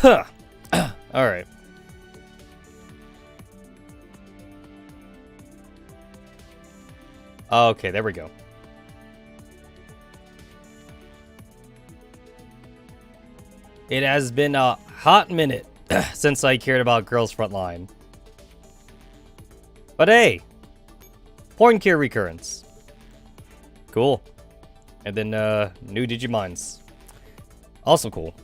Alright. Okay, there we go. It has been a hot minute since I cared about Girls Frontline. But hey! Poincare Recurrence. Cool. And then, new Digiminds. Also cool.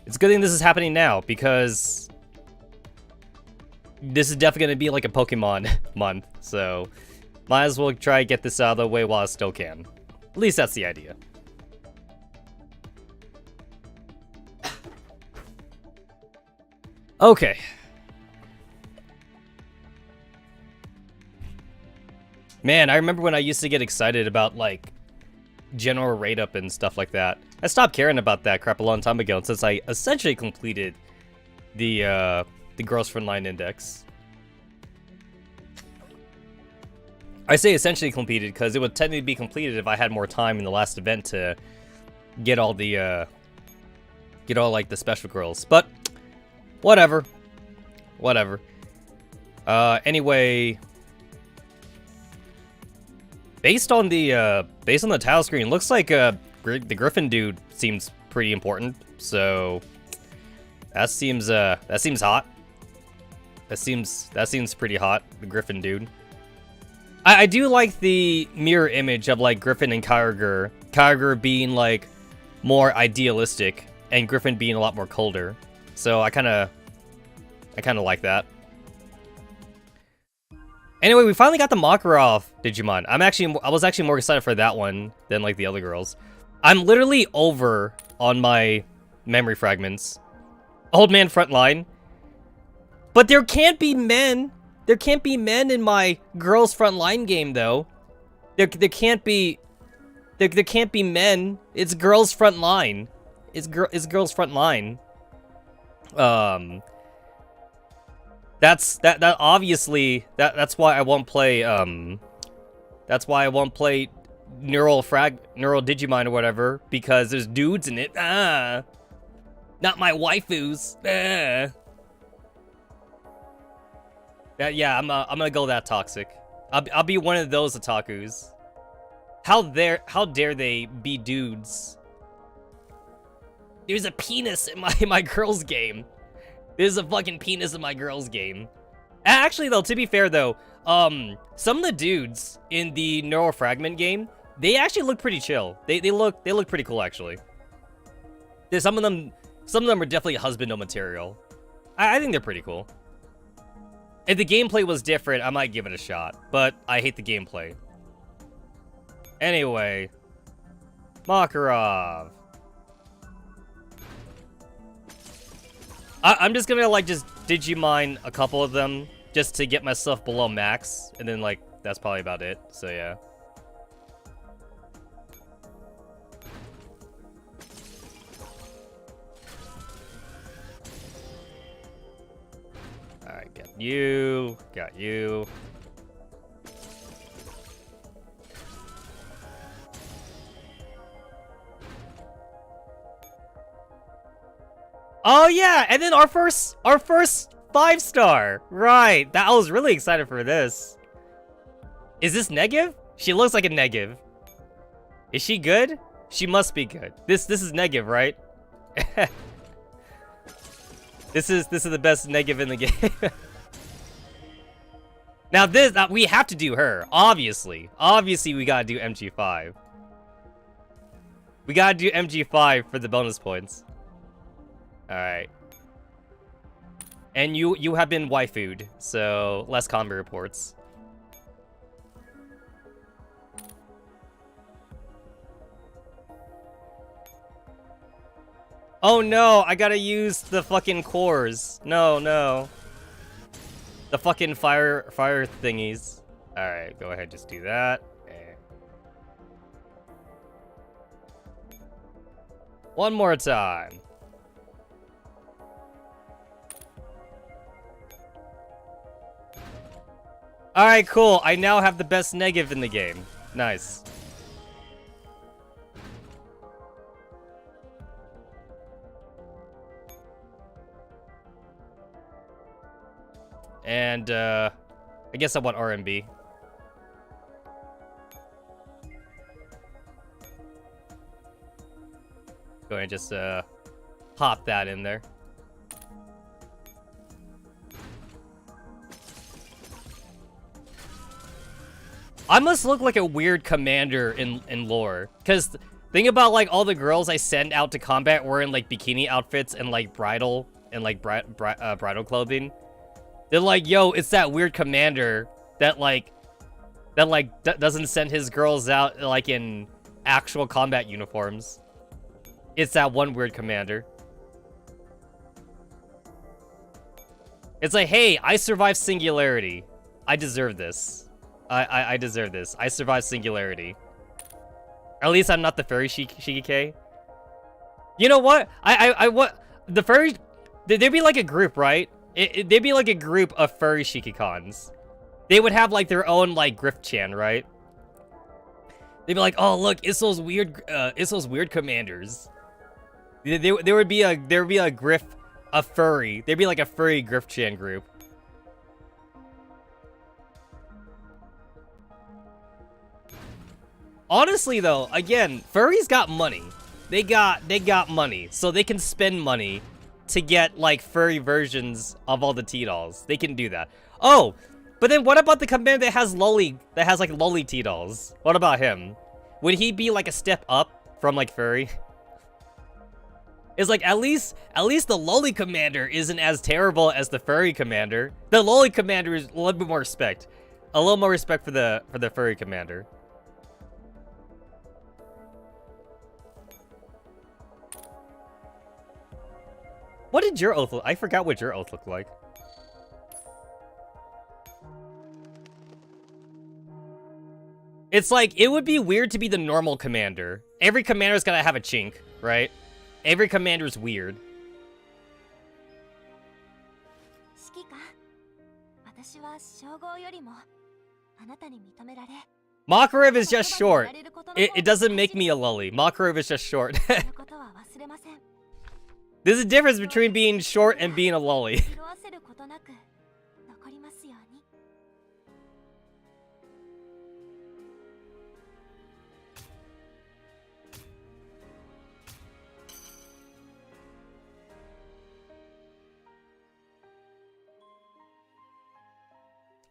It's a good thing this is happening now, because this is definitely going to be like a Pokemon month, so might as well try to get this out of the way while I still can. At least that's the idea. Okay. Man, I remember when I used to get excited about, like, general rate up and stuff like that. I stopped caring about that crap a long time ago, since I essentially completed the Girls Frontline Index. I say essentially completed, because it would technically be completed if I had more time in the last event to get all the, like, the special girls. But, whatever. Whatever. Anyway... Based on the title screen, looks like the Griffin dude seems pretty important. So that seems hot. That seems pretty hot. The Griffin dude. I do like the mirror image of like Griffin and Kyogre. Kyogre being like more idealistic, and Griffin being a lot more colder. So I kind of like that. Anyway, we finally got the Makarov Digimon. I was actually more excited for that one than like the other girls. I'm literally over on my memory fragments. Old man Frontline. But there can't be men. There can't be men in my Girls Frontline game though. There can't be men. It's Girls Frontline. It's Girls Frontline. That's obviously that's why I won't play that's why I won't play Neural Digimon or whatever, because there's dudes in it. Not my waifus. Yeah, I'm gonna go that toxic. I'll be one of those otakus. How dare they be dudes? There's a penis in my girls game. There's a fucking penis in my girls game. Actually, though, to be fair, though, some of the dudes in the Neural Fragment game, they actually look pretty chill. They look pretty cool, actually. Some of them are definitely husbando material. I think they're pretty cool. If the gameplay was different, I might give it a shot, but I hate the gameplay. Anyway, Makarov. I'm just gonna, like, just Digimine a couple of them, just to get myself below max, and then, like, that's probably about it, so yeah. Alright, got you, got you. Oh yeah, and then our first 5-star. Right, I was really excited for this. Is this negative? She looks like a negative. Is she good? She must be good. This is negative, right? This is the best negative in the game. Now we have to do her, obviously. Obviously we gotta do MG5. We gotta do MG5 for the bonus points. Alright. And you have been waifu'd, so less combat reports. Oh no, I gotta use the fucking cores. No, no. The fucking fire thingies. Alright, go ahead, just do that. One more time. Alright, cool. I now have the best negative in the game. Nice. And, I guess I want R&B. Go ahead and just, pop that in there. I must look like a weird commander in lore. Because think about, like, all the girls I send out to combat wearing, like, bikini outfits and, like, bridal clothing. They're like, yo, it's that weird commander that doesn't send his girls out, like, in actual combat uniforms. It's that one weird commander. It's like, hey, I survived Singularity. I deserve this. I deserve this. I survived Singularity. At least I'm not the furry Shikike. You know what? The furry... There'd be like a group, right? They'd be like a group of furry Shikikons. They would have like their own like Griff-chan, right? They'd be like, oh look, it's those weird commanders. There would be a Griff, a furry. There'd be like a furry Griff-chan group. Honestly though, again, furries got money. They got money, so they can spend money to get like furry versions of all the T-dolls. They can do that. Oh, but then what about the commander that has like lolly T-dolls? What about him? Would he be like a step up from like furry? It's like at least the lolly commander isn't as terrible as the furry commander. The lolly commander is a little bit more respect. A little more respect for the furry commander. What did your oath look? I forgot what your oath looked like. It's like, it would be weird to be the normal commander. Every commander's gotta have a chink, right? Every commander's weird. Makarov is just short. It doesn't make me a lolly. Makarov is just short. There's a difference between being short and being a lolly.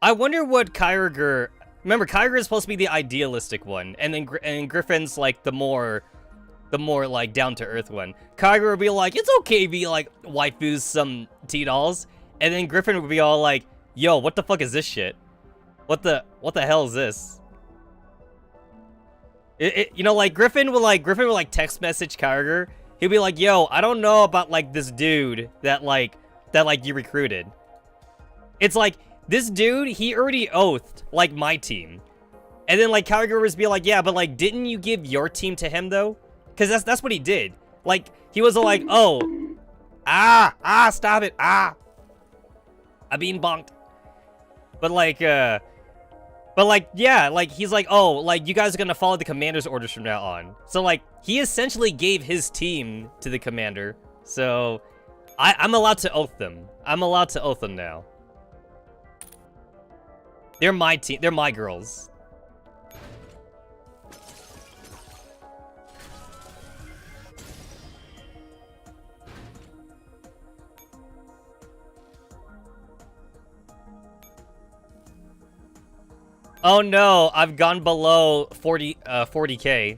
I wonder what Kyogre... Remember, Kyogre is supposed to be the idealistic one, and then Griffin's like the more like down-to-earth one. Kyogre would be like, it's okay to be like waifus some T-dolls, and then Griffin would be all like, yo, what the fuck is this shit? What the hell is this? You know, like Griffin would text message Kyogre. He'd be like, yo, I don't know about like this dude that you recruited. It's like, this dude, he already oathed like my team. And then like Kyogre would be like, yeah, but like didn't you give your team to him though? Because that's what he did. Like, he was like, oh. Stop it. I'm being bonked. But like, yeah, like, he's like, oh, like, you guys are gonna follow the commander's orders from now on. So, like, he essentially gave his team to the commander. So, I'm allowed to oath them. I'm allowed to oath them now. They're my team. They're my girls. Oh no, I've gone below 40K.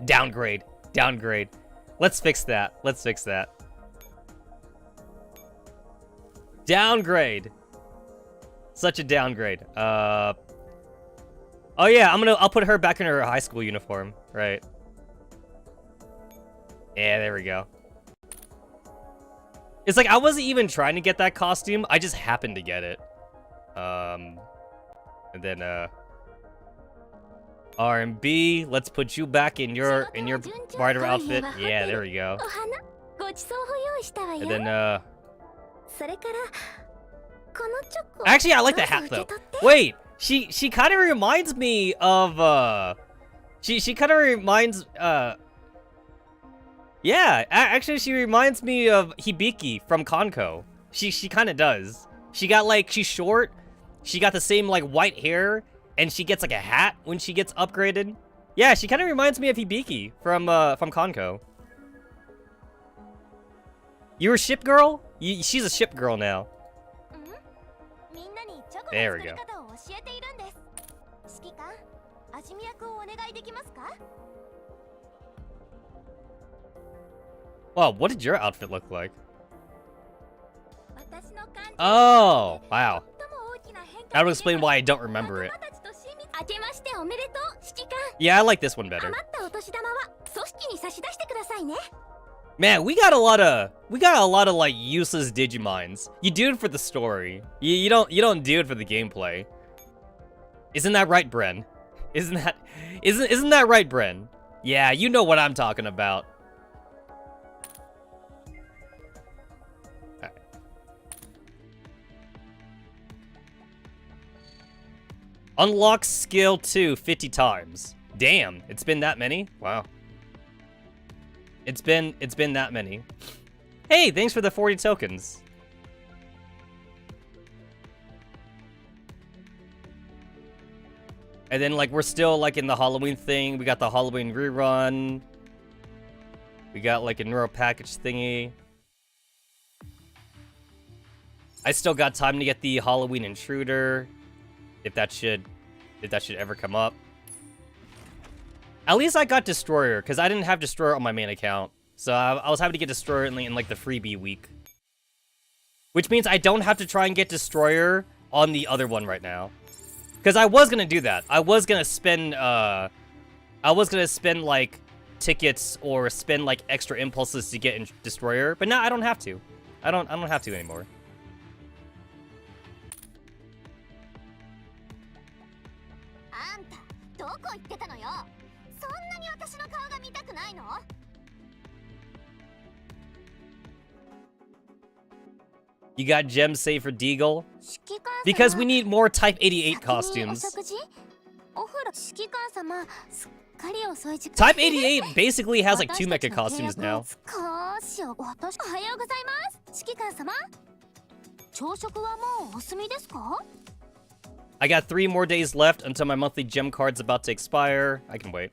Downgrade. Let's fix that. Downgrade. Such a downgrade. Oh yeah, I'll put her back in her high school uniform, right? Yeah, there we go. It's like, I wasn't even trying to get that costume. I just happened to get it. And then, R&B, let's put you back in your brighter outfit. Yeah, there we go. And then, actually, I like the hat, though. Wait, she kind of reminds me of, She kind of reminds, yeah, actually she reminds me of Hibiki from Konko. She kind of does. She got like, she's short, she got the same like white hair, and she gets like a hat when she gets upgraded. Yeah, she kind of reminds me of Hibiki from Konko. You were ship girl? She's a ship girl now. There we go. Wow, what did your outfit look like? Oh, wow. That would explain why I don't remember it. Yeah, I like this one better. Man, we got a lot of like useless Digiminds. You do it for the story. You don't do it for the gameplay. Isn't that right, Bren? Isn't that right, Bren? Yeah, you know what I'm talking about. Right. Unlock skill 2 50 times. Damn, it's been that many? Wow. It's been that many. Hey, thanks for the 40 tokens. And then like we're still like in the Halloween thing. We got the Halloween rerun. We got like a neuro package thingy. I still got time to get the Halloween intruder, if that should ever come up. At least I got Destroyer, because I didn't have Destroyer on my main account. So I was happy to get Destroyer in like the freebie week. Which means I don't have to try and get Destroyer on the other one right now. Because I was going to do that. I was going to spend like tickets or spend like extra impulses to get Destroyer. But now I don't have to. I don't have to anymore. You got gems saved for Deagle? Because we need more Type 88 costumes. Type 88 basically has like 2 mecha costumes now. I got 3 more days left until my monthly gem card's about to expire. I can wait.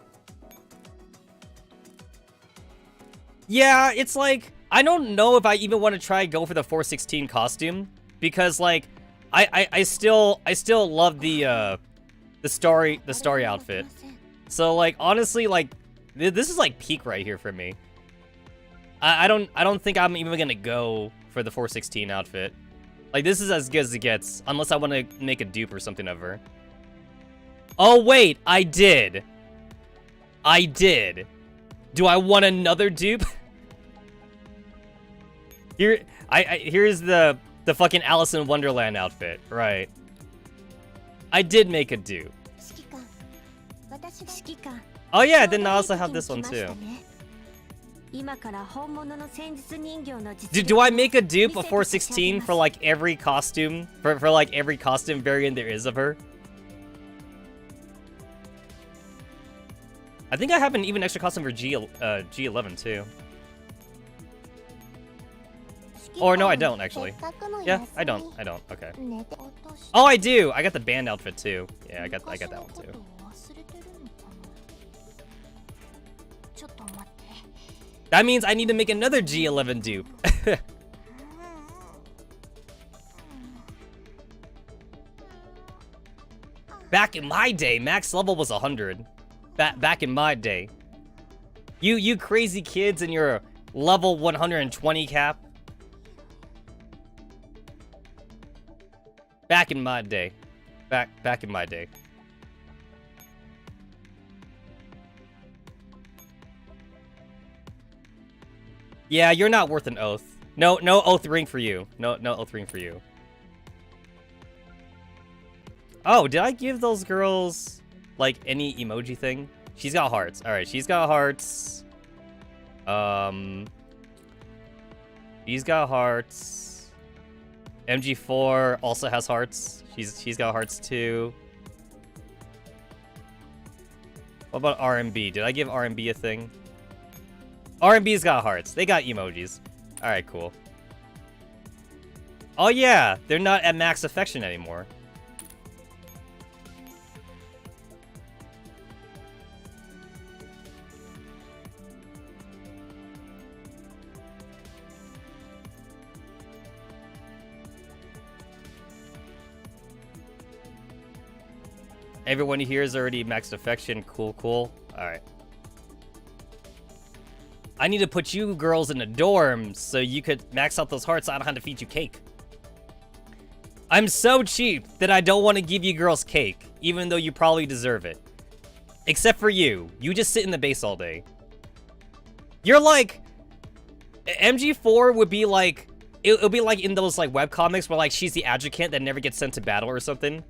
Yeah, it's like, I don't know if I even want to try go for the 416 costume, because like I still love the starry outfit. So like honestly, like this is like peak right here for me. I don't think I'm even gonna go for the 416 outfit. Like this is as good as it gets, unless I want to make a dupe or something of her. Oh wait, I did. Do I want another dupe? Here's the fucking Alice in Wonderland outfit, right? I did make a dupe. Oh yeah, then I also have this one too. Do I make a dupe of 416 for like every costume, for like every costume variant there is of her? I think I have an even extra costume for G11 too. Or no, I don't actually. Yeah, I don't. Okay. Oh, I do. I got the band outfit too. Yeah, I got that one too. That means I need to make another G11 dupe. Back in my day, max level was 100. Back in my day. You crazy kids and your level 120 cap. Back in my day. Back in my day. Yeah, you're not worth an oath. No oath ring for you. No oath ring for you. Oh, did I give those girls like any emoji thing? She's got hearts. All right, she's got hearts. She's got hearts. MG4 also has hearts. She's got hearts too. What about RMB? Did I give RMB a thing? RMB's got hearts. They got emojis. Alright, cool. Oh yeah, they're not at max affection anymore. Everyone here is already maxed affection. Cool, cool. Alright. I need to put you girls in a dorm so you could max out those hearts. I don't know how to feed you cake. I'm so cheap that I don't want to give you girls cake, even though you probably deserve it. Except for you. You just sit in the base all day. You're like... MG4 would be like... It would be like in those like webcomics where like she's the adjuvant that never gets sent to battle or something.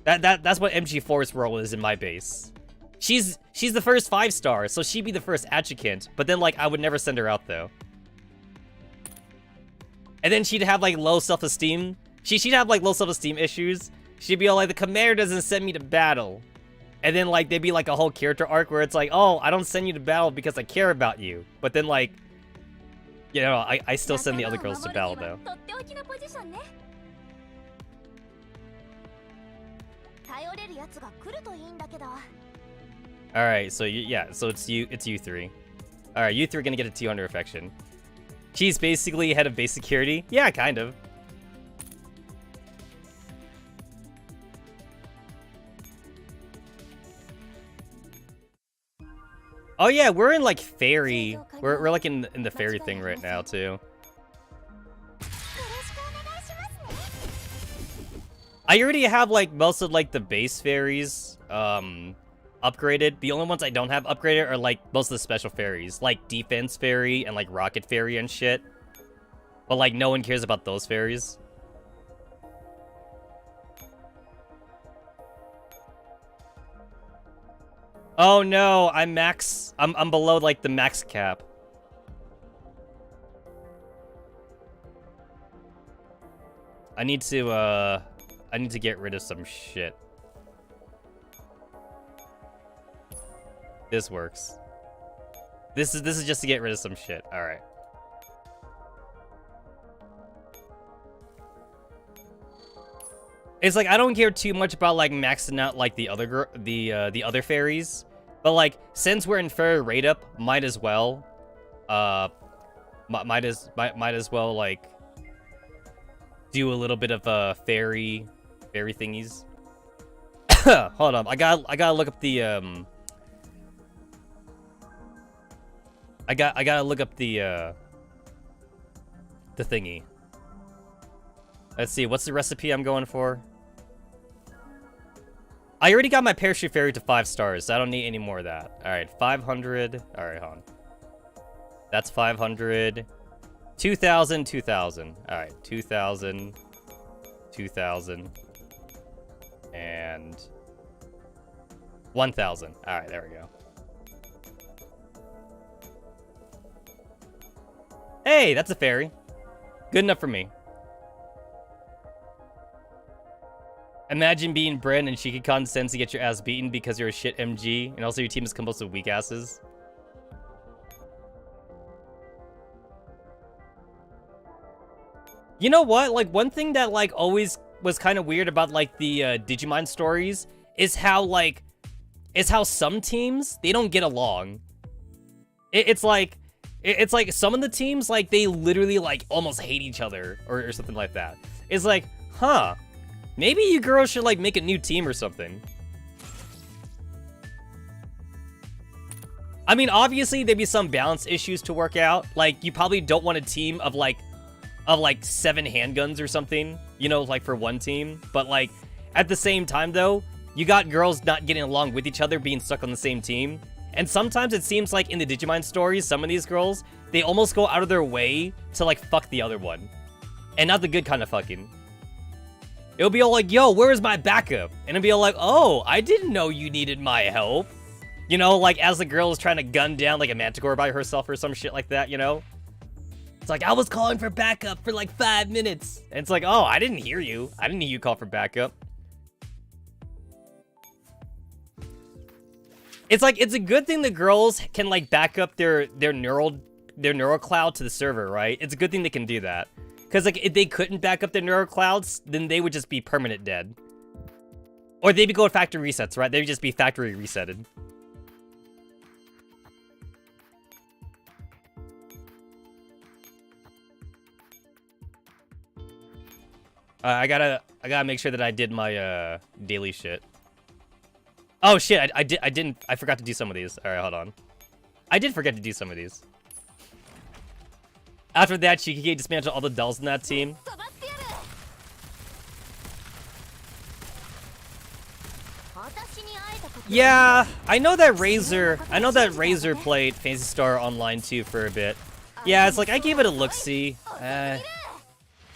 That's what MG4's role is in my base. She's the first 5-star, so she'd be the first adjuvant, but then like I would never send her out though. And then she'd have like low self-esteem. She'd have like low self-esteem issues. She'd be all like, the commander doesn't send me to battle. And then like there'd be like a whole character arc where it's like, oh, I don't send you to battle because I care about you. But then like, you know, I still send the other girls to battle though. Alright, so yeah, so it's you three. Alright, you three are gonna get a 200 affection. She's basically head of base security? Yeah, kind of. Oh yeah, we're in like fairy. We're like in the fairy thing right now too. I already have like most of like the base fairies upgraded. The only ones I don't have upgraded are like most of the special fairies, like defense fairy and like rocket fairy and shit. But like no one cares about those fairies. Oh no, I'm below like the max cap. I need to get rid of some shit. This works. This is just to get rid of some shit. All right. It's like I don't care too much about like maxing out like the other fairies, but like since we're in fairy rate up, might as well, might as well like do a little bit of fairy thingies. Hold on, I gotta look up the I gotta look up the thingy. Let's see, what's the recipe I'm going for? I already got my parachute fairy to 5 stars, so I don't need any more of that. Alright, 500. Alright, hold on. That's 500. 2,000, 2,000. Alright, 2,000, 2,000, and 1,000. Alright, there we go. Hey, that's a fairy. Good enough for me. Imagine being Bren and she could condescend to get your ass beaten because you're a shit MG, and also your team is composed of weak asses. You know what? Like, one thing that, like, always was kind of weird about, like, the Digimind stories is how some teams, they don't get along. It's like some of the teams, like, they literally, like, almost hate each other or something like that. It's like, huh. Maybe you girls should, like, make a new team or something. I mean, obviously, there'd be some balance issues to work out. Like, you probably don't want a team of 7 handguns or something, you know, like, for one team. But, like, at the same time, though, you got girls not getting along with each other, being stuck on the same team. And sometimes it seems like in the Digimind stories, some of these girls, they almost go out of their way to, like, fuck the other one. And not the good kind of fucking. It'll be all like, yo, where's my backup? And it'll be all like, oh, I didn't know you needed my help. You know, like, as the girl is trying to gun down, like, a manticore by herself or some shit like that, you know? It's like, I was calling for backup for, like, 5 minutes. And it's like, oh, I didn't hear you. I didn't hear you call for backup. It's like, it's a good thing the girls can like back up their neural cloud to the server, right? It's a good thing they can do that. Because like if they couldn't back up their neural clouds, then they would just be permanent dead. Or they'd be going factory resets, right? They'd just be factory resetted. I gotta make sure that I did my daily shit. Oh shit, I forgot to do some of these. Alright, hold on. I did forget to do some of these. After that, Shikige dismantled all the dolls in that team. Yeah, I know that Razor played Phantasy Star Online too for a bit. Yeah, it's like I gave it a look-see.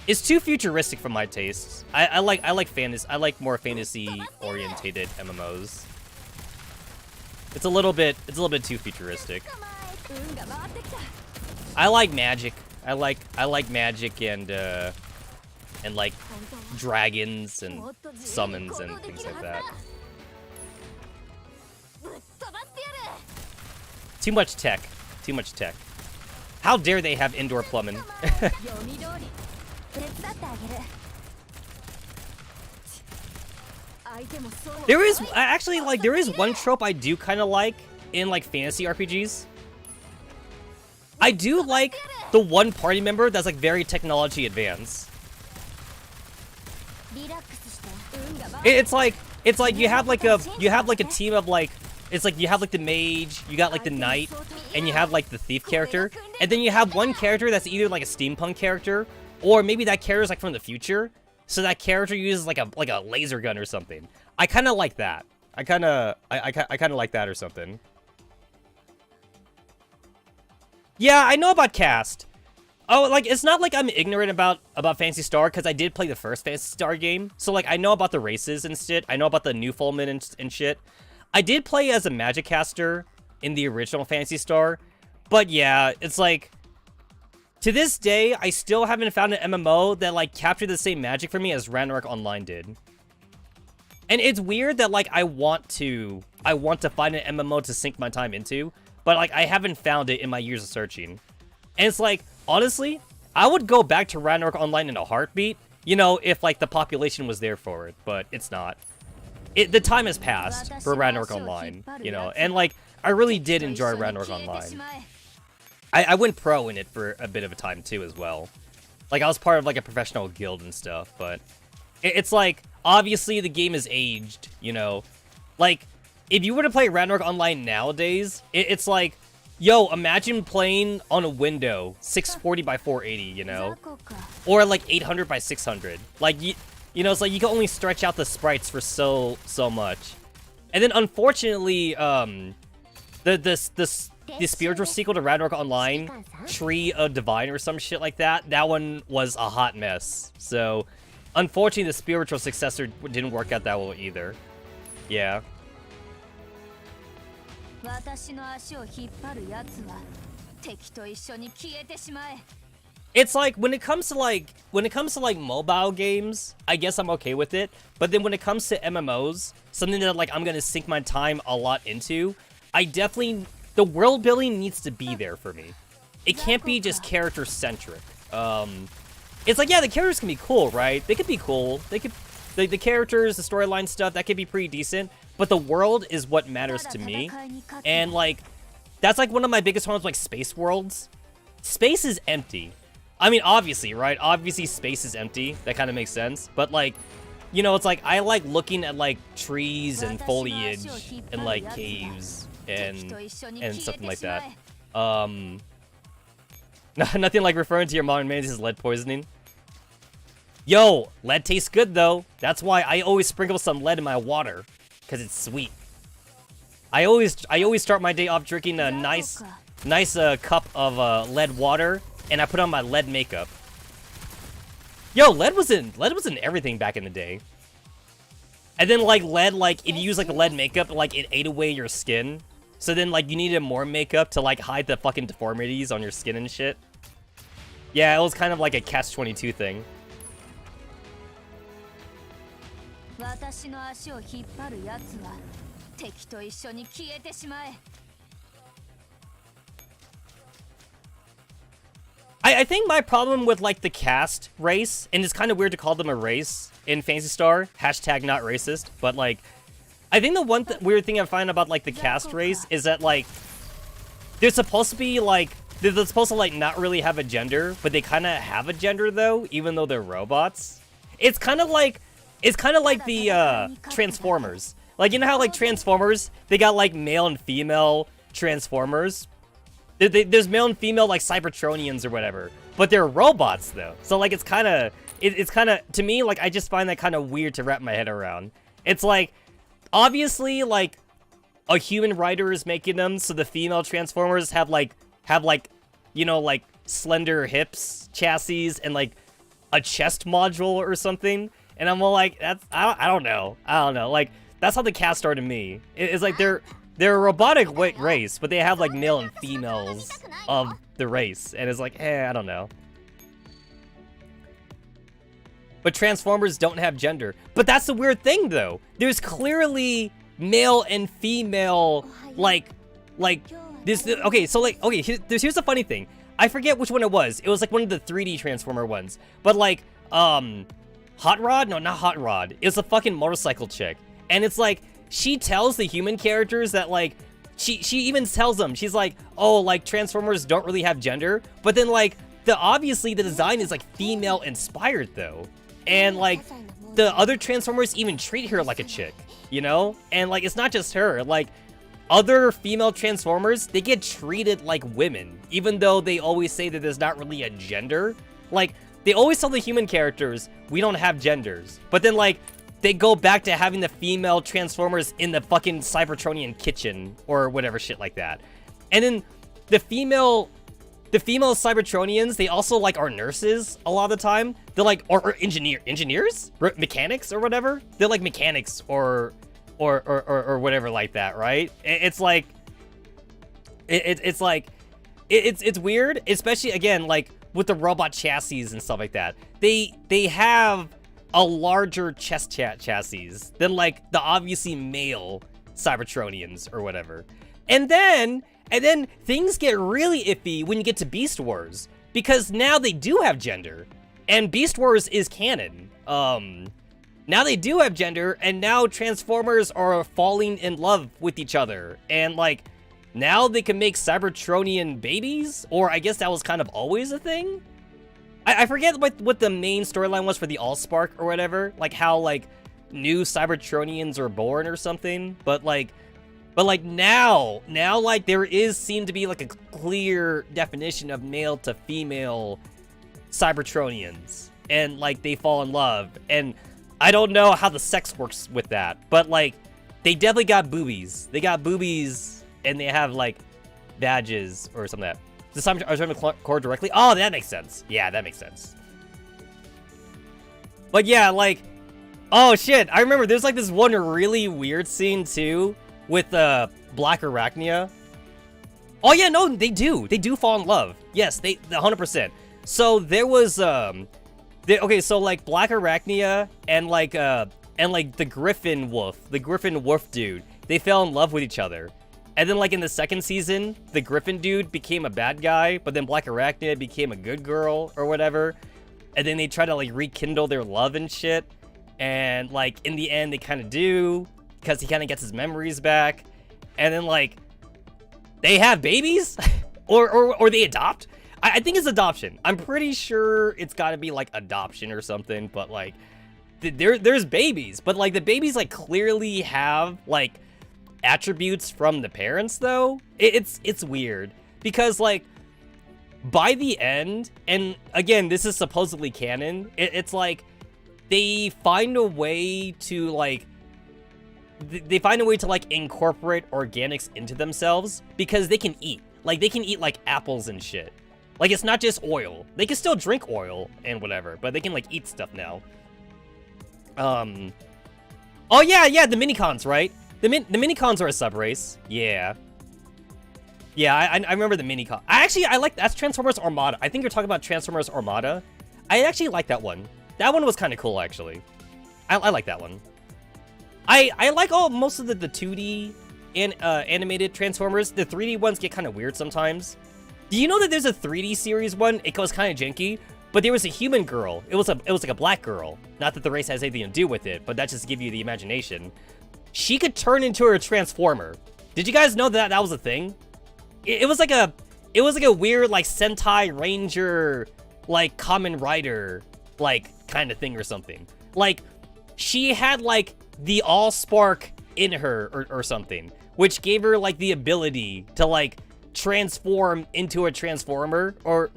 It's too futuristic for my tastes. I like fantasy. I like more fantasy-orientated MMOs. It's a little bit too futuristic. I like magic. I like magic and like dragons and summons and things like that. Too much tech. Too much tech. How dare they have indoor plumbing? There is one trope I do kind of like in like fantasy RPGs. I do like the one party member that's like very technology advanced. It's like you have like a team of like, it's like you have like the mage, you got like the knight, and you have like the thief character, and then you have one character that's either like a steampunk character, or maybe that character is like from the future, so that character uses like a laser gun or something. I kind of like that. I kind of like that or something. Yeah, I know about Cast. Oh, like, it's not like I'm ignorant about Phantasy Star, because I did play the first Phantasy Star game. So, like, I know about the races and shit. I know about the new Fulman and shit. I did play as a magic caster in the original Phantasy Star. But, yeah, it's like, to this day, I still haven't found an MMO that, like, captured the same magic for me as Ragnarok Online did. And it's weird that, like, I want to find an MMO to sink my time into. But, like, I haven't found it in my years of searching. And it's like, honestly, I would go back to Ragnarok Online in a heartbeat, you know, if, like, the population was there for it. But it's not. The time has passed for Ragnarok Online, you know. And, like, I really did enjoy Ragnarok Online. I went pro in it for a bit of a time, too, as well. Like, I was part of, like, a professional guild and stuff. But it's like, obviously, the game is aged, you know. Like, if you were to play Ragnarok Online nowadays, it's like, yo, imagine playing on a window 640 by 480, you know? Or like 800 by 600. Like, you know, it's like you can only stretch out the sprites for so much. And then unfortunately, the spiritual sequel to Ragnarok Online, Tree of Divine or some shit like that, that one was a hot mess. So, unfortunately, the spiritual successor didn't work out that well either. Yeah. It's like when it comes to like mobile games, I guess I'm okay with it. But then when it comes to MMOs, something that like I'm gonna sink my time a lot into, the world building needs to be there for me. It can't be just character centric. It's like, yeah, the characters can be cool, right? They could be cool. The characters, the storyline stuff, that could be pretty decent. But the world is what matters to me. And, like, that's, like, one of my biggest ones, like, space worlds. Space is empty. I mean, obviously, right? Obviously, space is empty. That kind of makes sense. But, like, you know, it's like, I like looking at, like, trees and foliage and, like, caves and something like that. Nothing like referring to your modern man as lead poisoning. Yo, lead tastes good, though. That's why I always sprinkle some lead in my water. Because it's sweet. I always start my day off drinking a nice cup of lead water, and I put on my lead makeup. Yo, lead was in everything back in the day. And then like lead, like if you use like the lead makeup, like it ate away your skin. So then like you needed more makeup to like hide the fucking deformities on your skin and shit. Yeah, it was kind of like a catch-22 thing. I think my problem with, like, the cast race, and it's kind of weird to call them a race in Phantasy Star, hashtag not racist, but, like, I think the one weird thing I find about, like, the cast race is that, like, they're supposed to be, like, they're supposed to, like, not really have a gender, but they kind of have a gender, though, even though they're robots. It's kind of like the, Transformers. Like, you know how, like, Transformers, they got, like, male and female Transformers? There's male and female, like, Cybertronians or whatever. But they're robots, though. So, like, it's kind of, to me, like, I just find that kind of weird to wrap my head around. It's like, obviously, like, a human writer is making them, so the female Transformers have, you know, like, slender hips, chassis, and, like, a chest module or something. And I'm all like, I don't know. Like, that's how the cast are to me. It's like, they're a robotic race, but they have, like, male and females of the race. And it's like, I don't know. But Transformers don't have gender. But that's the weird thing, though. There's clearly male and female, like, this, okay, so, like, okay, here's the funny thing. I forget which one it was. It was, like, one of the 3D Transformer ones. But, like, Hot Rod? No, not Hot Rod. It was a fucking motorcycle chick. And it's like, she tells the human characters that, like, she even tells them, she's like, oh, like, Transformers don't really have gender. But then, like, obviously the design is, like, female inspired, though. And, like, the other Transformers even treat her like a chick, you know? And, like, it's not just her. Like, other female Transformers, they get treated like women, even though they always say that there's not really a gender. Like, they always tell the human characters, we don't have genders. But then, like, they go back to having the female Transformers in the fucking Cybertronian kitchen, or whatever shit like that. And then the female Cybertronians, they also, like, are nurses a lot of the time. They're like, or engineers? Mechanics or whatever? They're like mechanics or whatever like that, right? It's like, it's weird, especially, again, like, with the robot chassis and stuff like that. They have a larger chest chassis than, like, the obviously male Cybertronians or whatever. And then things get really iffy when you get to Beast Wars, because now they do have gender, and Beast Wars is canon. Now they do have gender, and now Transformers are falling in love with each other, and, like, now they can make Cybertronian babies? Or I guess that was kind of always a thing? I forget what the main storyline was for the Allspark or whatever. Like, how, like, new Cybertronians are born or something. But now, like, there seem to be, like, a clear definition of male to female Cybertronians. And, like, they fall in love. And I don't know how the sex works with that. But, like, they definitely got boobies. They got boobies, and they have, like, badges or something like that. This time I was trying to record directly. Oh, that makes sense. Yeah, that makes sense. But yeah, like, oh shit, I remember there's, like, this one really weird scene too with Black Arachnia. Oh yeah, no, they do fall in love. Yes, they 100%. So there was okay, so, like, Black Arachnia and the Griffin Wolf dude, they fell in love with each other. And then, like, in the second season, the Griffin dude became a bad guy, but then Black Arachnia became a good girl or whatever. And then they try to, like, rekindle their love and shit. And, like, in the end, they kind of do, because he kind of gets his memories back. And then, like, they have babies? or they adopt? I think it's adoption. I'm pretty sure it's got to be, like, adoption or something. But, like, there's babies. But, like, the babies, like, clearly have, like, attributes from the parents, though. It's weird, because, like, by the end, and again, this is supposedly canon, it's like they find a way to, like, incorporate organics into themselves, because they can eat, like, apples and shit. Like, it's not just oil. They can still drink oil and whatever, but they can, like, eat stuff now. Oh yeah, the minicons, right? The minicons are a sub-race. Yeah. Yeah, I remember the minicon. I like, that's Transformers Armada. I think you're talking about Transformers Armada. I actually like that one. That one was kind of cool, actually. I like that one. I like most of the 2D animated Transformers. The 3D ones get kind of weird sometimes. Do you know that there's a 3D series one? It goes kind of janky, but there was a human girl. It was like a black girl. Not that the race has anything to do with it, but that just to give you the imagination. She could turn into a Transformer. Did you guys know that that was a thing? It was like a weird like Sentai Ranger, like Kamen Rider, like kind of thing or something. Like she had like the Allspark in her or something, which gave her like the ability to like transform into a Transformer, or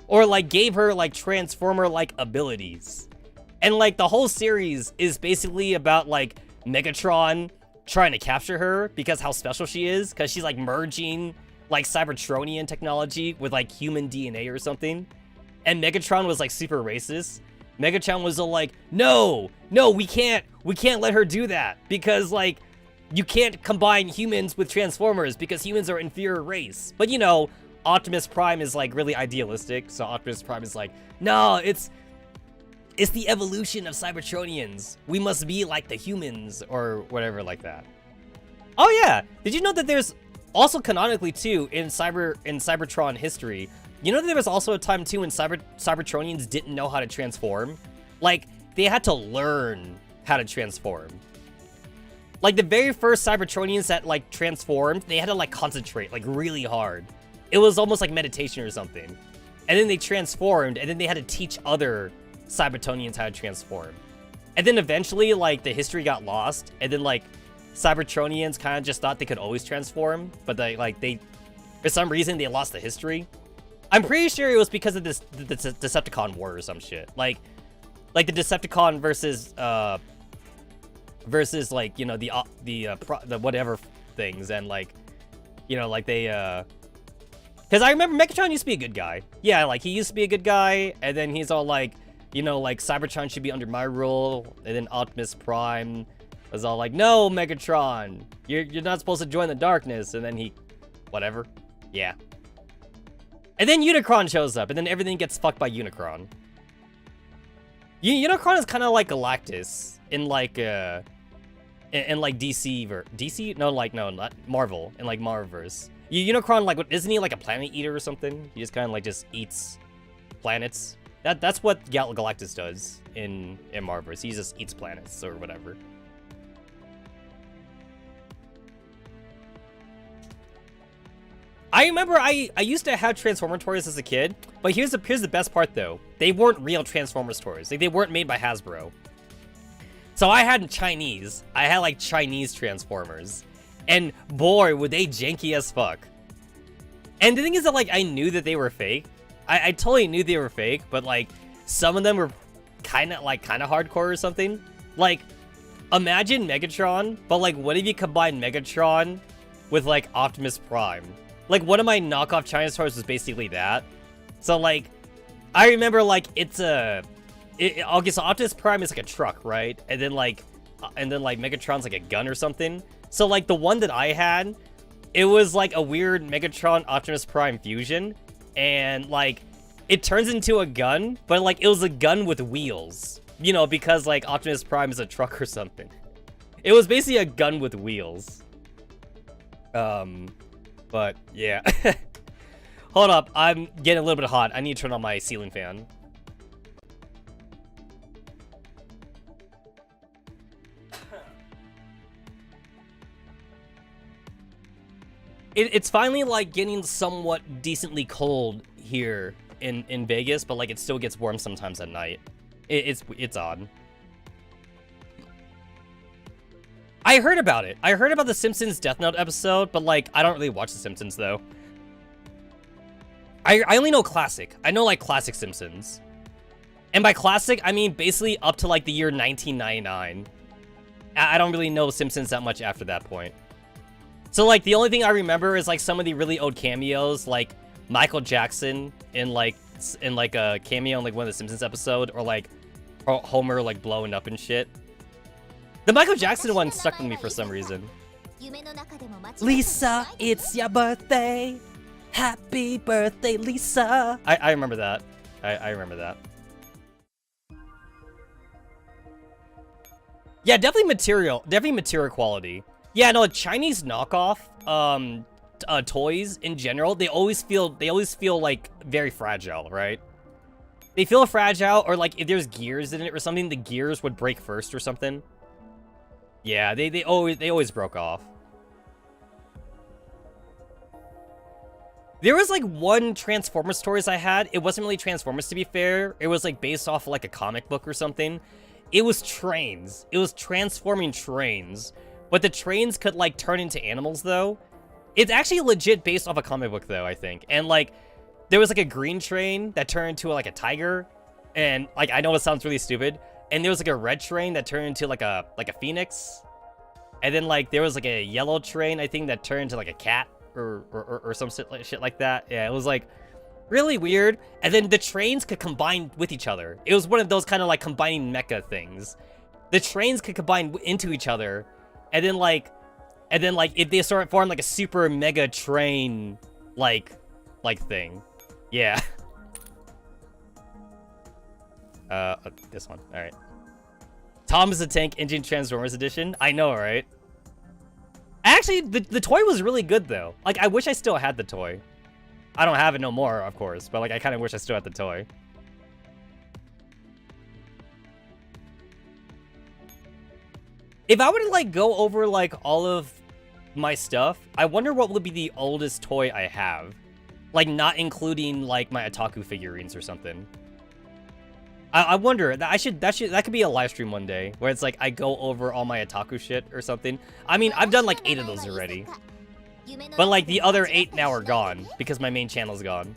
like gave her like Transformer like abilities. And like the whole series is basically about like Megatron trying to capture her because how special she is, because she's like merging like Cybertronian technology with like human DNA or something. And Megatron was like super racist. Megatron was like, no, we can't let her do that, because like you can't combine humans with Transformers because humans are inferior race. But you know, Optimus Prime is like really idealistic, so Optimus Prime is like, no, it's the evolution of Cybertronians. We must be like the humans or whatever like that. Oh yeah, did you know that there's also canonically too in Cybertron history, you know that there was also a time too when Cybertronians didn't know how to transform? Like, they had to learn how to transform. Like, the very first Cybertronians that, like, transformed, they had to, like, concentrate, like, really hard. It was almost like meditation or something. And then they transformed, and then they had to teach other Cybertronians how to transform. And then eventually, like, the history got lost, and then, like, Cybertronians kind of just thought they could always transform, but they, for some reason, they lost the history. I'm pretty sure it was because of the Decepticon war or some shit. Like the Decepticon versus like, you know, the whatever things, and like, you know, like they because I remember Megatron used to be a good guy. Yeah, like he used to be a good guy, and then he's all like, you know, like Cybertron should be under my rule, and then Optimus Prime was all like, no, Megatron, you're not supposed to join the darkness, and then he, whatever, yeah. And then Unicron shows up, and then everything gets fucked by Unicron. Unicron is kind of like Galactus in like like DC, no, not Marvel, in like Marvelverse. Unicron, like, what, isn't he like a planet eater or something? He just kind of like just eats planets. That's what Galactus does in Marvelverse. He just eats planets or whatever. I remember I used to have Transformer toys as a kid, but here's the best part though. They weren't real Transformers toys. Like, they weren't made by Hasbro. So I had Chinese. I had like Chinese Transformers. And boy, were they janky as fuck. And the thing is that like I knew that they were fake. I totally knew they were fake, but like some of them were kind of hardcore or something. Like, imagine Megatron, but like what if you combine Megatron with like Optimus Prime? Like, one of my knockoff Chinese toys was basically that. So, like, I remember, like, okay, so Optimus Prime is, like, a truck, right? And then, like, Megatron's, like, a gun or something. So, like, the one that I had, it was, like, a weird Megatron-Optimus Prime fusion. And, like, it turns into a gun, but, like, it was a gun with wheels. You know, because, like, Optimus Prime is a truck or something. It was basically a gun with wheels. But, yeah. Hold up, I'm getting a little bit hot. I need to turn on my ceiling fan. It's finally, like, getting somewhat decently cold here in Vegas, but, like, it still gets warm sometimes at night. It's odd. I heard about it. I heard about the Simpsons Death Note episode, but, like, I don't really watch The Simpsons, though. I only know classic. I know, like, classic Simpsons. And by classic, I mean basically up to, like, the year 1999. I don't really know Simpsons that much after that point. So, like, the only thing I remember is, like, some of the really old cameos, like Michael Jackson in a cameo in, like, one of the Simpsons episode, or, like, Homer, like, blowing up and shit. The Michael Jackson one stuck with me for some reason. Lisa, it's your birthday. Happy birthday, Lisa. I remember that. I remember that. Yeah, definitely material quality. Yeah, no, Chinese knockoff toys in general, they always feel like very fragile, right? They feel fragile, or like if there's gears in it or something, the gears would break first or something. Yeah, they always broke off. There was like one Transformers toys I had. It wasn't really Transformers, to be fair. It was like based off of like a comic book or something. It was trains. It was transforming trains. But the trains could like turn into animals though. It's actually legit based off a comic book though, I think. And like there was like a green train that turned into like a tiger. And like I know it sounds really stupid. And there was like a red train that turned into like a phoenix. And then like there was like a yellow train, I think, that turned into like a cat or some shit like that. Yeah, it was like really weird. And then the trains could combine with each other. It was one of those kind of like combining mecha things. The trains could combine into each other, and then like if they sort of form like a super mega train like thing. Yeah. This one. All right. Tom is the Tank Engine Transformers Edition. I know, right? Actually, the toy was really good though. Like, I wish I still had the toy. I don't have it no more, of course, but like I kind of wish I still had the toy. If I were to like go over like all of my stuff, I wonder what would be the oldest toy I have. Like, not including like my otaku figurines or something. I wonder, that could be a live stream one day, where it's like, I go over all my otaku shit or something. I mean, I've done like 8 of those already. But like, the other 8 now are gone, because my main channel's gone.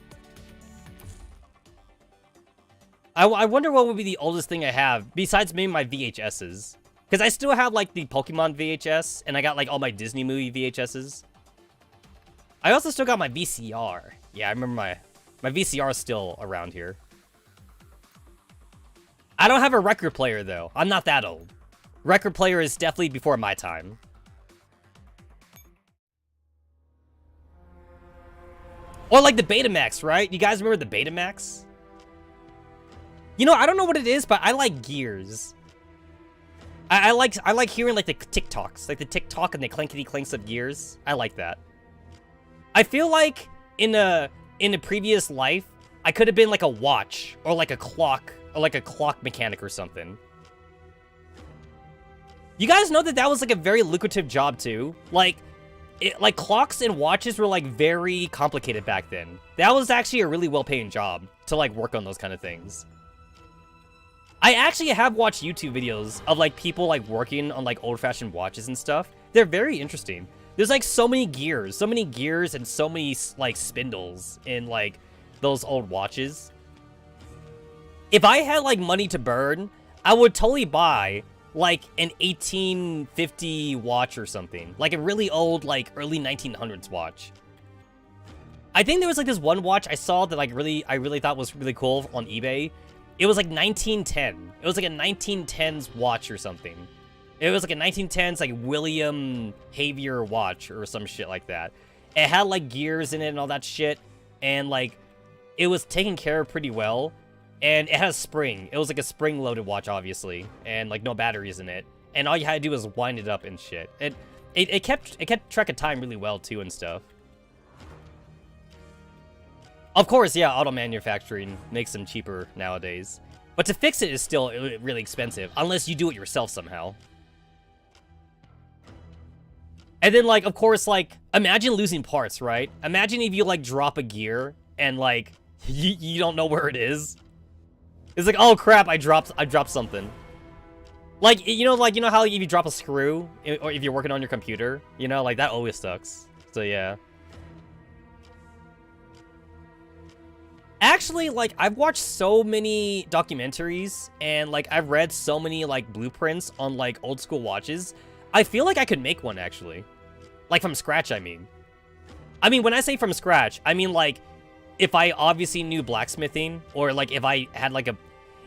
I wonder what would be the oldest thing I have, besides maybe my VHSs. Because I still have like the Pokemon VHS, and I got like all my Disney movie VHSs. I also still got my VCR. Yeah, I remember my VCR is still around here. I don't have a record player, though. I'm not that old. Record player is definitely before my time. Or like the Betamax, right? You guys remember the Betamax? You know, I don't know what it is, but I like gears. I like hearing like the TikToks, like the TikTok and the clankety clanks of gears. I like that. I feel like in a previous life, I could have been like a watch or like a clock. Or like a clock mechanic or something. You guys know that was like a very lucrative job too. Like clocks and watches were like very complicated back then. That was actually a really well-paying job to like work on those kind of things. I actually have watched YouTube videos of like people like working on like old-fashioned watches and stuff. They're very interesting. There's like so many gears and so many like spindles in like those old watches. If I had, like, money to burn, I would totally buy, like, an 1850 watch or something. Like, a really old, like, early 1900s watch. I think there was, like, this one watch I saw that, like, I really thought was really cool on eBay. It was, like, 1910. It was, like, a 1910s watch or something. It was, like, a 1910s, like, William Havier watch or some shit like that. It had, like, gears in it and all that shit. And, like, it was taken care of pretty well. And it had a spring. It was like a spring-loaded watch, obviously, and like no batteries in it. And all you had to do was wind it up and shit. It kept track of time really well too and stuff. Of course, yeah, auto manufacturing makes them cheaper nowadays, but to fix it is still really expensive unless you do it yourself somehow. And then like, of course, like imagine losing parts, right? Imagine if you like drop a gear and like you don't know where it is. It's like, oh crap, I dropped something. Like, you know how if you drop a screw, or if you're working on your computer, you know, like that always sucks. So yeah. Actually, like, I've watched so many documentaries, and like, I've read so many like blueprints on like old school watches. I feel like I could make one actually. Like from scratch, I mean. When I say from scratch, I mean like, if I obviously knew blacksmithing, or like if I had like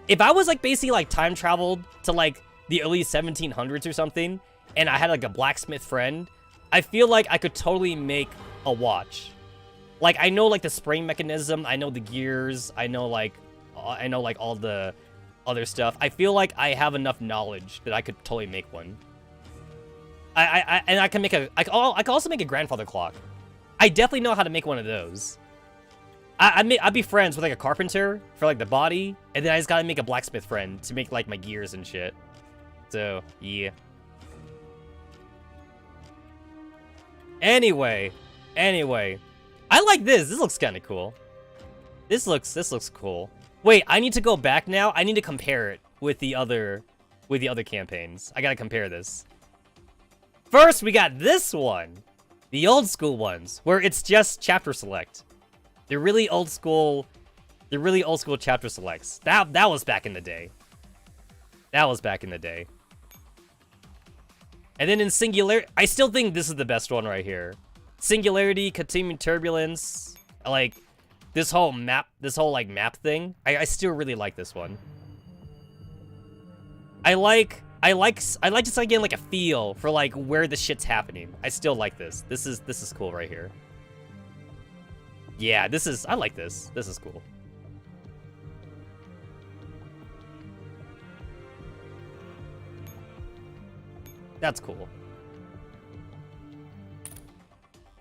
if I was like basically like time traveled to like the early 1700s or something, and I had like a blacksmith friend, I feel like I could totally make a watch. Like I know like the spring mechanism, I know the gears, I know like all the other stuff, I feel like I have enough knowledge that I could totally make one. And I can make a... I can also make a grandfather clock. I definitely know how to make one of those. I'd be friends with, like, a carpenter for, like, the body, and then I just gotta make a blacksmith friend to make, like, my gears and shit. So, yeah. Anyway. I like this. This looks kind of cool. This looks cool. Wait, I need to go back now. I need to compare it with the other campaigns. I gotta compare this. First, we got this one. The old school ones, where it's just chapter select. The really old school chapter selects. That was back in the day. That was back in the day. And then in Singularity, I still think this is the best one right here. Singularity, Continuing Turbulence, like, this whole map thing. I still really like this one. I like just like getting like a feel for like where the shit's happening. I still like this. This is cool right here. Yeah, I like this. This is cool. That's cool.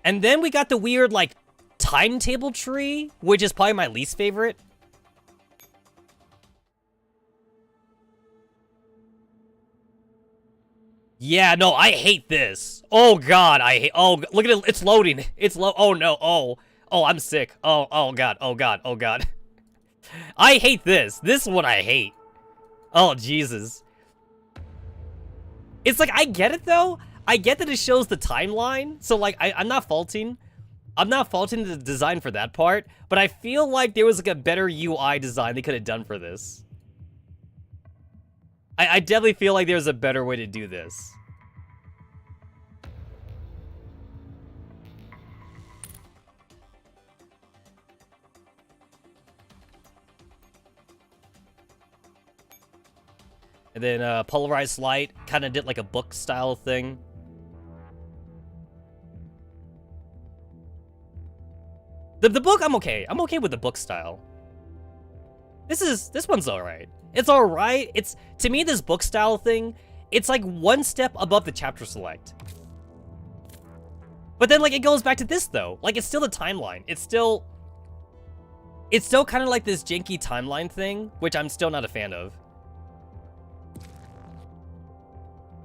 And then we got the weird, like, timetable tree, which is probably my least favorite. Yeah, no, I hate this. Oh, God, oh, look at it. It's loading. Oh, no. Oh, I'm sick. Oh, God. Oh, God. Oh, God. I hate this. This one I hate. Oh, Jesus. It's like, I get it, though. I get that it shows the timeline. So, like, I'm not faulting. I'm not faulting the design for that part. But I feel like there was, like, a better UI design they could have done for this. I definitely feel like there's a better way to do this. And then Polarized Light kind of did like a book style thing. The book, I'm okay. I'm okay with the book style. This one's alright. It's alright. It's, to me, this book style thing, it's like one step above the chapter select. But then, like, it goes back to this, though. Like, it's still the timeline. It's still kind of like this janky timeline thing, which I'm still not a fan of.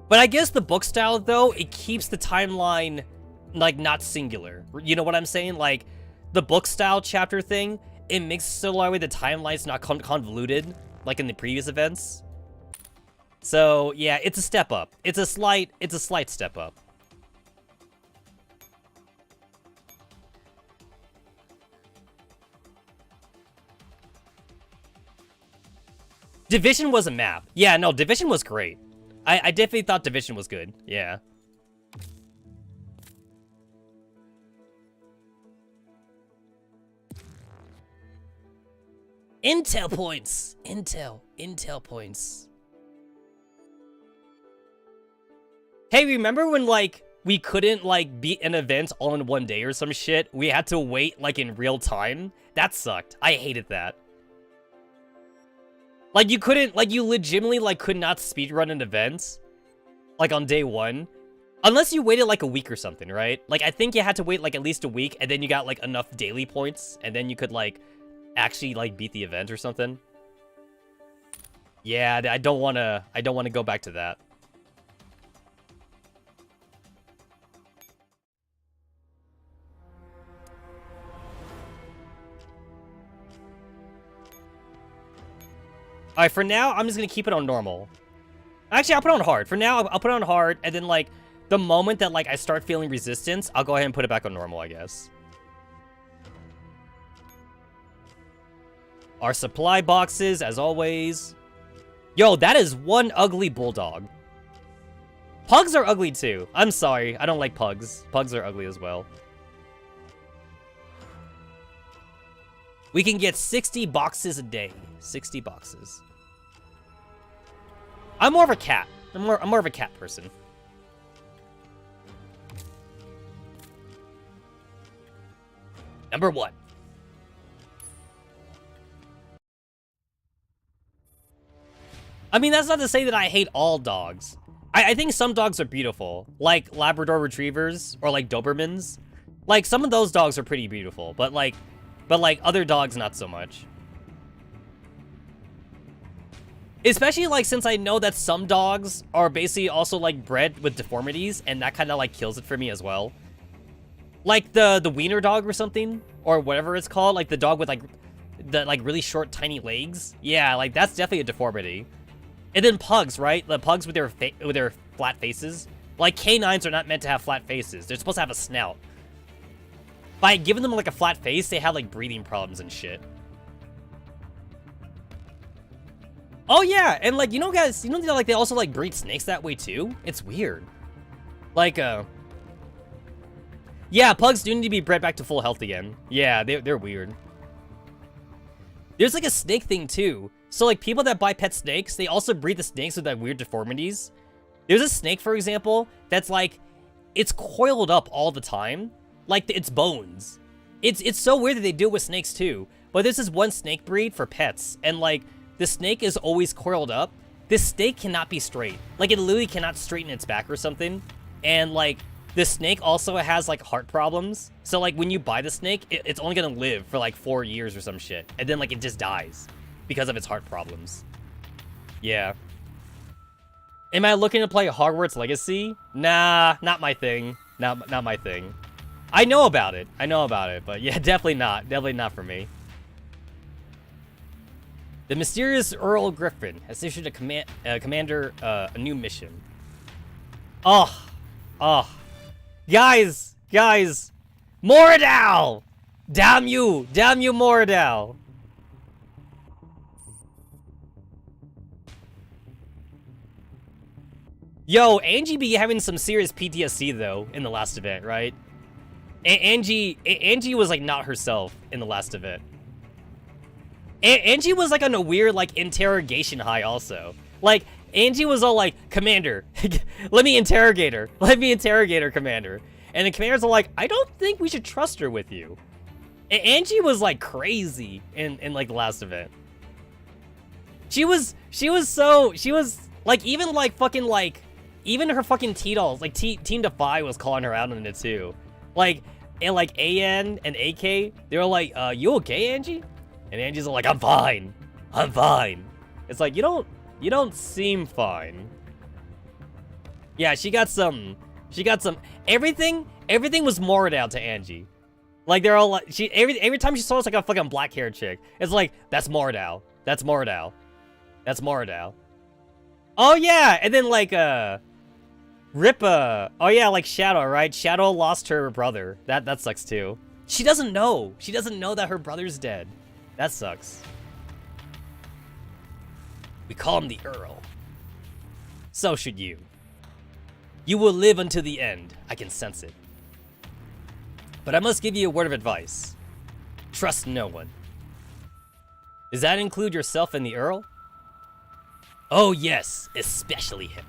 But I guess the book style, though, it keeps the timeline, like, not singular. You know what I'm saying? Like, the book style chapter thing, it makes so that way the timeline's not convoluted, like in the previous events. So, yeah, it's a step up. It's a slight step up. Division was a map. Yeah, no, Division was great. I definitely thought Division was good. Yeah. Intel points. Intel points. Hey, remember when, like, we couldn't, like, beat an event all in one day or some shit? We had to wait, like, in real time? That sucked. I hated that. Like, you couldn't, like, you legitimately, like, could not speedrun an event, like, on day one. Unless you waited, like, a week or something, right? Like, I think you had to wait, like, at least a week, and then you got, like, enough daily points, and then you could, like, actually, like, beat the event or something. Yeah, I don't wanna go back to that. Alright, for now, I'm just gonna keep it on normal. Actually, I'll put it on hard. For now, I'll put it on hard, and then, like, the moment that, like, I start feeling resistance, I'll go ahead and put it back on normal, I guess. Our supply boxes, as always. Yo, that is one ugly bulldog. Pugs are ugly, too. I'm sorry. I don't like pugs. Pugs are ugly as well. We can get 60 boxes a day. 60 boxes. I'm more of a cat. I'm more of a cat person. Number 1. I mean, that's not to say that I hate all dogs. I think some dogs are beautiful, like Labrador Retrievers or like Dobermans. Like, some of those dogs are pretty beautiful, but like other dogs, not so much. Especially, like, since I know that some dogs are basically also, like, bred with deformities, and that kind of, like, kills it for me as well. Like, the wiener dog or something, or whatever it's called, like, the dog with, like, the, like, really short, tiny legs. Yeah, like, that's definitely a deformity. And then pugs, right? The pugs with their flat faces. Like, canines are not meant to have flat faces. They're supposed to have a snout. By giving them, like, a flat face, they have, like, breathing problems and shit. Oh, yeah, and, like, you know, guys, you know, like, they also, like, breed snakes that way, too? It's weird. Like, yeah, pugs do need to be bred back to full health again. Yeah, they're weird. There's, like, a snake thing, too. So, like, people that buy pet snakes, they also breed the snakes with, like, weird deformities. There's a snake, for example, that's, like, it's coiled up all the time. Like, its bones. It's so weird that they do it with snakes, too. But there's this one snake breed for pets, and, like, the snake is always coiled up. This snake cannot be straight. Like, it literally cannot straighten its back or something. And, like, the snake also has, like, heart problems. So, like, when you buy the snake, it's only gonna live for, like, 4 years or some shit. And then, like, it just dies because of its heart problems. Yeah. Am I looking to play Hogwarts Legacy? Nah, not my thing. Not my thing. I know about it. But yeah, definitely not. Definitely not for me. The mysterious Earl Griffin has issued a commander a new mission. Oh. Guys! Moradal! Damn you, Moradal! Yo, Angie be having some serious PTSD though in the last event, right? Angie was like not herself in the last event. Angie was like on a weird like interrogation high also. Like Angie was all like, Commander, let me interrogate her, Commander. And the Commander's all like, I don't think we should trust her with you. Angie was like crazy in like the last event. She was like even like fucking like even her fucking T-dolls, like Team Defy was calling her out on it too. Like and like AN and AK, they were like, you okay, Angie? And Angie's like, I'm fine. It's like, you don't seem fine. Yeah, she got some, everything was Moradal to Angie. Like, they're all like, every time she saw us like a fucking black-haired chick, it's like, that's Moradal. Oh yeah, and then like, Rippa. Oh yeah, like Shadow, right? Shadow lost her brother. That sucks too. She doesn't know that her brother's dead. That sucks. We call him the Earl. So should you. You will live until the end. I can sense it. But I must give you a word of advice. Trust no one. Does that include yourself and the Earl? Oh yes, especially him.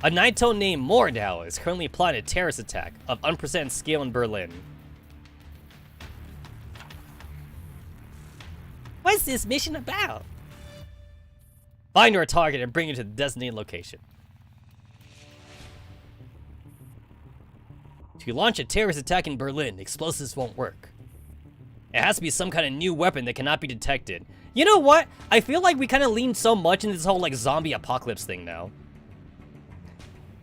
A Naito named Moradal is currently plotting a terrorist attack of unprecedented scale in Berlin. What's this mission about? Find our target and bring it to the designated location. To launch a terrorist attack in Berlin, explosives won't work. It has to be some kind of new weapon that cannot be detected. You know what? I feel like we kind of leaned so much into this whole like zombie apocalypse thing now.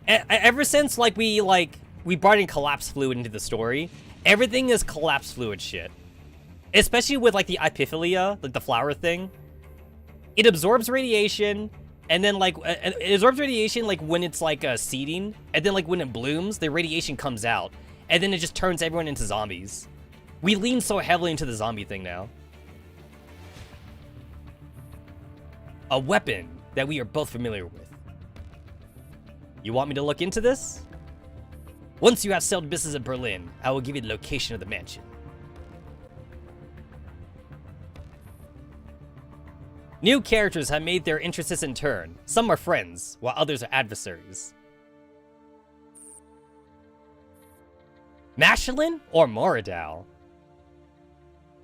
Ever since like we brought in collapse fluid into the story, everything is collapse fluid shit. Especially with like the Epiphilia, like the flower thing. It absorbs radiation, and then like it absorbs radiation like when it's like seeding, and then like when it blooms, the radiation comes out, and then it just turns everyone into zombies. We lean so heavily into the zombie thing now. A weapon that we are both familiar with. You want me to look into this? Once you have settled business in Berlin, I will give you the location of the mansion. New characters have made their interests in turn. Some are friends, while others are adversaries. Mashelin or Moradal?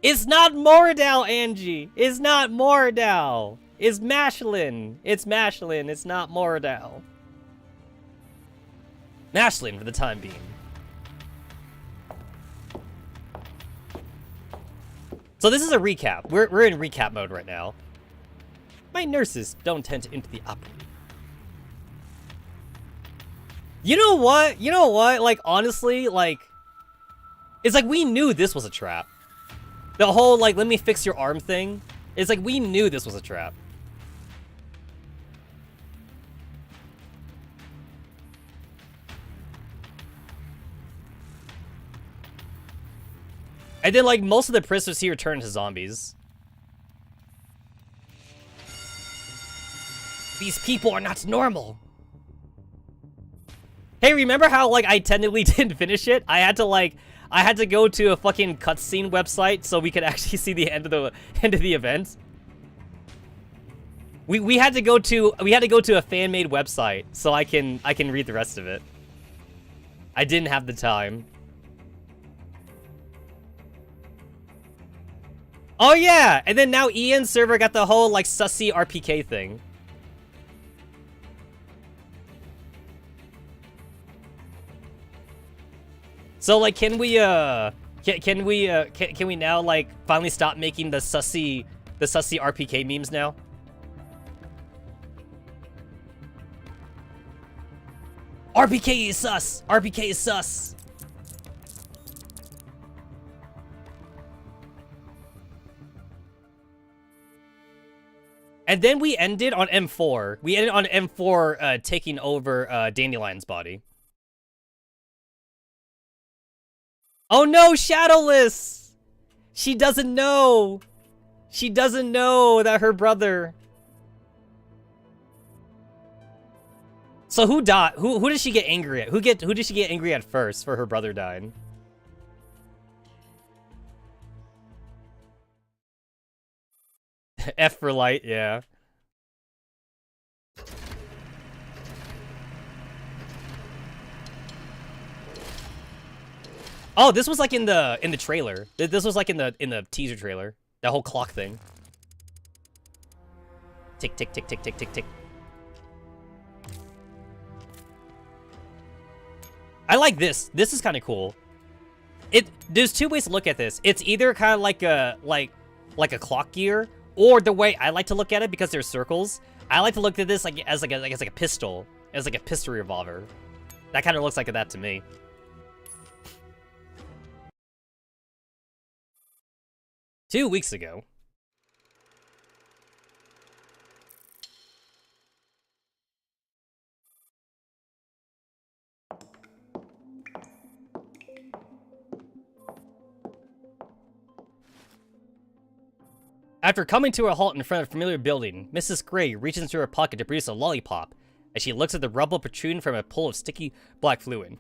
It's not Mordau, Angie. It's not Mordau. It's Mashlin. It's Mashlin. It's not Mordau. Mashlin for the time being. So this is a recap. We're in recap mode right now. My nurses don't tend to enter the opera. You know what? You know what? Like, honestly, like... It's like we knew this was a trap. The whole, like, let me fix your arm thing. It's like we knew this was a trap. And then, like, most of the prisoners here turn to zombies. These people are not normal. Hey, remember how, like, I technically didn't finish it? I had to go to a fucking cutscene website so we could actually see the end of the event. We had to go to a fan-made website so I can read the rest of it. I didn't have the time. Oh yeah, and then now Ian's server got the whole like sussy RPK thing. So like, can we now like finally stop making the sussy RPK memes now? RPK is sus. RPK is sus. And then we ended on M4. We ended on M4 taking over Dandelion's body. Oh no, Shadowless! She doesn't know! She doesn't know that her brother... So who died? Who did she get angry at? Who did she get angry at first for her brother dying? F for light, yeah. Oh, this was like in the trailer. This was like in the teaser trailer. That whole clock thing. Tick tick tick tick tick tick tick. I like this. This is kind of cool. There's two ways to look at this. It's either kind of like a clock gear, or the way I like to look at it, because there's circles, I like to look at this like as like a pistol, as like a pistol revolver. That kind of looks like that to me. Two weeks ago. After coming to a halt in front of a familiar building, Mrs. Gray reaches into her pocket to produce a lollipop as she looks at the rubble protruding from a pool of sticky black fluid.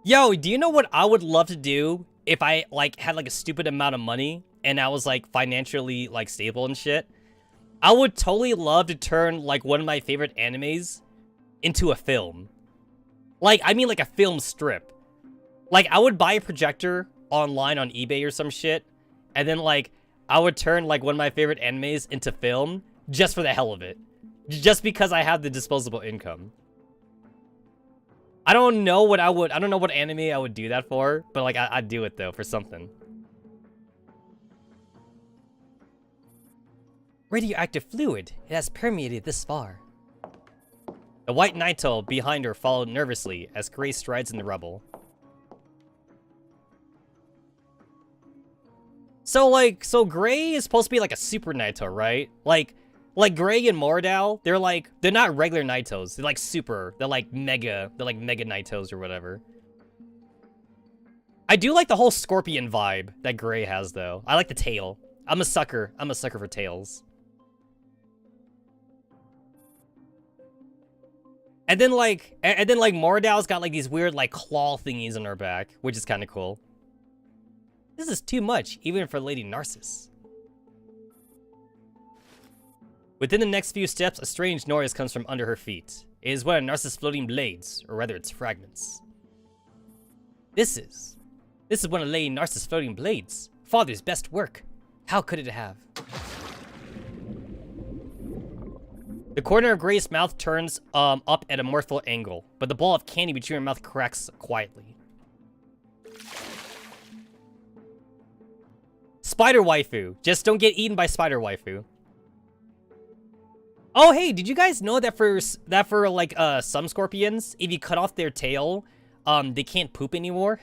Yo, do you know what I would love to do if I like had like a stupid amount of money and I was like financially like stable and shit? I would totally love to turn like one of my favorite animes into a film. Like, I mean like a film strip. Like, I would buy a projector online on eBay or some shit, and then like I would turn like one of my favorite animes into film just for the hell of it, just because I have the disposable income. I don't know what anime I would do that for, but like I'd do it though for something. Radioactive fluid. It has permeated this far. The white Naito behind her followed nervously as Gray strides in the rubble. So Gray is supposed to be like a super Naito, right? Like Gray and Mordau, they're not regular Naitos. They're like super. They're like mega Naitos or whatever. I do like the whole scorpion vibe that Gray has though. I like the tail. I'm a sucker for tails. And then like Mordau's got like these weird like claw thingies on her back, which is kind of cool. This is too much, even for Lady Narcissus. Within the next few steps, a strange noise comes from under her feet. It is one of Narcissus' floating blades, or rather its fragments. This is one of Lady Narcissus' floating blades. Father's best work. How could it have? The corner of Gray's mouth turns up at a mirthful angle, but the ball of candy between her mouth cracks quietly. Spider waifu. Just don't get eaten by spider waifu. Oh, hey, did you guys know that for like some scorpions, if you cut off their tail, they can't poop anymore?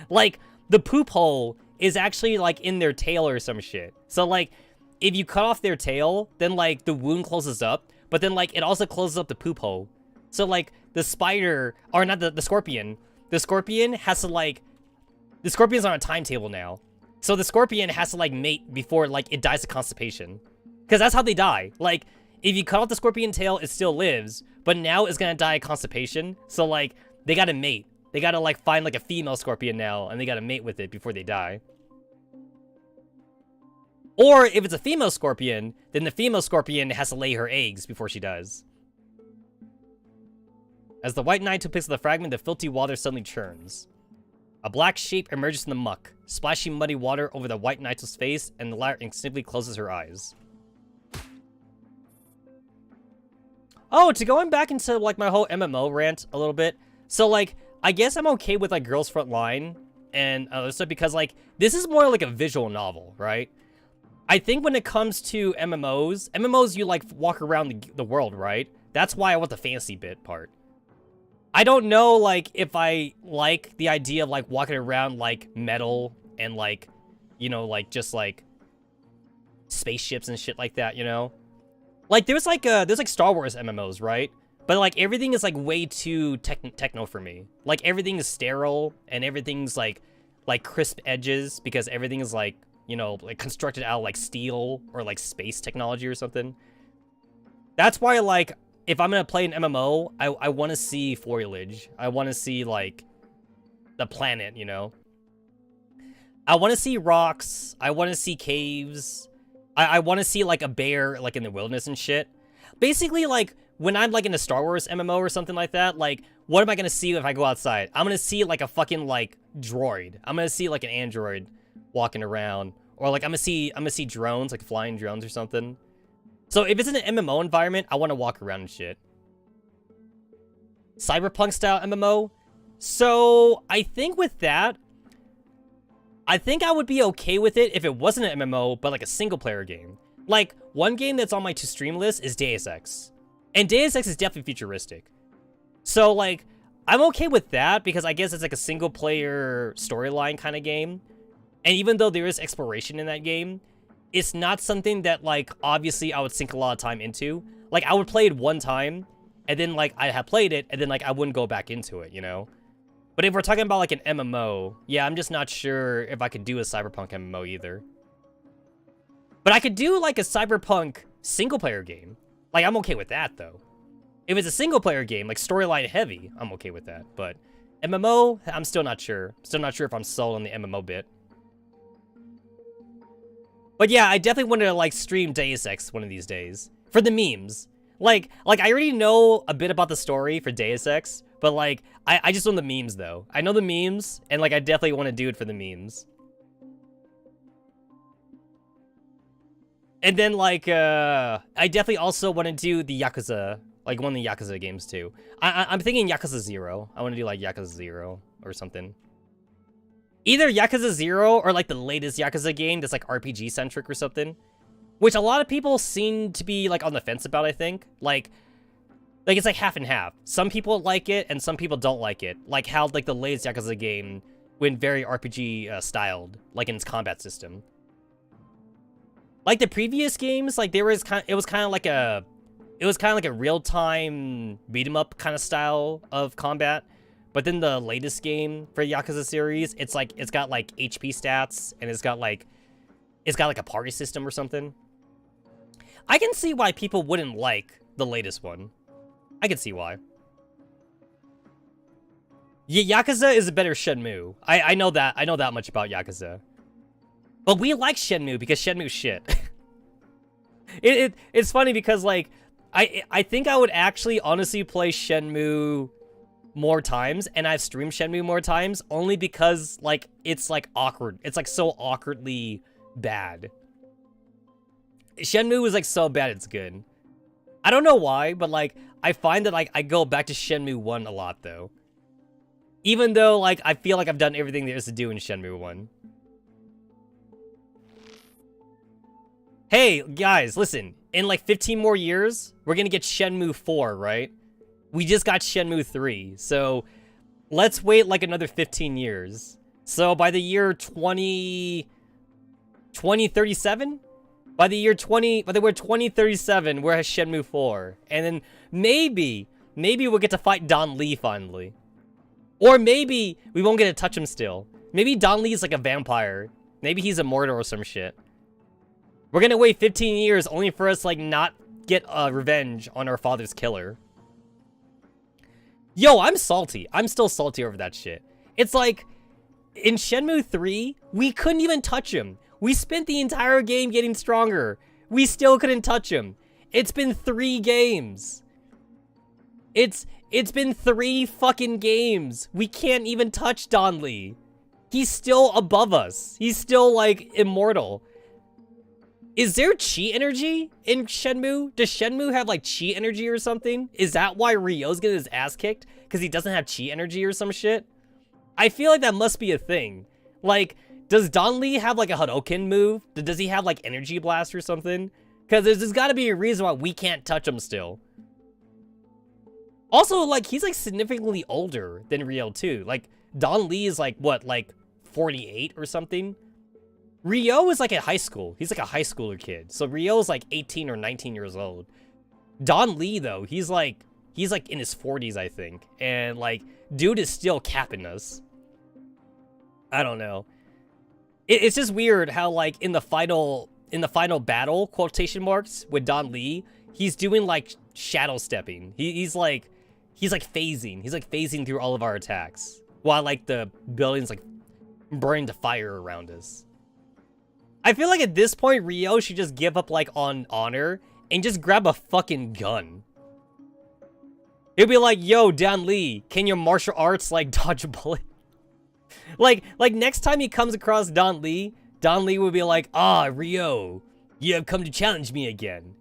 Like, the poop hole is actually like in their tail or some shit. So like, if you cut off their tail, then like the wound closes up, but then like it also closes up the poop hole. So like the spider, or not the scorpion has to like, the scorpion's on a timetable now. So the scorpion has to like mate before like it dies of constipation. Because that's how they die. Like, if you cut off the scorpion tail, it still lives, but now it's gonna die of constipation. So like, they gotta mate. They gotta like find like a female scorpion now, and they gotta mate with it before they die. Or if it's a female scorpion, then the female scorpion has to lay her eggs before she does. As the white knight took place of the fragment, the filthy water suddenly churns. A black shape emerges from the muck, splashing muddy water over the white knight's face, and the latter instinctively closes her eyes. Oh, to going back into like my whole MMO rant a little bit. So like, I guess I'm okay with like Girls Frontline and other stuff because like, this is more like a visual novel, right? I think when it comes to MMOs you like walk around the world, right? That's why I want the fantasy bit part. I don't know like if I like the idea of like walking around like metal and like, you know, like just like spaceships and shit like that, you know? Like there's like Star Wars MMOs, right? But like everything is like way too techno for me. Like everything is sterile and everything's like crisp edges because everything is like, you know, like constructed out of like steel or like space technology or something. That's why like if I'm gonna play an MMO, I want to see foliage. I want to see like the planet, you know. I want to see rocks. I want to see caves. I want to see like a bear like in the wilderness and shit. Basically, like when I'm like in a Star Wars MMO or something like that, like what am I gonna see if I go outside? I'm gonna see like a fucking like droid. I'm gonna see like an android walking around, or like I'm gonna see drones, like flying drones or something. So if it's in an MMO environment, I want to walk around and shit. Cyberpunk style MMO. So I think with that, I think I would be okay with it if it wasn't an MMO, but like a single player game. Like one game that's on my to stream list is Deus Ex. And Deus Ex is definitely futuristic. So like, I'm okay with that because I guess it's like a single player storyline kind of game. And even though there is exploration in that game, it's not something that like, obviously I would sink a lot of time into. Like I would play it one time and then like I have played it and then like I wouldn't go back into it, you know? But if we're talking about like an MMO, yeah, I'm just not sure if I could do a Cyberpunk MMO either. But I could do like a Cyberpunk single player game. Like I'm okay with that though. If it's a single player game, like storyline heavy, I'm okay with that. But MMO, I'm still not sure. Still not sure if I'm sold on the MMO bit. But yeah, I definitely want to like stream Deus Ex one of these days. For the memes. Like I already know a bit about the story for Deus Ex, but like, I just know the memes though. I know the memes, and like I definitely want to do it for the memes. And then like, I definitely also want to do the Yakuza, like one of the Yakuza games too. I'm thinking Yakuza 0. I want to do like Yakuza 0 or something. Either Yakuza 0 or like the latest Yakuza game that's like RPG centric or something. Which a lot of people seem to be like on the fence about, I think. Like it's like half and half. Some people like it and some people don't like it. Like how like the latest Yakuza game went very RPG styled, like in its combat system. Like the previous games, like it was kind of like a real-time beat 'em up kind of style of combat. But then the latest game for Yakuza series, it's got like HP stats and it's got like a party system or something. I can see why people wouldn't like the latest one. I can see why. Yakuza is a better Shenmue. I know that. I know that much about Yakuza. But we like Shenmue because Shenmue's shit. It's funny because like I think I would actually honestly play Shenmue more times, and I've streamed Shenmue more times, only because, like, it's, like, awkward. It's, like, so awkwardly bad. Shenmue is, like, so bad it's good. I don't know why, but, like, I find that, like, I go back to Shenmue 1 a lot, though. Even though, like, I feel like I've done everything there is to do in Shenmue 1. Hey, guys, listen. In, like, 15 more years, we're gonna get Shenmue 4, right? We just got Shenmue 3, so let's wait like another 15 years. So by the year 2037? By the year 2037, we're at Shenmue 4. And then maybe we'll get to fight Don Lee finally. Or maybe we won't get to touch him still. Maybe Don Lee is like a vampire. Maybe he's immortal or some shit. We're gonna wait 15 years only for us like not get revenge on our father's killer. Yo, I'm salty. I'm still salty over that shit. It's like, in Shenmue 3, we couldn't even touch him. We spent the entire game getting stronger. We still couldn't touch him. It's been 3 games. It's been 3 fucking games. We can't even touch Don Lee. He's still above us. He's still, like, immortal. Is there chi energy in Shenmue? Does Shenmue have, like, chi energy or something? Is that why Ryo's getting his ass kicked? Because he doesn't have chi energy or some shit? I feel like that must be a thing. Like, does Don Lee have, like, a Hadouken move? Does he have, like, Energy Blast or something? Because there's got to be a reason why we can't touch him still. Also, like, he's, like, significantly older than Ryo, too. Like, Don Lee is, like, what, like, 48 or something? Ryo is like at high school. He's like a high schooler kid. So Ryo's like 18 or 19 years old. Don Lee, though, he's like in his 40s, I think. And like, dude is still capping us. I don't know. It's just weird how like in the final battle, quotation marks, with Don Lee, he's doing like shadow stepping. He's like phasing. He's like phasing through all of our attacks. While like the building's like burning to fire around us. I feel like at this point, Ryo should just give up, like, on honor and just grab a fucking gun. It'd be like, yo, Don Lee, can your martial arts, like, dodge a bullet? like, next time he comes across Don Lee would be like, ah, Ryo, you have come to challenge me again.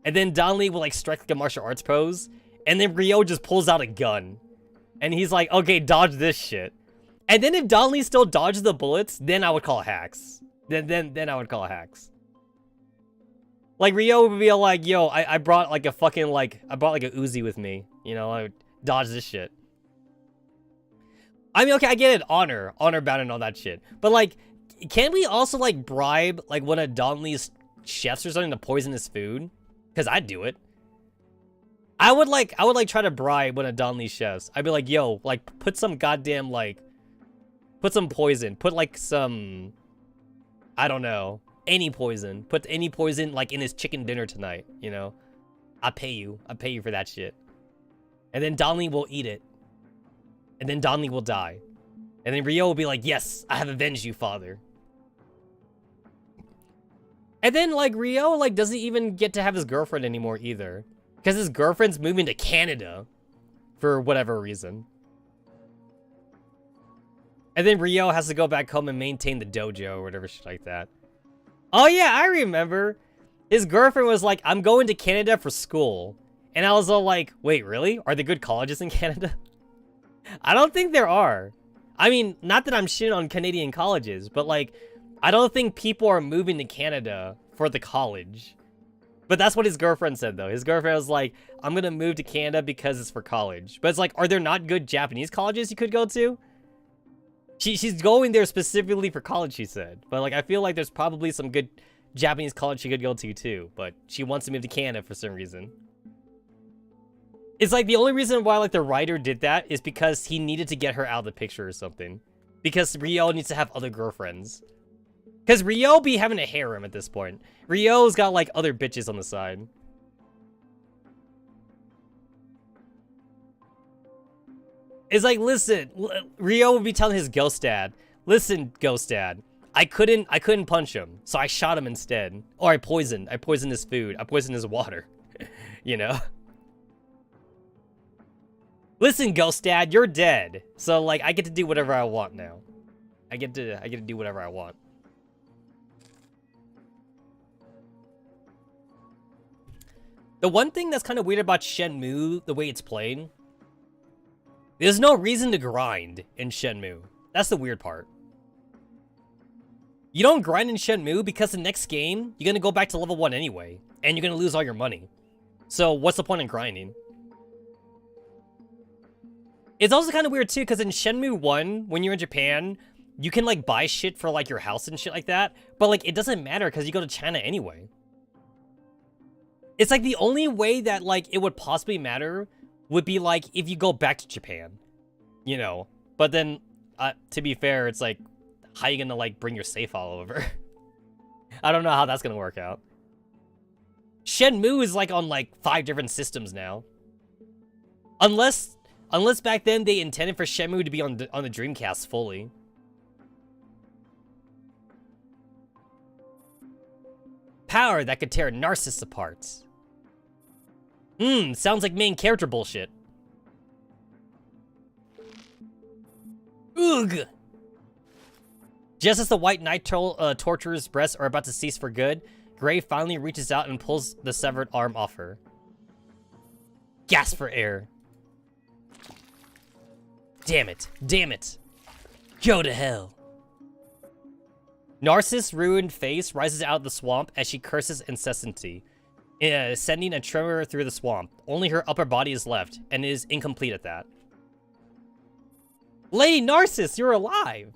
And then Don Lee will, like, strike, like, a martial arts pose, and then Ryo just pulls out a gun. And he's like, okay, dodge this shit. And then if Don Lee still dodges the bullets, then I would call hacks. Then I would call hacks. Like, Ryo would be like, yo, I brought, like, a fucking, like, I brought, like, a Uzi with me. You know, I would dodge this shit. I mean, okay, I get it, honor bound and all that shit. But, like, can't we also, like, bribe, like, one of Don Lee's chefs or something to poison his food? Because I'd do it. I would, like, try to bribe one of Don Lee's chefs. I'd be like, yo, like, put some goddamn, like, put some poison. Put, like, some... I don't know. Any poison. Put any poison, like, in his chicken dinner tonight, you know? I'll pay you. I'll pay you for that shit. And then Don Lee will eat it. And then Don Lee will die. And then Ryo will be like, yes, I have avenged you, father. And then, like, Ryo, like, doesn't even get to have his girlfriend anymore, either. Because his girlfriend's moving to Canada. For whatever reason. And then Ryo has to go back home and maintain the dojo or whatever shit like that. Oh yeah, I remember. His girlfriend was like, I'm going to Canada for school. And I was all like, wait, really? Are there good colleges in Canada? I don't think there are. I mean, not that I'm shitting on Canadian colleges, but like, I don't think people are moving to Canada for the college. But that's what his girlfriend said, though. His girlfriend was like, I'm going to move to Canada because it's for college. But it's like, are there not good Japanese colleges you could go to? She's going there specifically for college, she said. But, like, I feel like there's probably some good Japanese college she could go to, too. But she wants to move to Canada for some reason. It's, like, the only reason why, like, the writer did that is because he needed to get her out of the picture or something. Because Ryo needs to have other girlfriends. Because Ryo be having a harem at this point. Ryo's got, like, other bitches on the side. It's like, listen, Ryo would be telling his ghost dad, listen, ghost dad, I couldn't punch him, so I shot him instead. Or I poisoned his food, I poisoned his water, you know? Listen, Ghost Dad, you're dead. So, like, I get to do whatever I want now. I get to do whatever I want. The one thing that's kind of weird about Shenmue, the way it's played, there's no reason to grind in Shenmue. That's the weird part. You don't grind in Shenmue because the next game, you're going to go back to level 1 anyway. And you're going to lose all your money. So what's the point in grinding? It's also kind of weird too, because in Shenmue 1, when you're in Japan, you can like buy shit for like your house and shit like that. But like, it doesn't matter because you go to China anyway. It's like the only way that like it would possibly matter would be like if you go back to Japan. You know? But then, to be fair, it's like, how are you gonna like bring your safe all over? I don't know how that's gonna work out. Shenmue is like on like 5 different systems now. Unless back then they intended for Shenmue to be on the Dreamcast fully. Power that could tear Narcissus apart. Sounds like main character bullshit. Ugh. Just as the White Knight torturer's breasts are about to cease for good, Gray finally reaches out and pulls the severed arm off her. Gasp for air. Damn it. Damn it. Go to hell. Narcissus' ruined face rises out of the swamp as she curses incessantly, sending a tremor through the swamp. Only her upper body is left, and is incomplete at that. Lady Narcissus, you're alive!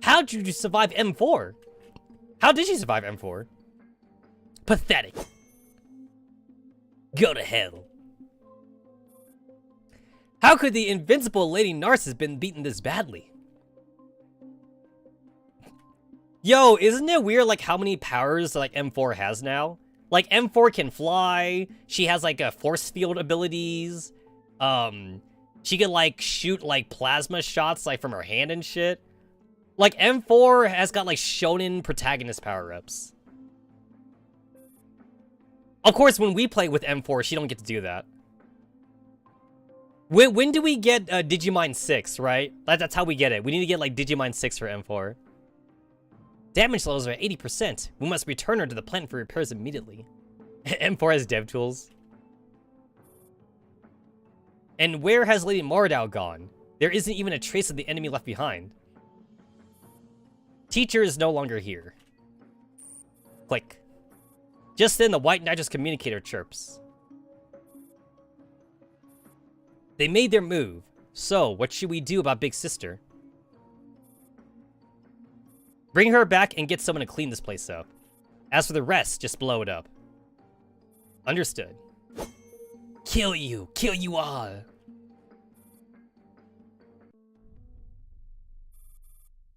How did you survive M4? How did you survive M4? Pathetic. Go to hell. How could the invincible Lady Narcissus been beaten this badly? Yo, isn't it weird like how many powers like M4 has now? Like M4 can fly, she has like a force field abilities, she can like shoot like plasma shots like from her hand and shit. Like M4 has got like shonen protagonist power-ups. Of course, when we play with M4, she don't get to do that. When do we get Digiminds 6, right? That's how we get it. We need to get like Digiminds 6 for M4. Damage levels are at 80%. We must return her to the plant for repairs immediately. M4 has dev tools. And where has Lady Mordau gone? There isn't even a trace of the enemy left behind. Teacher is no longer here. Click. Just then, the White Nitrous communicator chirps. They made their move. So, what should we do about Big Sister? Bring her back and get someone to clean this place up. As for the rest, just blow it up. Understood. Kill you! Kill you all!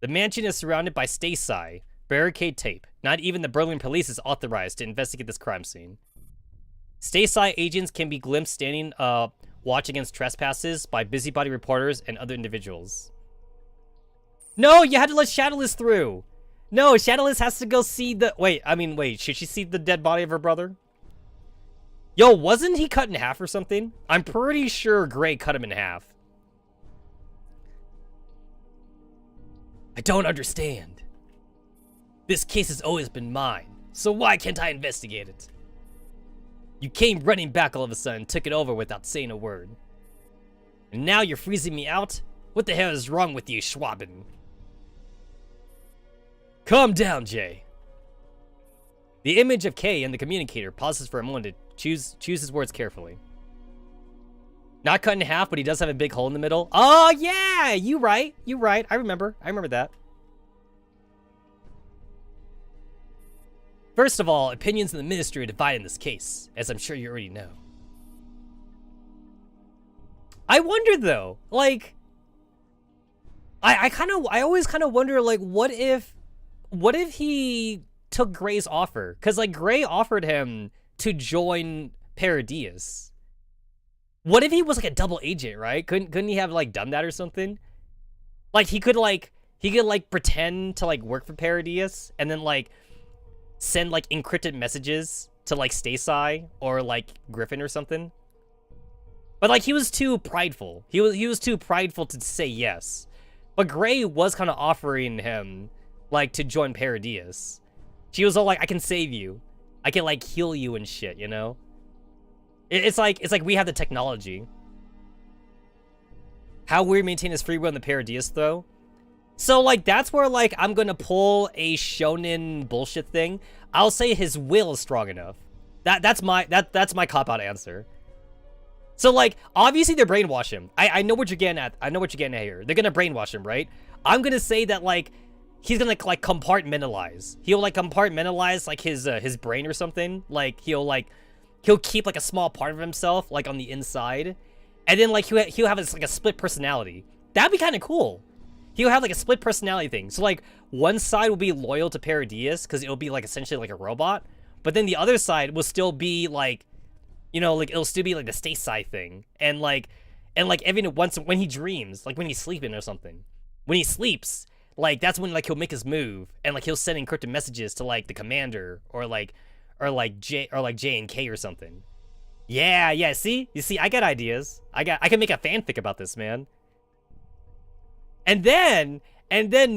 The mansion is surrounded by Stacey, barricade tape. Not even the Berlin police is authorized to investigate this crime scene. Stacey agents can be glimpsed standing watch against trespasses by busybody reporters and other individuals. No, you had to let Shadowless through! No, Shadowless has to go see the... Wait, should she see the dead body of her brother? Yo, wasn't he cut in half or something? I'm pretty sure Gray cut him in half. I don't understand. This case has always been mine, so why can't I investigate it? You came running back all of a sudden, took it over without saying a word. And now you're freezing me out? What the hell is wrong with you, Schwaben? Calm down, Jay. The image of Kay in the communicator pauses for a moment to choose his words carefully. Not cut in half, but he does have a big hole in the middle. Oh, yeah! You right. I remember that. First of all, opinions in the ministry are divided in this case, as I'm sure you already know. I wonder, though, like... I always kind of wonder, like, what if he took Gray's offer? Because, like, Gray offered him to join Paradius. What if he was like a double agent, right? Couldn't he have like done that or something? Like he could pretend to like work for Paradius and then like send like encrypted messages to like Stacey or like Griffin or something. But like he was too prideful. He was too prideful to say yes. But Gray was kind of offering him like to join Paradius. She was all like, I can save you. I can like heal you and shit, you know? It's like we have the technology. How weird maintain his free will in the Paradius though. So like that's where like I'm gonna pull a shonen bullshit thing. I'll say his will is strong enough. That's my cop-out answer. So like obviously they're brainwash him. I know what you're getting at. I know what you're getting at here. They're gonna brainwash him, right? I'm gonna say that like he's gonna like compartmentalize. He'll like compartmentalize like his brain or something. Like he'll keep like a small part of himself like on the inside, and then like he'll have like a split personality. That'd be kind of cool. He'll have like a split personality thing. So like one side will be loyal to Paradius because it'll be like essentially like a robot, but then the other side will still be like, you know, like it'll still be like the stay side thing, and like even once when he dreams, like when he's sleeping or something, when he sleeps, like that's when like he'll make his move and like he'll send encrypted messages to like the commander or J and K or something. Yeah. See, you see, I got ideas. I can make a fanfic about this, man. And then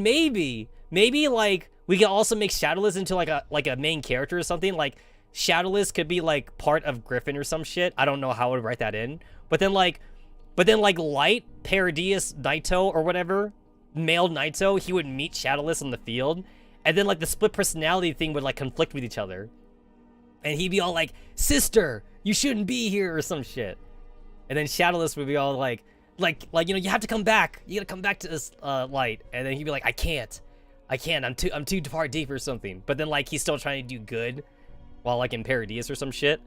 maybe like we can also make Shadowless into like a main character or something. Like Shadowless could be like part of Griffin or some shit. I don't know how I would write that in. But then like Light, Paradius, Naito or whatever, male Naito, he would meet Shadowless on the field, and then like the split personality thing would like conflict with each other. And he'd be all like, "Sister, you shouldn't be here," or some shit. And then Shadowless would be all like, you know, you have to come back. You gotta come back to this Light. And then he'd be like, I can't. I'm too far deep or something. But then like he's still trying to do good while like in Paradius or some shit.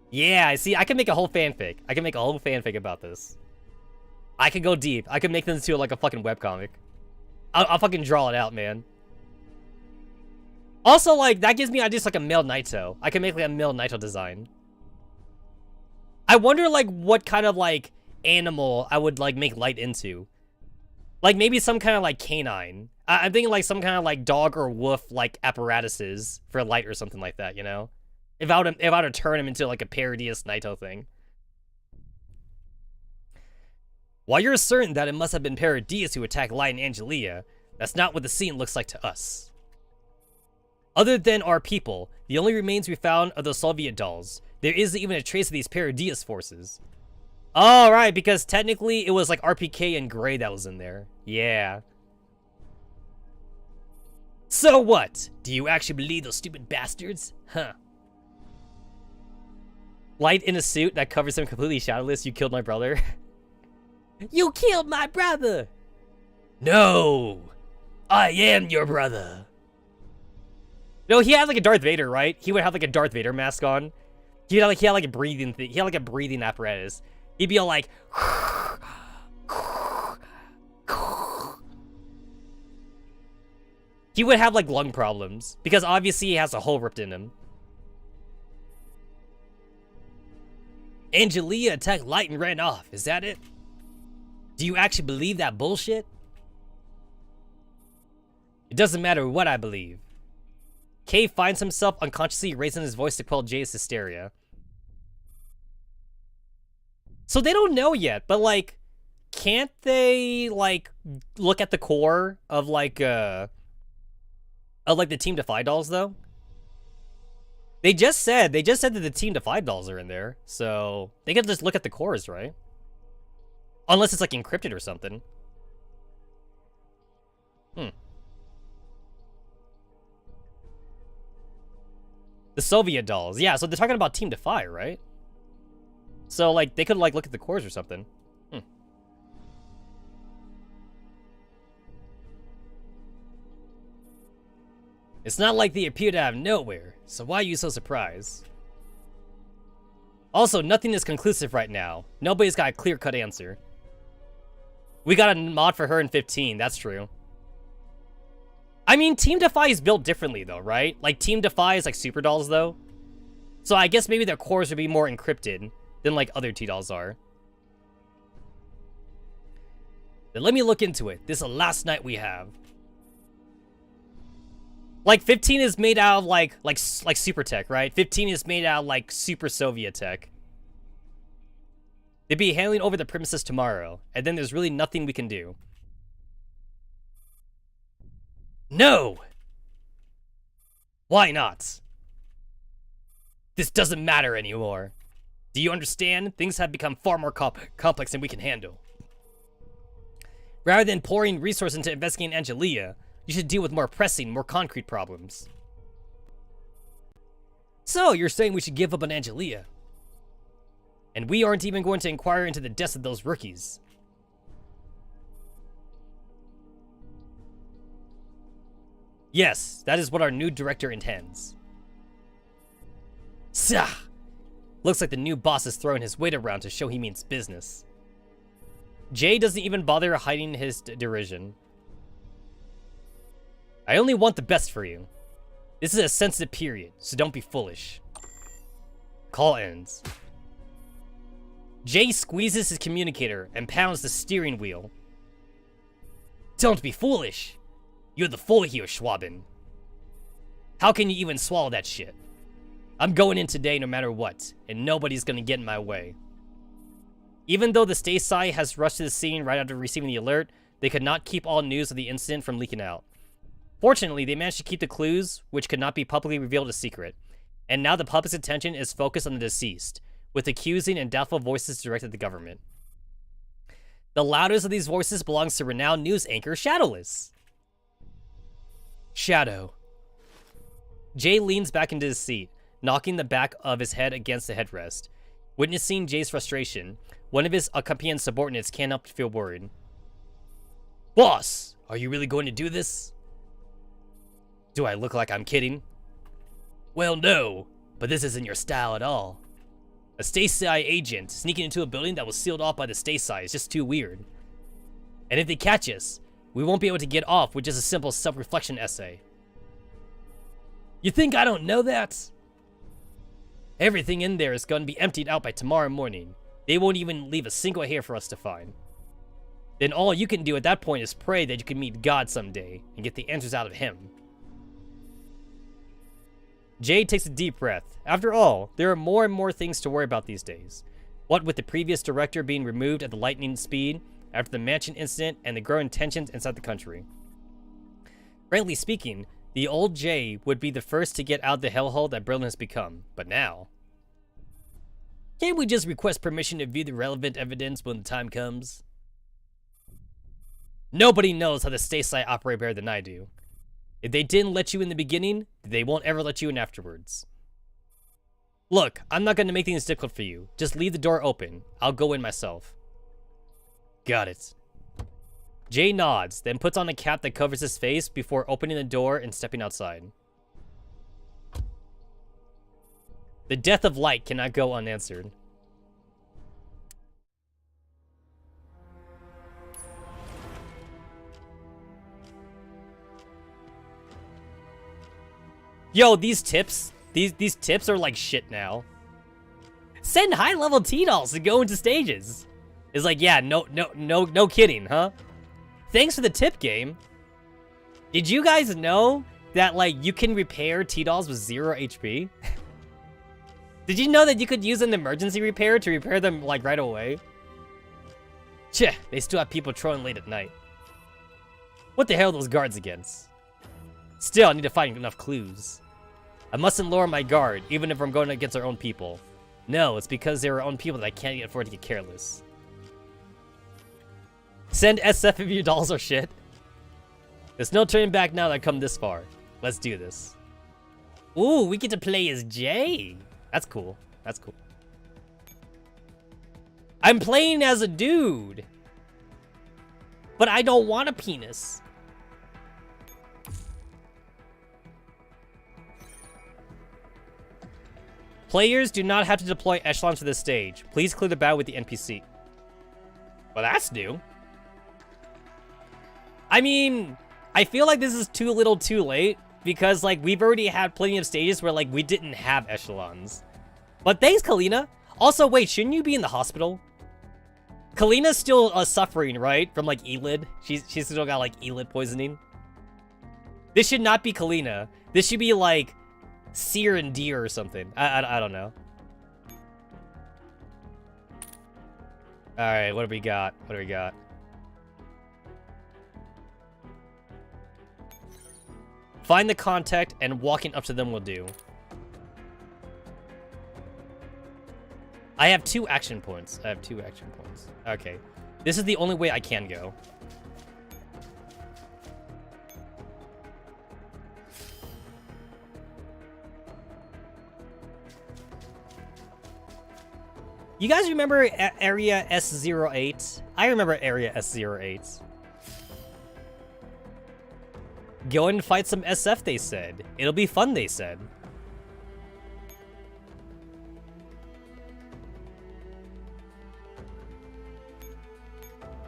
Yeah, see, I can make a whole fanfic. I can make a whole fanfic about this. I could go deep. I could make this into like a fucking webcomic. I'll fucking draw it out, man. Also, like, that gives me ideas like a male Naito. I can make like a male Naito design. I wonder like what kind of like animal I would like make Light into. Like maybe some kind of like canine. I'm thinking like some kind of like dog or wolf like apparatuses for Light or something like that, you know? If I were to turn him into like a Paradius Naito thing. While you're certain that it must have been Paradius who attacked Light and Angelia, that's not what the scene looks like to us. Other than our people, the only remains we found are the Soviet dolls. There isn't even a trace of these Paradius forces. Oh, right, because technically it was like RPK and Gray that was in there. Yeah. So what? Do you actually believe those stupid bastards? Huh. Light in a suit that covers him completely shadowless. You killed my brother. You killed my brother! No! I am your brother. No, he had like a Darth Vader, right? He would have like a Darth Vader mask on. He had like a breathing thing. He had like a breathing apparatus. He'd be all like... He would have like lung problems because obviously he has a hole ripped in him. Angelia attacked Light and ran off. Is that it? Do you actually believe that bullshit? It doesn't matter what I believe. Kay finds himself unconsciously raising his voice to quell Jay's hysteria. So they don't know yet, but like, can't they like look at the core of like the Team Defy dolls though? They just said that the Team Defy dolls are in there, so they can just look at the cores, right? Unless it's like encrypted or something. The Soviet dolls. Yeah, so they're talking about Team Defy, right? So like they could like look at the cores or something. It's not like they appeared out of nowhere, so why are you so surprised? Also, nothing is conclusive right now. Nobody's got a clear-cut answer. We got a mod for her in 15, that's true. I mean, Team Defy is built differently though, right? Like Team Defy is like super dolls though. So I guess maybe their cores would be more encrypted than like other T-dolls are. Then let me look into it. This is the last night we have. Like 15 is made out of like super tech, right? 15 is made out of like super Soviet tech. They'd be handing over the premises tomorrow, and then there's really nothing we can do. No! Why not? This doesn't matter anymore. Do you understand? Things have become far more complex than we can handle. Rather than pouring resources into investigating Angelia, you should deal with more pressing, more concrete problems. So, you're saying we should give up on Angelia? And we aren't even going to inquire into the deaths of those rookies. Yes, that is what our new director intends. Sah! Looks like the new boss is throwing his weight around to show he means business. Jay doesn't even bother hiding his derision. I only want the best for you. This is a sensitive period, so don't be foolish. Call ends. Jay squeezes his communicator and pounds the steering wheel. Don't be foolish. You're the fool here, Schwaben. How can you even swallow that shit? I'm going in today no matter what, and nobody's gonna get in my way. Even though the Stasai has rushed to the scene right after receiving the alert, they could not keep all news of the incident from leaking out. Fortunately, they managed to keep the clues, which could not be publicly revealed, a secret. And now the public's attention is focused on the deceased, with accusing and doubtful voices directed at the government. The loudest of these voices belongs to renowned news anchor Shadowless. Shadow. Jay leans back into his seat, knocking the back of his head against the headrest. Witnessing Jay's frustration, one of his accompanying subordinates can't help but feel worried. Boss, are you really going to do this? Do I look like I'm kidding? Well, no, but this isn't your style at all. A Stasai agent sneaking into a building that was sealed off by the Stasai is just too weird. And if they catch us, we won't be able to get off with just a simple self-reflection essay. You think I don't know that? Everything in there is going to be emptied out by tomorrow morning. They won't even leave a single hair for us to find. Then all you can do at that point is pray that you can meet God someday and get the answers out of him. Jay takes a deep breath. After all, there are more and more things to worry about these days. What with the previous director being removed at the lightning speed, after the mansion incident, and the growing tensions inside the country. Frankly speaking, the old Jay would be the first to get out of the hellhole that Berlin has become, but now... Can't we just request permission to view the relevant evidence when the time comes? Nobody knows how the Stasai operate better than I do. If they didn't let you in the beginning, they won't ever let you in afterwards. Look, I'm not going to make things difficult for you. Just leave the door open. I'll go in myself. Got it. Jay nods, then puts on a cap that covers his face before opening the door and stepping outside. The death of light cannot go unanswered. Yo, these tips are like shit now. Send high-level T-dolls to go into stages. It's like, yeah, no kidding, huh? Thanks for the tip, game. Did you guys know that, like, you can repair T-dolls with 0 HP? Did you know that you could use an emergency repair to repair them, like, right away? Cheh, they still have people trolling late at night. What the hell are those guards against? Still, I need to find enough clues. I mustn't lower my guard, even if I'm going against our own people. No, it's because they're our own people that I can't afford to get careless. Send SF if your dolls are shit. There's no turning back now that I've come this far. Let's do this. Ooh, we get to play as Jay. That's cool. That's cool. I'm playing as a dude. But I don't want a penis. Players do not have to deploy echelons for this stage. Please clear the battle with the NPC. Well, that's new. I mean, I feel like this is too little too late, because, like, we've already had plenty of stages where, like, we didn't have echelons. But thanks, Kalina. Also, wait, shouldn't you be in the hospital? Kalina's still suffering, right? From, like, Elid. She's still got, like, Elid poisoning. This should not be Kalina. This should be, like, Seer and Deer or something. I don't know. Alright, what do we got? What do we got? Find the contact and walking up to them will do. I have 2 action points. I have 2 action points. Okay. This is the only way I can go. You guys remember Area S08? I remember Area S08. Go and fight some SF, they said. It'll be fun, they said.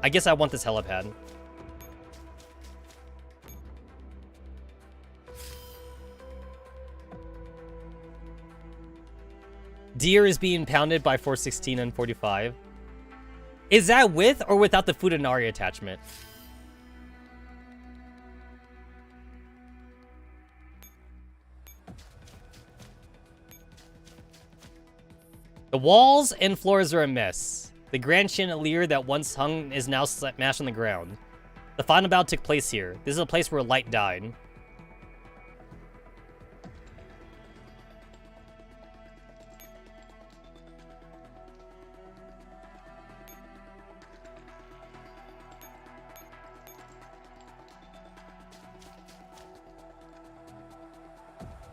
I guess I want this helipad. Deer is being pounded by 416 and 45. Is that with or without the Fudanari attachment? The walls and floors are a mess. The grand chandelier that once hung is now smashed on the ground. The final battle took place here. This is a place where Light died.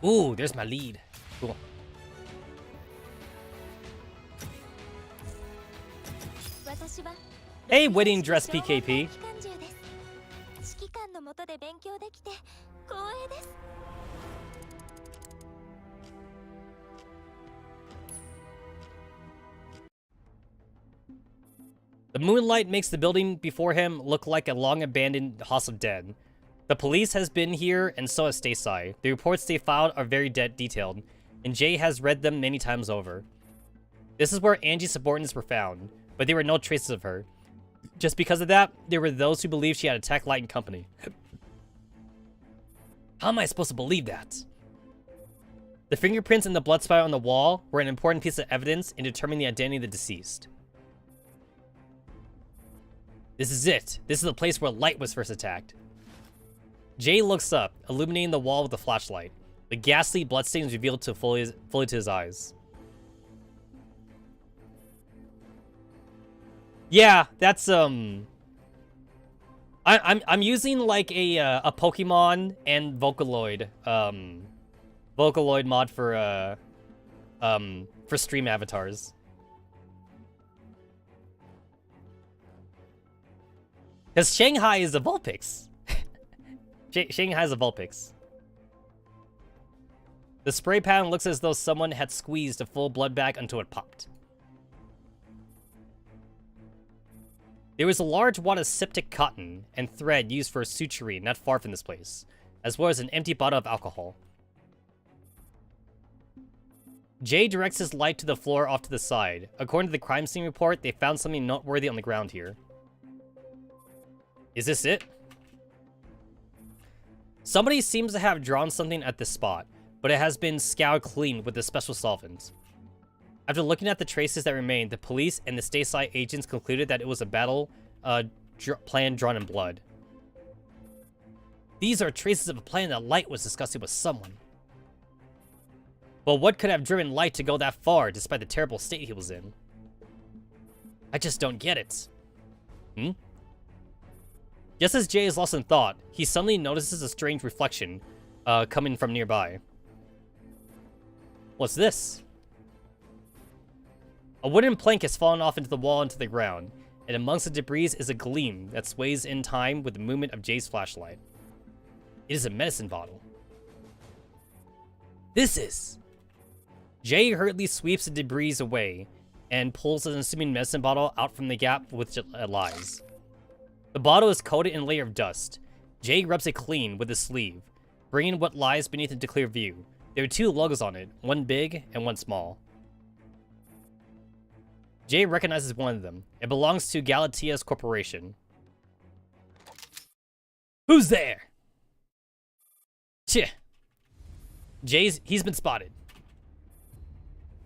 Ooh, there's my lead. Cool. Hey, wedding dress PKP. The moonlight makes the building before him look like a long-abandoned house of dead. The police has been here, and so has Stateside. The reports they filed are very detailed, and Jay has read them many times over. This is where Angie's subordinates were found, but there were no traces of her. Just because of that, there were those who believed she had attacked Light and Company. How am I supposed to believe that? The fingerprints and the blood spot on the wall were an important piece of evidence in determining the identity of the deceased. This is it. This is the place where Light was first attacked. Jay looks up, illuminating the wall with a flashlight. The ghastly bloodstains revealed fully to his eyes. Yeah, that's I'm using like a Pokemon and Vocaloid Vocaloid mod for stream avatars. Because Shanghai is a Vulpix. Shanghai is a Vulpix. The spray pan looks as though someone had squeezed a full blood bag until it popped. There was a large wad of septic cotton and thread used for suturing not far from this place, as well as an empty bottle of alcohol. Jay directs his light to the floor off to the side. According to the crime scene report, they found something noteworthy on the ground here. Is this it? Somebody seems to have drawn something at this spot, but it has been scoured clean with a special solvent. After looking at the traces that remained, the police and the stateside agents concluded that it was a battle plan drawn in blood. These are traces of a plan that Light was discussing with someone. Well, what could have driven Light to go that far, despite the terrible state he was in? I just don't get it. Just as Jay is lost in thought, he suddenly notices a strange reflection coming from nearby. What's this? A wooden plank has fallen off into the wall into the ground, and amongst the debris is a gleam that sways in time with the movement of Jay's flashlight. It is a medicine bottle. This is... Jay hurriedly sweeps the debris away and pulls an unassuming medicine bottle out from the gap which it lies. The bottle is coated in a layer of dust. Jay rubs it clean with his sleeve, bringing what lies beneath into clear view. There are 2 logos on it, one big and one small. Jay recognizes one of them. It belongs to Galatia's corporation. Who's there? Tch. He's been spotted.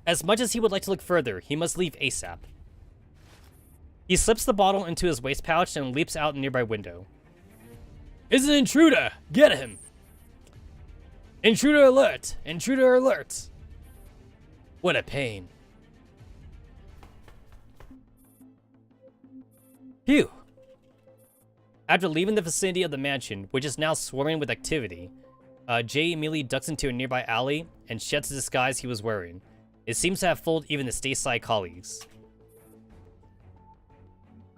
As much as he would like to look further, he must leave ASAP. He slips the bottle into his waist pouch and leaps out a nearby window. It's an intruder! Get him! Intruder alert! Intruder alert! What a pain. Phew. After leaving the vicinity of the mansion, which is now swarming with activity, Jay immediately ducks into a nearby alley and sheds the disguise he was wearing. It seems to have fooled even the stateside colleagues.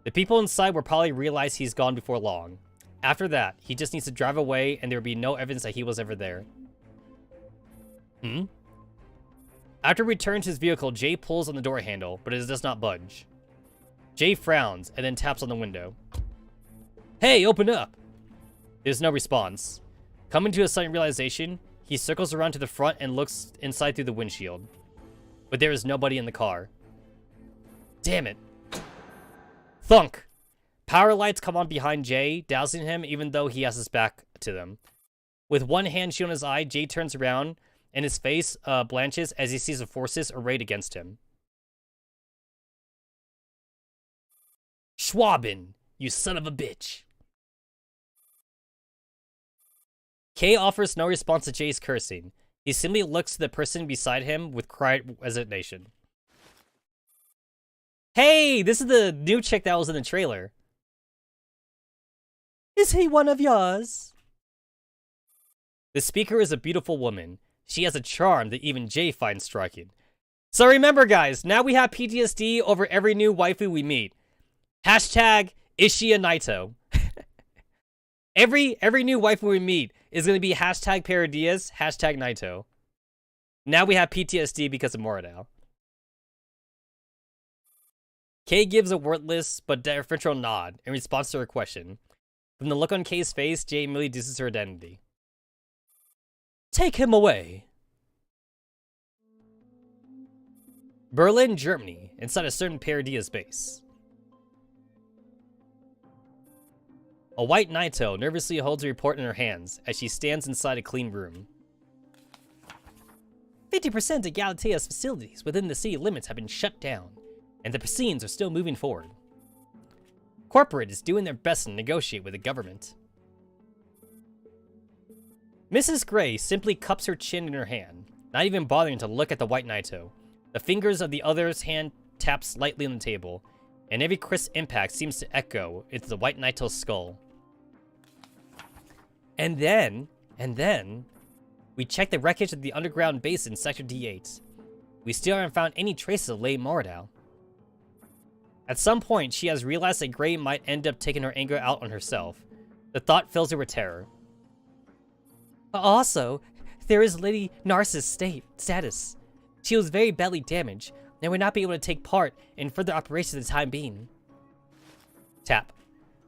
The people inside will probably realize he's gone before long. After that, he just needs to drive away and there will be no evidence that he was ever there. After returning to his vehicle, Jay pulls on the door handle, but it does not budge. Jay frowns and then taps on the window. Hey, open up! There's no response. Coming to a sudden realization, he circles around to the front and looks inside through the windshield. But there is nobody in the car. Damn it. Thunk! Power lights come on behind Jay, dousing him even though he has his back to them. With one hand shielding his eye, Jay turns around and his face blanches as he sees the forces arrayed against him. Schwaben, you son of a bitch. Kay offers no response to Jay's cursing. He simply looks to the person beside him with quiet resignation. Hey, this is the new chick that was in the trailer. Is he one of yours? The speaker is a beautiful woman. She has a charm that even Jay finds striking. So remember, guys, now we have PTSD over every new waifu we meet. Hashtag, is she a Naito? Every new waifu we meet is going to be hashtag Paradias, hashtag Naito. Now we have PTSD because of Moradao. Kay gives a wordless but deferential nod in response to her question. From the look on Kay's face, Jay immediately deduces her identity. Take him away. Berlin, Germany, inside a certain Paradias base. A white Naito nervously holds a report in her hands as she stands inside a clean room. 50% of Galatea's facilities within the city limits have been shut down, and the proceedings are still moving forward. Corporate is doing their best to negotiate with the government. Mrs. Gray simply cups her chin in her hand, not even bothering to look at the white Naito. The fingers of the other's hand tap slightly on the table, and every crisp impact seems to echo into the white Naito's skull. And then, we check the wreckage of the underground base in Sector D8. We still haven't found any traces of Lei Moradao. At some point, she has realized that Gray might end up taking her anger out on herself. The thought fills her with terror. Also, there is Lady Narcis's status. She was very badly damaged, and would not be able to take part in further operations at the time being. Tap.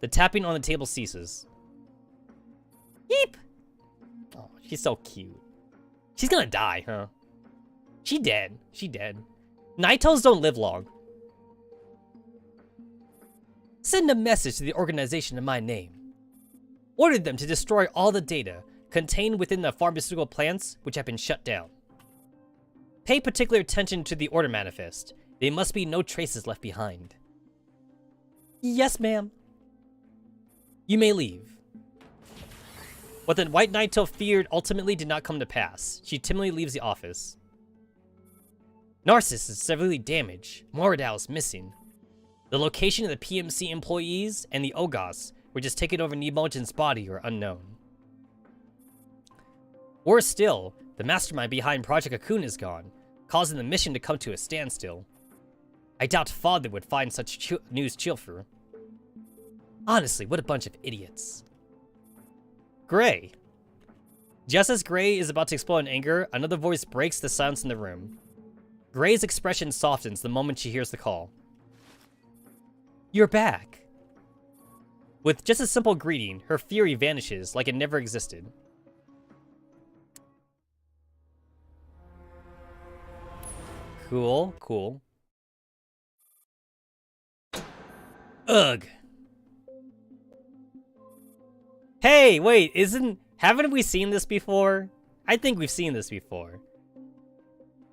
The tapping on the table ceases. Yeep! Oh, she's so cute. She's gonna die, huh? She dead. She dead. Naitos don't live long. Send a message to the organization in my name. Order them to destroy all the data contained within the pharmaceutical plants which have been shut down. Pay particular attention to the order manifest. There must be no traces left behind. Yes, ma'am. You may leave. What the White Naito feared ultimately did not come to pass. She timidly leaves the office. Narcissus is severely damaged. Moradao is missing. The location of the PMC employees and the Ogos, which has taken over Nimojin's body, are unknown. Worse still, the mastermind behind Project Cocoon is gone, causing the mission to come to a standstill. I doubt Father would find such news cheerful. Honestly, what a bunch of idiots. Gray. Just as Gray is about to explode in anger, another voice breaks the silence in the room. Gray's expression softens the moment she hears the call. You're back. With just a simple greeting, her fury vanishes like it never existed. Cool, cool. Ugh. Hey, wait, haven't we seen this before? I think we've seen this before.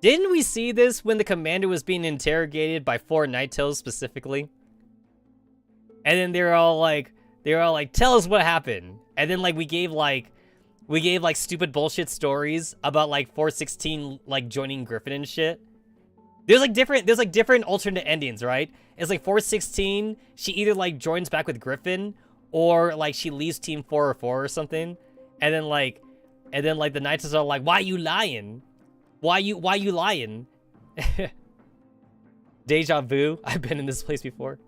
Didn't we see this when the commander was being interrogated by 4 Naitos specifically? And then they were all like, tell us what happened. And then like we gave like stupid bullshit stories about like 416 like joining Griffin and shit. There's like different alternate endings, right? It's like 416, she either like joins back with Griffin or like she leaves Team 404 or something. And then like the Knights are like, why you lying? Why you lying? Deja vu. I've been in this place before.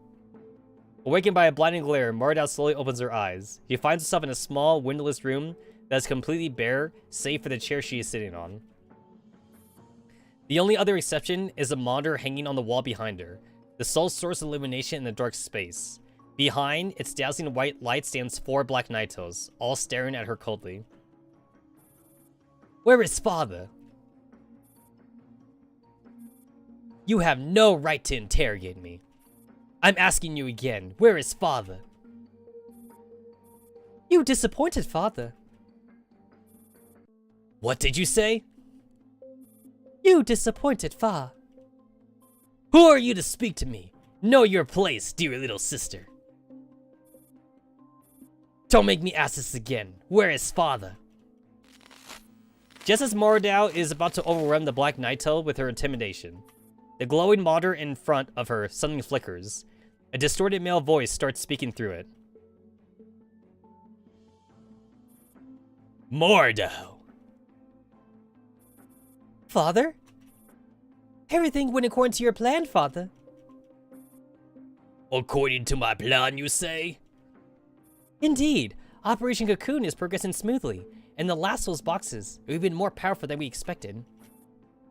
Awakened by a blinding glare, Moradao slowly opens her eyes. She finds herself in a small, windowless room that is completely bare, save for the chair she is sitting on. The only other exception is a monitor hanging on the wall behind her, the sole source of illumination in the dark space. Behind, its dazzling white light stands 4 black Nightos, all staring at her coldly. Where is father? You have no right to interrogate me. I'm asking you again, where is father? You disappointed father. What did you say? You disappointed fa. Who are you to speak to me? Know your place, dear little sister. Don't make me ask this again. Where is father? Just as Moradao is about to overwhelm the Black Naito with her intimidation, the glowing monitor in front of her suddenly flickers. A distorted male voice starts speaking through it. Moradao. Father? Everything went according to your plan, father. According to my plan, you say? Indeed. Operation Cocoon is progressing smoothly, and the last of those boxes are even more powerful than we expected.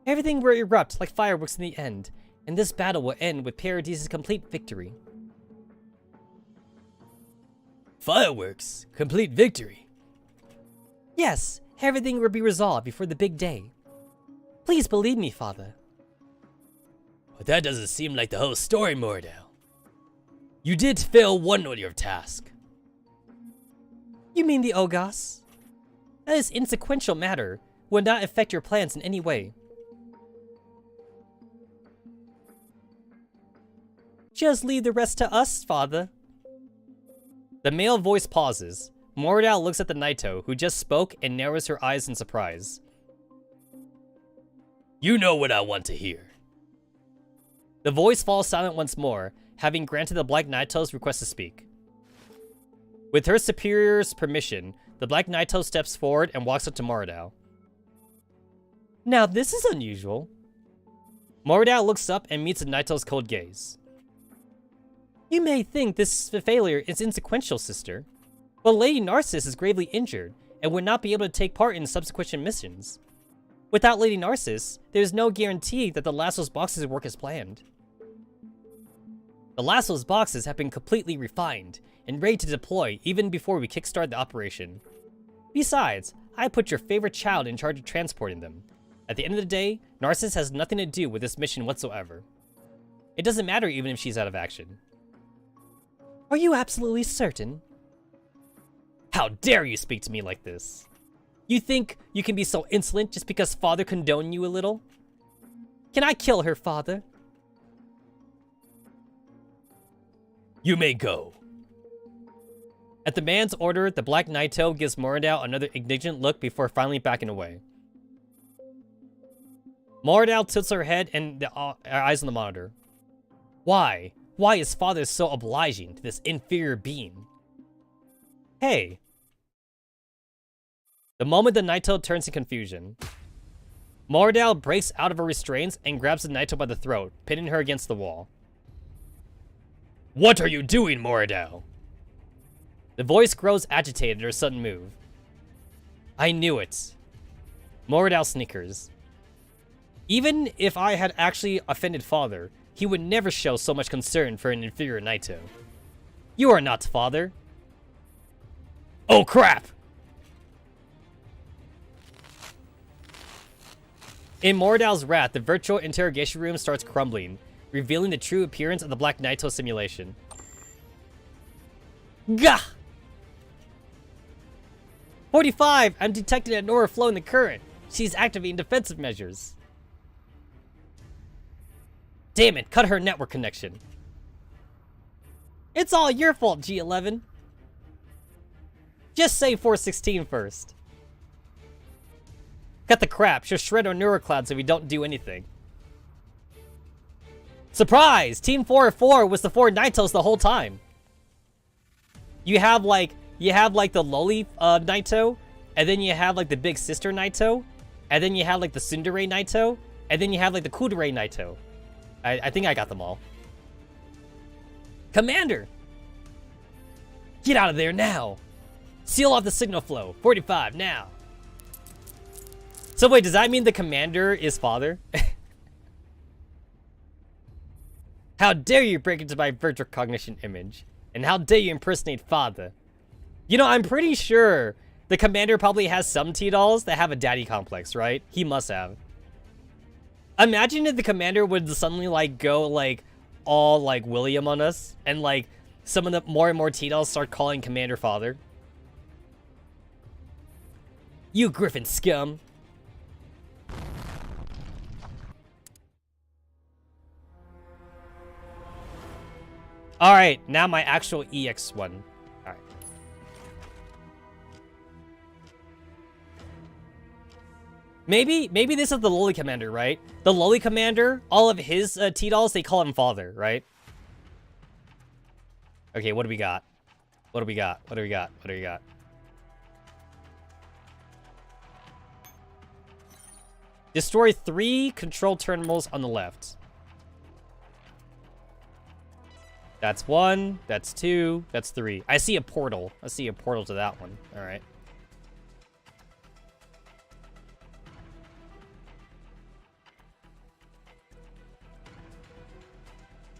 Everything will erupt like fireworks in the end, and this battle will end with Paradise's complete victory. Fireworks? Complete victory? Yes, everything will be resolved before the big day. Please believe me, father. But that doesn't seem like the whole story, Moradao. You did fail one of your tasks. You mean the Ogos? That is insequential matter, would not affect your plans in any way. Just leave the rest to us, father. The male voice pauses. Moradao looks at the Naito, who just spoke, and narrows her eyes in surprise. You know what I want to hear. The voice falls silent once more, having granted the Black Naito's request to speak. With her superior's permission, the Black Naito steps forward and walks up to Moradao. Now this is unusual. Moradao looks up and meets the Naito's cold gaze. You may think this failure is insequential, sister, but Lady Narcissus is gravely injured and would not be able to take part in subsequent missions. Without Lady Narcissus, there is no guarantee that the Lasso's boxes work as planned. The Lasso's boxes have been completely refined and ready to deploy even before we kickstart the operation. Besides, I put your favorite child in charge of transporting them. At the end of the day, Narcissus has nothing to do with this mission whatsoever. It doesn't matter even if she's out of action. Are you absolutely certain? How dare you speak to me like this? You think you can be so insolent just because father condoned you a little? Can I kill her, father? You may go. At the man's order, the Black Naito gives Moradao another indignant look before finally backing away. Moradao tilts her head and her eyes on the monitor. Why? Why is father so obliging to this inferior being? Hey. The moment the Naito turns in confusion, Moradao breaks out of her restraints and grabs the Naito by the throat, pinning her against the wall. What are you doing, Moradao? The voice grows agitated at her sudden move. I knew it. Moradao snickers. Even if I had actually offended father, he would never show so much concern for an inferior Naito. You are not father. Oh crap! In Moradao's wrath, the virtual interrogation room starts crumbling, revealing the true appearance of the Black Naito simulation. Gah! 45! I'm detecting an aura flow in the current. She's activating defensive measures. Damn it, cut her network connection. It's all your fault, G11. Just say 416 first. Cut the crap. Just shred our neurocloud so we don't do anything. Surprise! Team 4-4 was the 4 Naitos the whole time. You have like the lowly Naito, and then you have like the big sister Naito, and then you have like the tsundere Naito, and then you have like the kudere Naito. I think I got them all. Commander! Get out of there now! Seal off the signal flow. 45 now. So wait, does that mean the commander is father? How dare you break into my virtual cognition image? And how dare you impersonate father? You know, I'm pretty sure the commander probably has some T-dolls that have a daddy complex, right? He must have. Imagine if the commander would suddenly like go like all like William on us, and like some of the more and more T-dolls start calling commander father. You Griffin scum. Alright, now my actual EX one. Alright. Maybe this is the lowly commander, right? The lowly commander, all of his T-dolls, they call him father, right? Okay, what do we got? What do we got? What do we got? What do we got? Destroy 3 control terminals on the left. That's 1, that's 2, that's 3. I see a portal. I see a portal to that one. All right.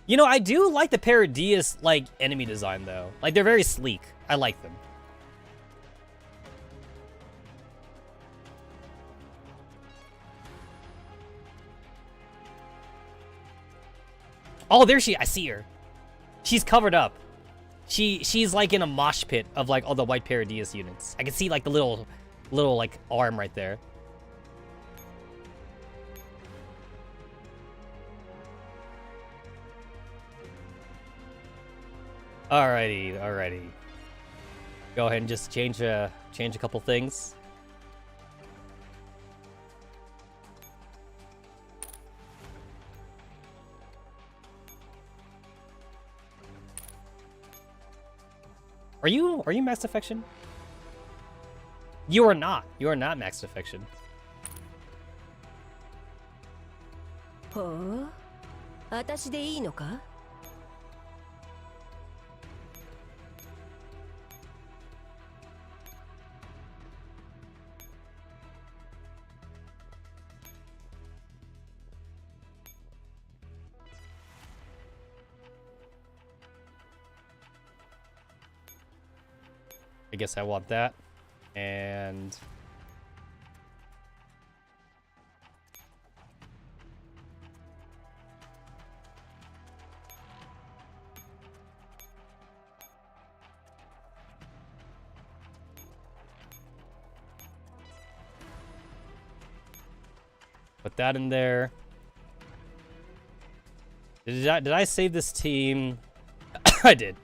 You know, I do like the Paradias, like, enemy design, though. Like, they're very sleek. I like them. Oh, there she... I see her. She's covered up. She's like in a mosh pit of like all the white Paradias units. I can see like the little like arm right there. Alrighty. Go ahead and just change a couple things. Are you Max Affection? You are not. You are not Max Affection. Huh? 私でいいのか? I guess I want that. And put that in there. Did I save this team? I did.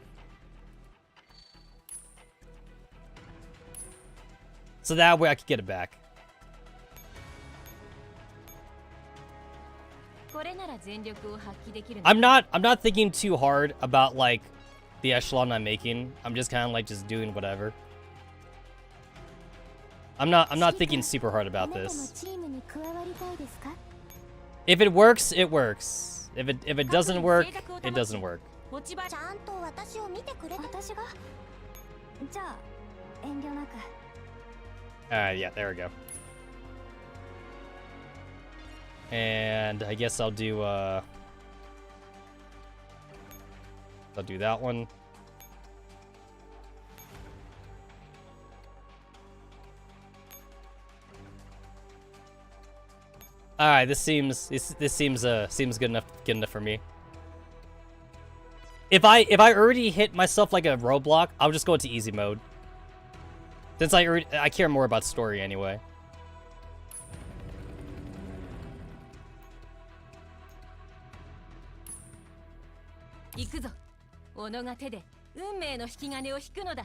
So that way I could get it back. I'm not thinking too hard about like the echelon I'm making. I'm just kind of like just doing whatever. I'm not thinking super hard about this. If it works, it works. If it doesn't work, it doesn't work. Yeah, there we go. And I guess I'll do that one. All right, this seems good enough for me. If I already hit myself like a roadblock, I'll just go into easy mode. Since I care more about story anyway.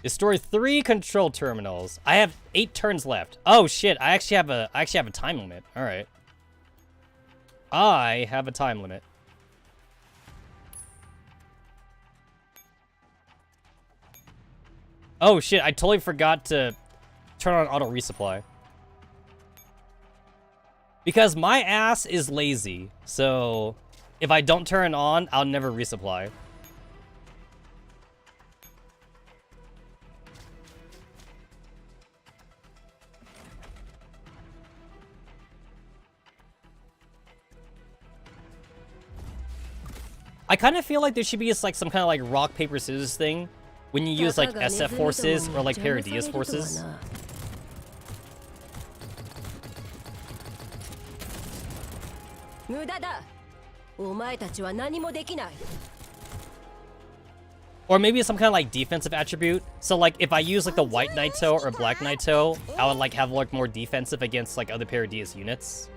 Destroy 3 control terminals. I have 8 turns left. Oh shit! I actually have a time limit. All right. I have a time limit. Oh shit! I totally forgot to turn on auto resupply. Because my ass is lazy, so if I don't turn it on, I'll never resupply. I kind of feel like there should be like some kind of like rock, paper, scissors thing when you use like SF forces or like Paradias forces. Or maybe some kind of like defensive attribute. So like if I use like the white Naito or black Naito, I would like have like more defensive against like other Paradias units.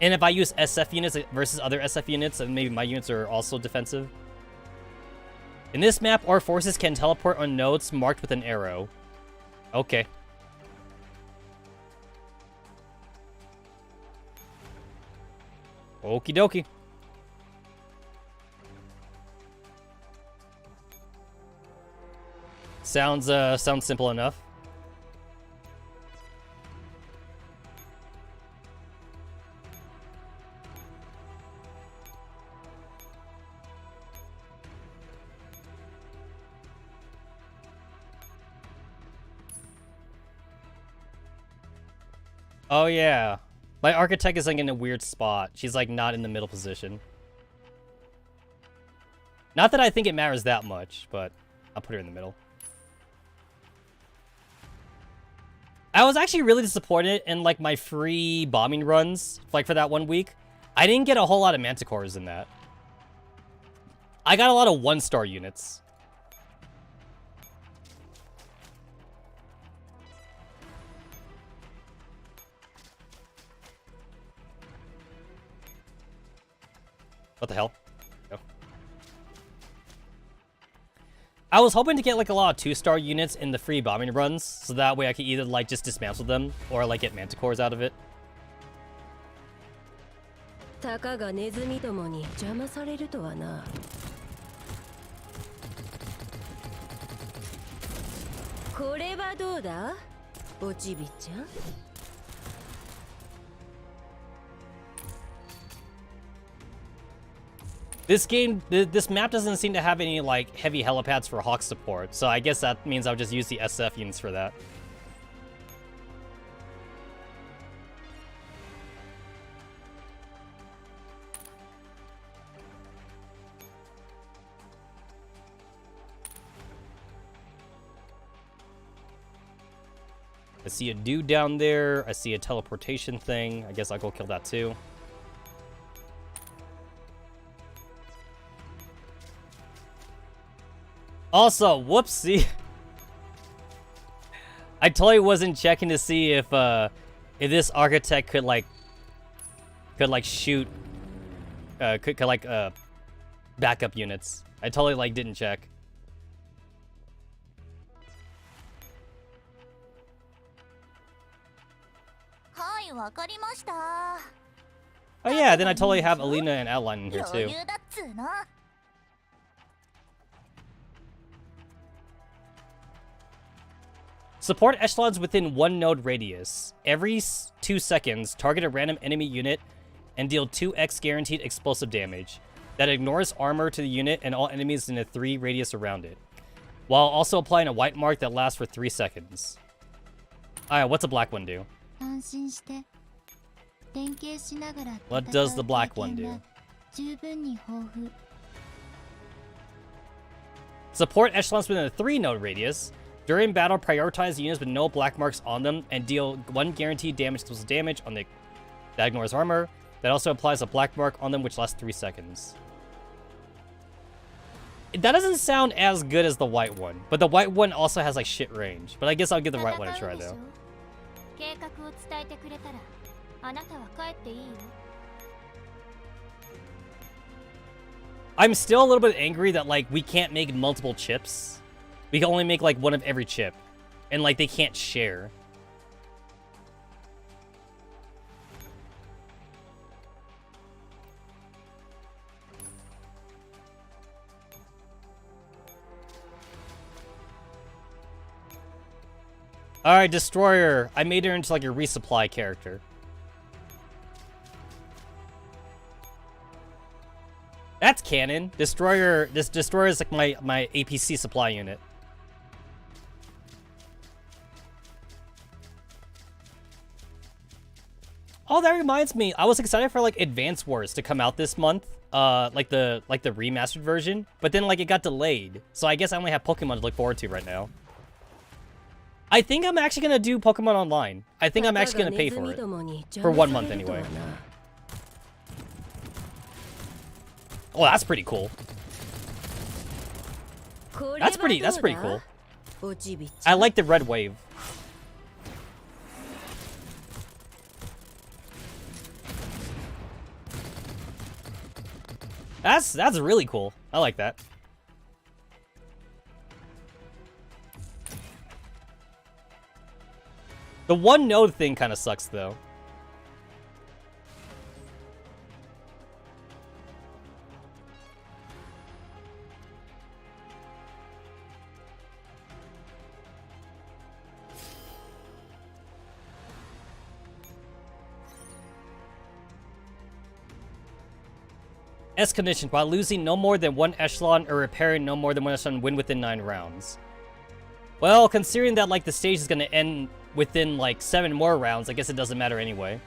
And if I use SF units versus other SF units, then maybe my units are also defensive. In this map, our forces can teleport on nodes marked with an arrow. Okay. Okie dokie. Sounds simple enough. Oh yeah. My architect is like in a weird spot. She's like not in the middle position. Not that I think it matters that much, but I'll put her in the middle. I was actually really disappointed in like my free bombing runs, like for that 1 week. I didn't get a whole lot of Manticores in that. I got a lot of 1-star units. What the hell? Oh. I was hoping to get like a lot of 2-star units in the free bombing runs, so that way I could either like just dismantle them or like get Manticores out of it. This map doesn't seem to have any like heavy helipads for Hawk support, so I guess that means I'll just use the SF units for that. I see a dude down there. I see a teleportation thing. I guess I'll go kill that too. Also, whoopsie. I totally wasn't checking to see if this architect could shoot backup units. I totally like didn't check. Oh yeah, then I totally have Alina and Adeline in here too. Support echelons within 1 node radius. Every 2 seconds, target a random enemy unit and deal 2x guaranteed explosive damage. That ignores armor to the unit and all enemies in a 3 radius around it, while also applying a white mark that lasts for 3 seconds. Alright, what's a black one do? What does the black one do? Support echelons within a 3 node radius. During battle, prioritize units with no black marks on them and deal 1 guaranteed explosive damage on the that ignores armor. That also applies a black mark on them, which lasts 3 seconds. That doesn't sound as good as the white one, but the white one also has like shit range. But I guess I'll give the white one a try though. I'm still a little bit angry that, like, we can't make multiple chips. We can only make, like, one of every chip. And, like, they can't share. Alright, Destroyer. I made her into, like, a resupply character. That's canon. Destroyer. This Destroyer is like my APC supply unit. Oh, that reminds me. I was excited for like Advance Wars to come out this month. Like the remastered version, but then like it got delayed. So I guess I only have Pokemon to look forward to right now. I think I'm actually gonna do Pokemon Online. I think I'm actually gonna pay for it for 1 month anyway. Oh, that's pretty cool. That's pretty cool. I like the red wave. That's really cool. I like that. The one node thing kind of sucks though. S condition, while losing no more than 1 echelon or repairing no more than 1 echelon, win within 9 rounds. Well, considering that like the stage is gonna end within like 7 more rounds, I guess it doesn't matter anyway.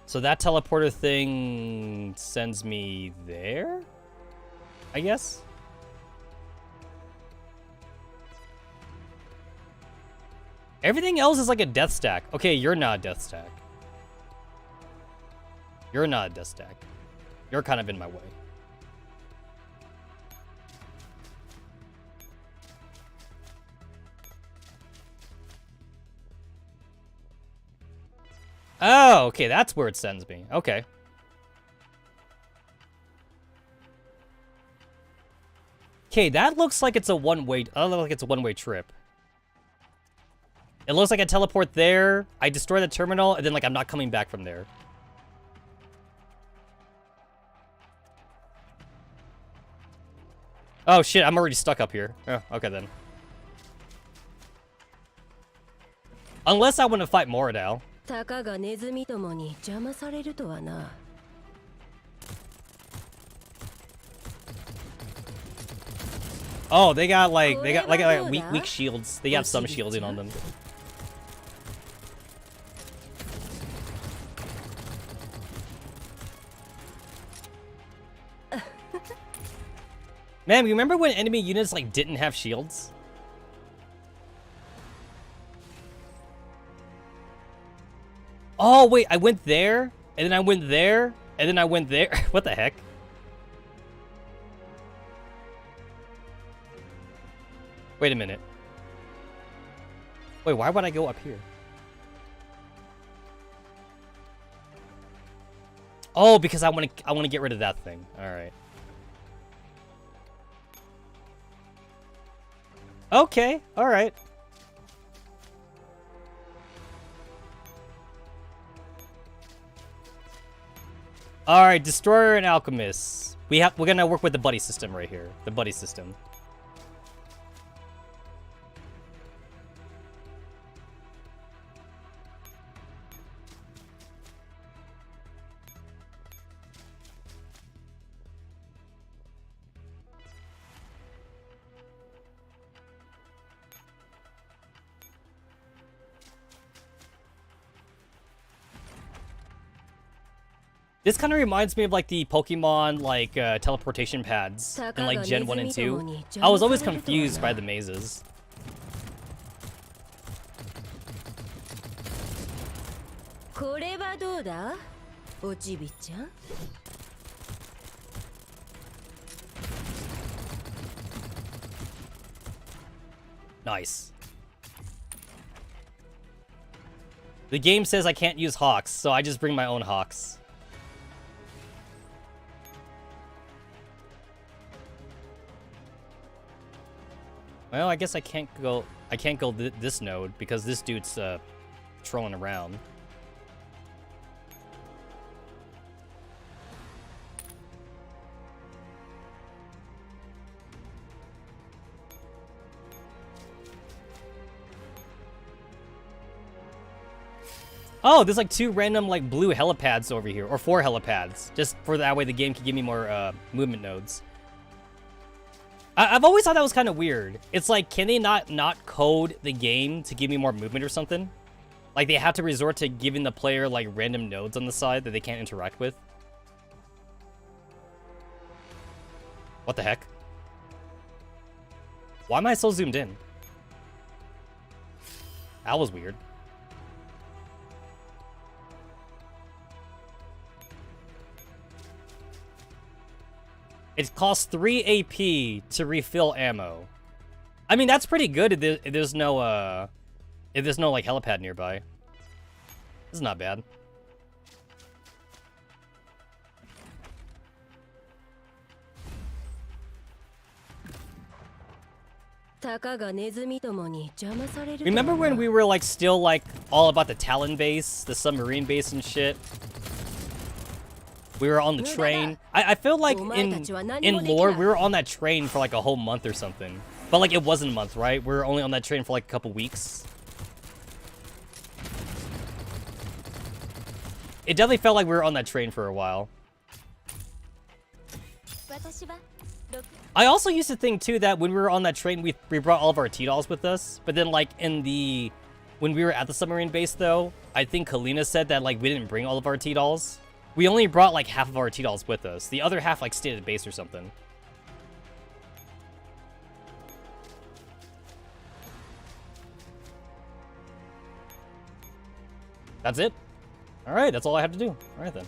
So that teleporter thing sends me there, I guess? Everything else is like a death stack. Okay, you're not a death stack. You're not a death stack. You're kind of in my way. Oh, okay, that's where it sends me. Okay. Okay, that looks like it's a one-way. I don't look like it's a one-way trip. It looks like I teleport there, I destroy the terminal, and then like I'm not coming back from there. Oh shit, I'm already stuck up here. Oh, okay then. Unless I want to fight Moradal. Oh, they got like weak shields. They have some shielding on them. Man, you remember when enemy units like didn't have shields? Oh wait, I went there, and then I went there, and then I went there. What the heck? Wait a minute. Wait, why would I go up here? Oh, because I want to get rid of that thing. All right. Okay, all right. All right, Destroyer and Alchemist. We're gonna work with the buddy system right here. The buddy system. This kind of reminds me of like the Pokemon like teleportation pads in like Gen 1 and 2. I was always confused by the mazes. Nice. The game says I can't use hawks, so I just bring my own hawks. Well, I guess I can't go this node because this dude's trolling around. Oh, there's like 2 random like blue helipads over here, or 4 helipads, just for that way the game can give me more movement nodes. I've always thought that was kind of weird. It's like, can they not code the game to give me more movement or something? Like they have to resort to giving the player like random nodes on the side that they can't interact with. What the heck? Why am I so zoomed in? That was weird. It costs 3 AP to refill ammo. I mean, that's pretty good if there's no like helipad nearby. This is not bad. Remember when we were like still like all about the Talon base, the submarine base and shit? We were on the train. I feel like in lore, we were on that train for like a whole month or something. But like it wasn't a month, right? We were only on that train for like a couple weeks. It definitely felt like we were on that train for a while. I also used to think too that when we were on that train, we brought all of our T-dolls with us. But then like when we were at the submarine base though, I think Kalina said that like we didn't bring all of our T-dolls. We only brought like half of our T-dolls with us. The other half like stayed at base or something. That's it? Alright, that's all I have to do. Alright then.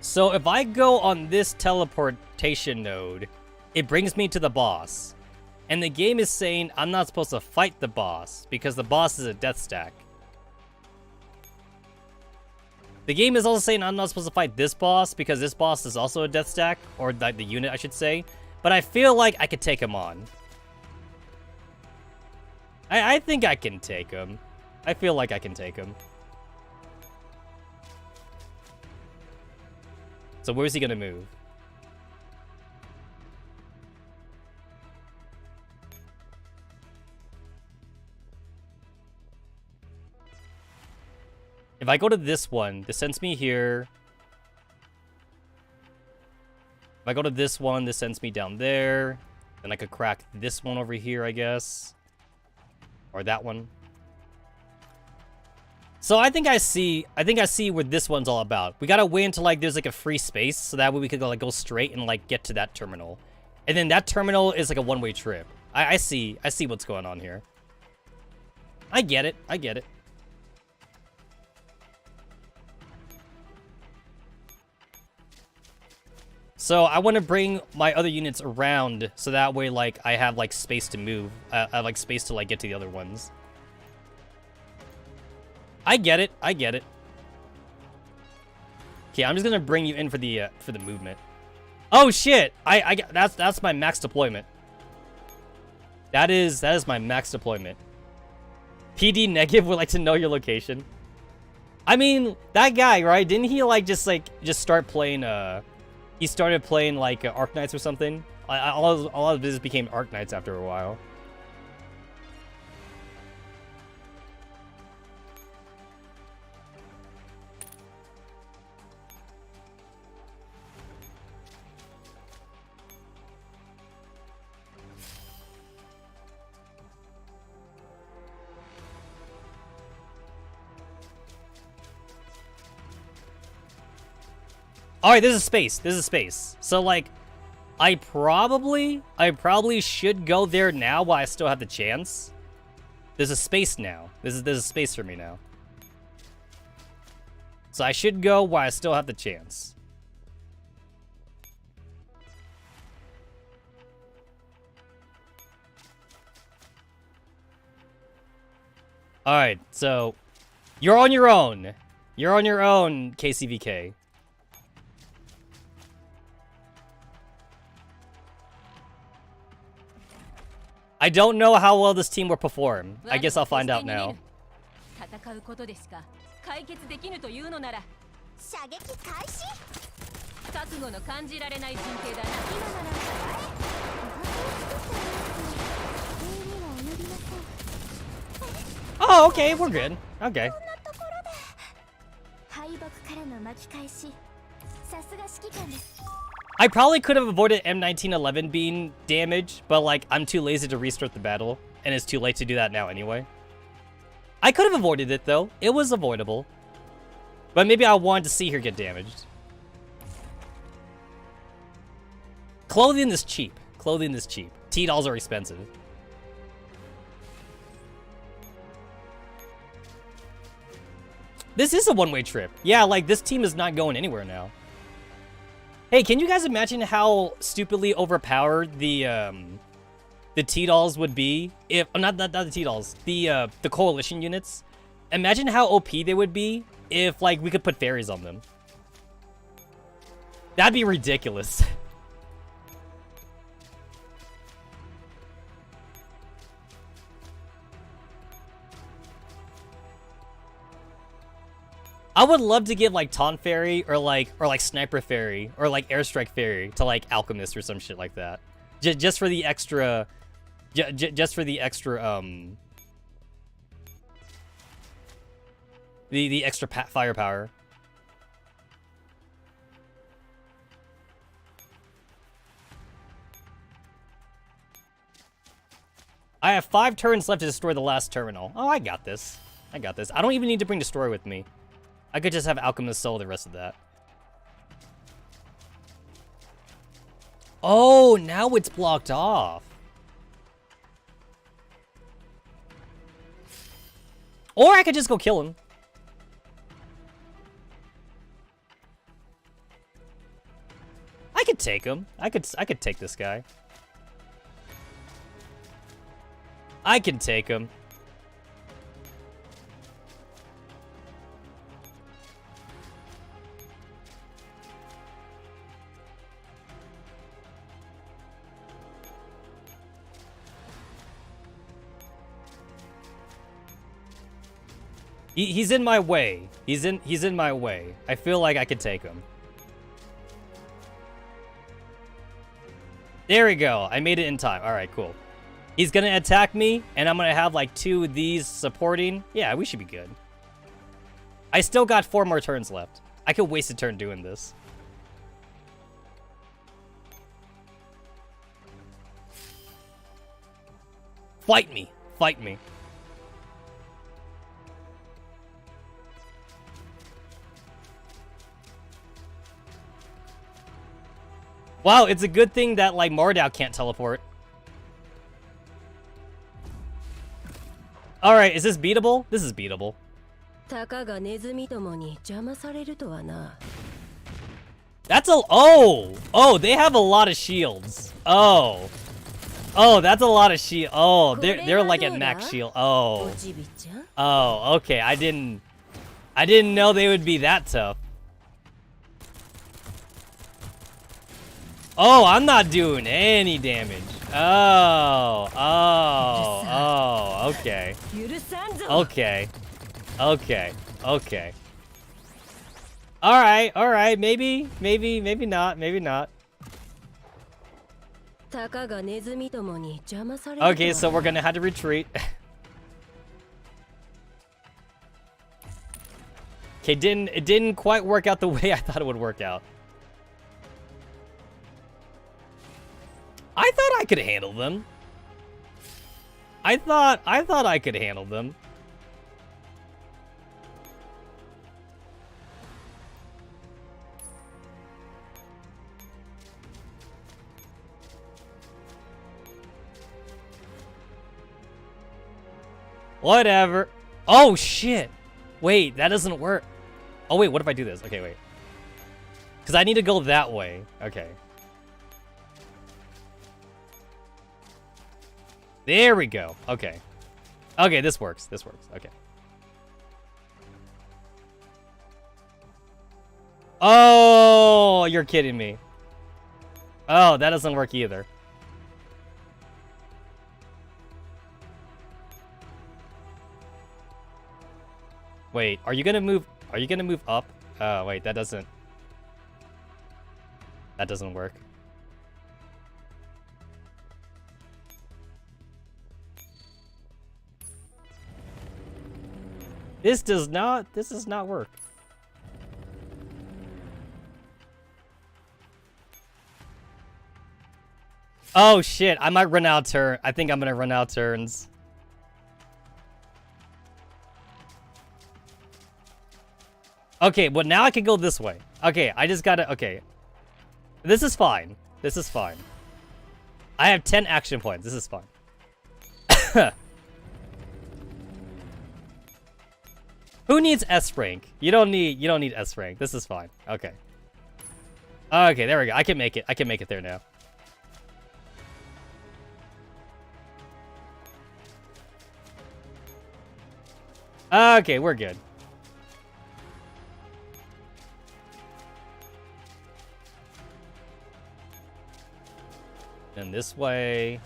So if I go on this teleportation node, it brings me to the boss. And the game is saying I'm not supposed to fight the boss because the boss is a death stack. The game is also saying I'm not supposed to fight this boss because this boss is also a death stack, or the unit I should say. But I feel like I could take him on. I think I can take him. I feel like I can take him. So where's he gonna move? If I go to this one, this sends me here. If I go to this one, this sends me down there. Then I could crack this one over here, I guess. Or that one. So I think I see what this one's all about. We gotta wait until like there's like a free space, so that way we could go, like go straight and like get to that terminal. And then that terminal is like a one-way trip. I see what's going on here. I get it. I get it. So I want to bring my other units around so that way like I have like space to move. I have like space to like get to the other ones. I get it. I get it. Okay, I'm just gonna bring you in for the movement. Oh shit! That's my max deployment. That is my max deployment. PD negative would like to know your location. I mean, that guy, right? Didn't he like just start playing he started playing like Arknights or something? All of this became Arknights after a while. Alright, this is space. This is space. So, like, I probably should go there now while I still have the chance. There's a space now. There's a space for me now. So I should go while I still have the chance. Alright, so you're on your own. You're on your own, KCVK. I don't know how well this team will perform. I guess I'll find out now. 戦うことでしか解決できぬというのなら射撃開始覚悟の感じられない陣形だな今なら Oh, okay, we're good. Okay. 敗北からの巻き返しさすが指揮官です I probably could have avoided M1911 being damaged, but like I'm too lazy to restart the battle, and it's too late to do that now anyway. I could have avoided it though. It was avoidable. But maybe I wanted to see her get damaged. Clothing is cheap. Clothing is cheap. T-dolls are expensive. This is a one-way trip. Yeah, like this team is not going anywhere now. Hey, can you guys imagine how stupidly overpowered the T-dolls would be if not the T-dolls, the coalition units? Imagine how OP they would be if like we could put fairies on them. That'd be ridiculous. I would love to give like Taunt Fairy or like Sniper Fairy or like Airstrike Fairy to like Alchemist or some shit like that. Just for the extra just for the extra the extra firepower. I have 5 turns left to destroy the last terminal. Oh, I got this. I got this. I don't even need to bring Destroyer with me. I could just have Alchemist solo the rest of that. Oh, now it's blocked off. Or I could just go kill him. I could take him. I could take this guy. I can take him. He's in my way. He's in my way. I feel like I could take him. There we go. I made it in time. All right, cool. He's gonna attack me, and I'm gonna have like 2 of these supporting. Yeah, we should be good. I still got 4 more turns left. I could waste a turn doing this. Fight me. Fight me. Wow, it's a good thing that, like, Mardau can't teleport. Alright, is this beatable? This is beatable. That's a... Oh! Oh, they have a lot of shields. Oh. Oh, that's a lot of shield. Oh, they're like at max shield. Oh. Oh, okay. I didn't know they would be that tough. Oh, I'm not doing any damage. Oh, okay. Okay. Okay. Okay. Alright, maybe not, maybe not. Okay, so we're gonna have to retreat. Okay, it didn't quite work out the way I thought it would work out. I thought I could handle them. I thought I could handle them. Whatever. Oh shit. Wait, that doesn't work. Oh wait, what if I do this? Okay, wait. Because I need to go that way. Okay. There we go. Okay. Okay, this works. This works. Okay. Oh, you're kidding me. Oh, that doesn't work either. Wait, are you gonna move? Are you gonna move up? Oh, wait, that doesn't work. This does not work. Oh shit, I might run out turn. I think I'm gonna run out turns. Okay, well now I can go this way. Okay, I just gotta, okay. This is fine. This is fine. I have 10 action points. This is fine. Who needs S rank? You don't need S rank. This is fine. Okay. Okay, there we go. I can make it. I can make it there now. Okay, we're good. Then this way.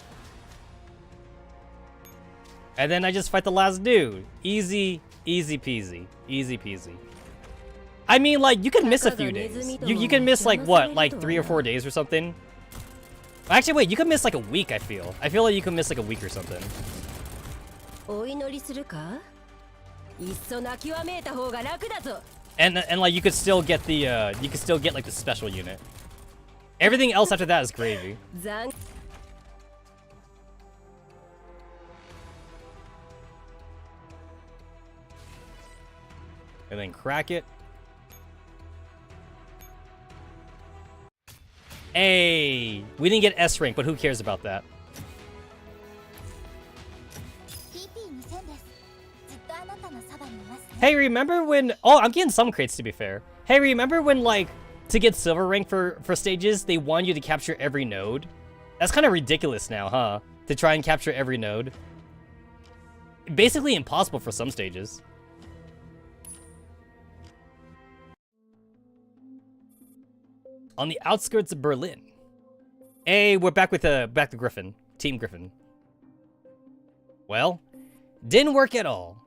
And then I just fight the last dude. Easy, easy peasy. Easy peasy. I mean, like, you can miss a few days. You can miss, like, what? Like, 3 or 4 days or something? Actually, wait, you can miss, like, a week, I feel. I feel like you can miss, like, a week or something. And like, you could still get the, like, the special unit. Everything else after that is gravy. And then crack it. Hey, we didn't get S rank, but who cares about that? Hey, remember when... Oh, I'm getting some crates, to be fair. Hey, remember when, like, to get silver rank for stages, they want you to capture every node? That's kind of ridiculous now, huh? To try and capture every node. Basically impossible for some stages. On the outskirts of Berlin. Hey, we're back with back to Griffin. Team Griffin. Well, didn't work at all.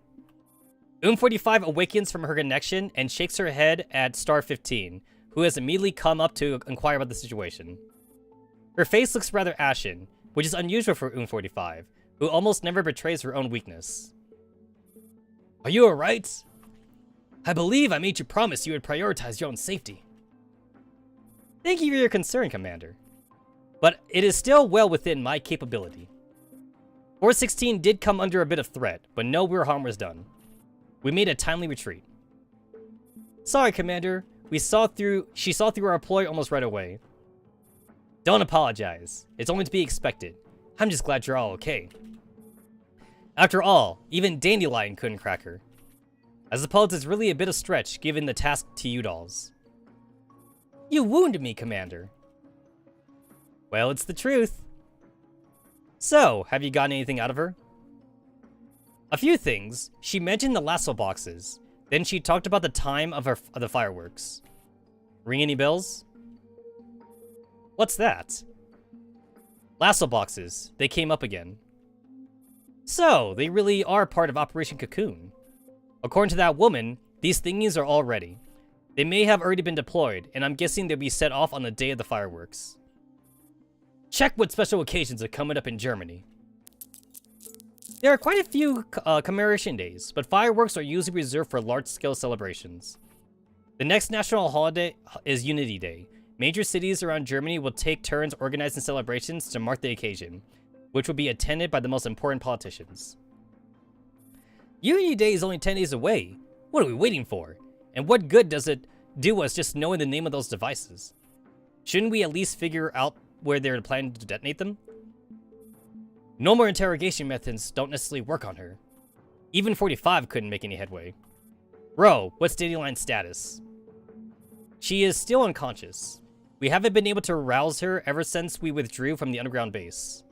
45 awakens from her connection and shakes her head at Star 15, who has immediately come up to inquire about the situation. Her face looks rather ashen, which is unusual for 45, who almost never betrays her own weakness. Are you alright? I believe I made you promise you would prioritize your own safety. Thank you for your concern, Commander. But it is still well within my capability. 416 did come under a bit of threat, but no real harm was done. We made a timely retreat. Sorry, Commander. She saw through our ploy almost right away. Don't apologize. It's only to be expected. I'm just glad you're all okay. After all, even Dandelion couldn't crack her. I suppose it's really a bit of stretch given the task to you dolls. You wounded me, Commander. Well, it's the truth. So, have you gotten anything out of her? A few things. She mentioned the lasso boxes. Then she talked about the time of the fireworks. Ring any bells? What's that? Lasso boxes. They came up again. So, they really are part of Operation Cocoon. According to that woman, these thingies are all ready. They may have already been deployed, and I'm guessing they'll be set off on the day of the fireworks. Check what special occasions are coming up in Germany. There are quite a few commemoration days, but fireworks are usually reserved for large-scale celebrations. The next national holiday is Unity Day. Major cities around Germany will take turns organizing celebrations to mark the occasion, which will be attended by the most important politicians. Unity Day is only 10 days away. What are we waiting for? And what good does it do us just knowing the name of those devices? Shouldn't we at least figure out where they're planning to detonate them? No more interrogation methods don't necessarily work on her. Even 45 couldn't make any headway. Bro, what's Dandelion's status? She is still unconscious. We haven't been able to arouse her ever since we withdrew from the underground base.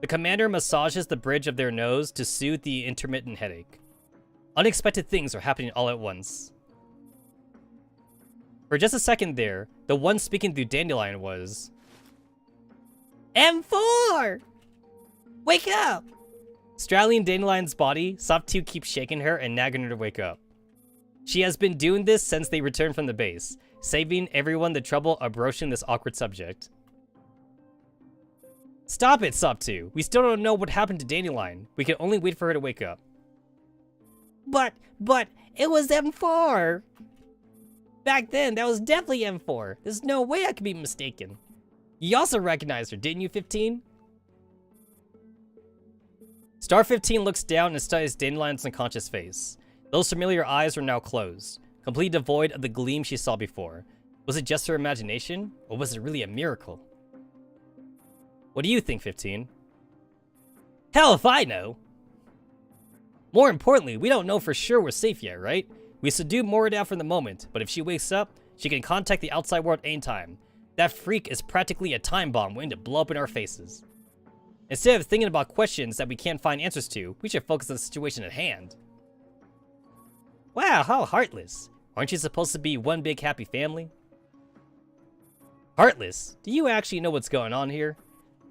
The commander massages the bridge of their nose to soothe the intermittent headache. Unexpected things are happening all at once. For just a second there, the one speaking through Dandelion was... M4! Wake up! Straddling Dandelion's body, Sop2 keeps shaking her and nagging her to wake up. She has been doing this since they returned from the base, saving everyone the trouble of broaching this awkward subject. Stop it, Sop2. We still don't know what happened to Dandelion. We can only wait for her to wake up. But, it was M4! Back then, that was definitely M4. There's no way I could be mistaken. You also recognized her, didn't you, 15? Star 15 looks down and studies Dandelion's unconscious face. Those familiar eyes were now closed, completely devoid of the gleam she saw before. Was it just her imagination, or was it really a miracle? What do you think, 15? Hell if I know! More importantly, we don't know for sure we're safe yet, right? We subdued Moradab for the moment, but if she wakes up, she can contact the outside world anytime. That freak is practically a time bomb waiting to blow up in our faces. Instead of thinking about questions that we can't find answers to, we should focus on the situation at hand. Wow, how heartless. Aren't you supposed to be one big happy family? Heartless? Do you actually know what's going on here?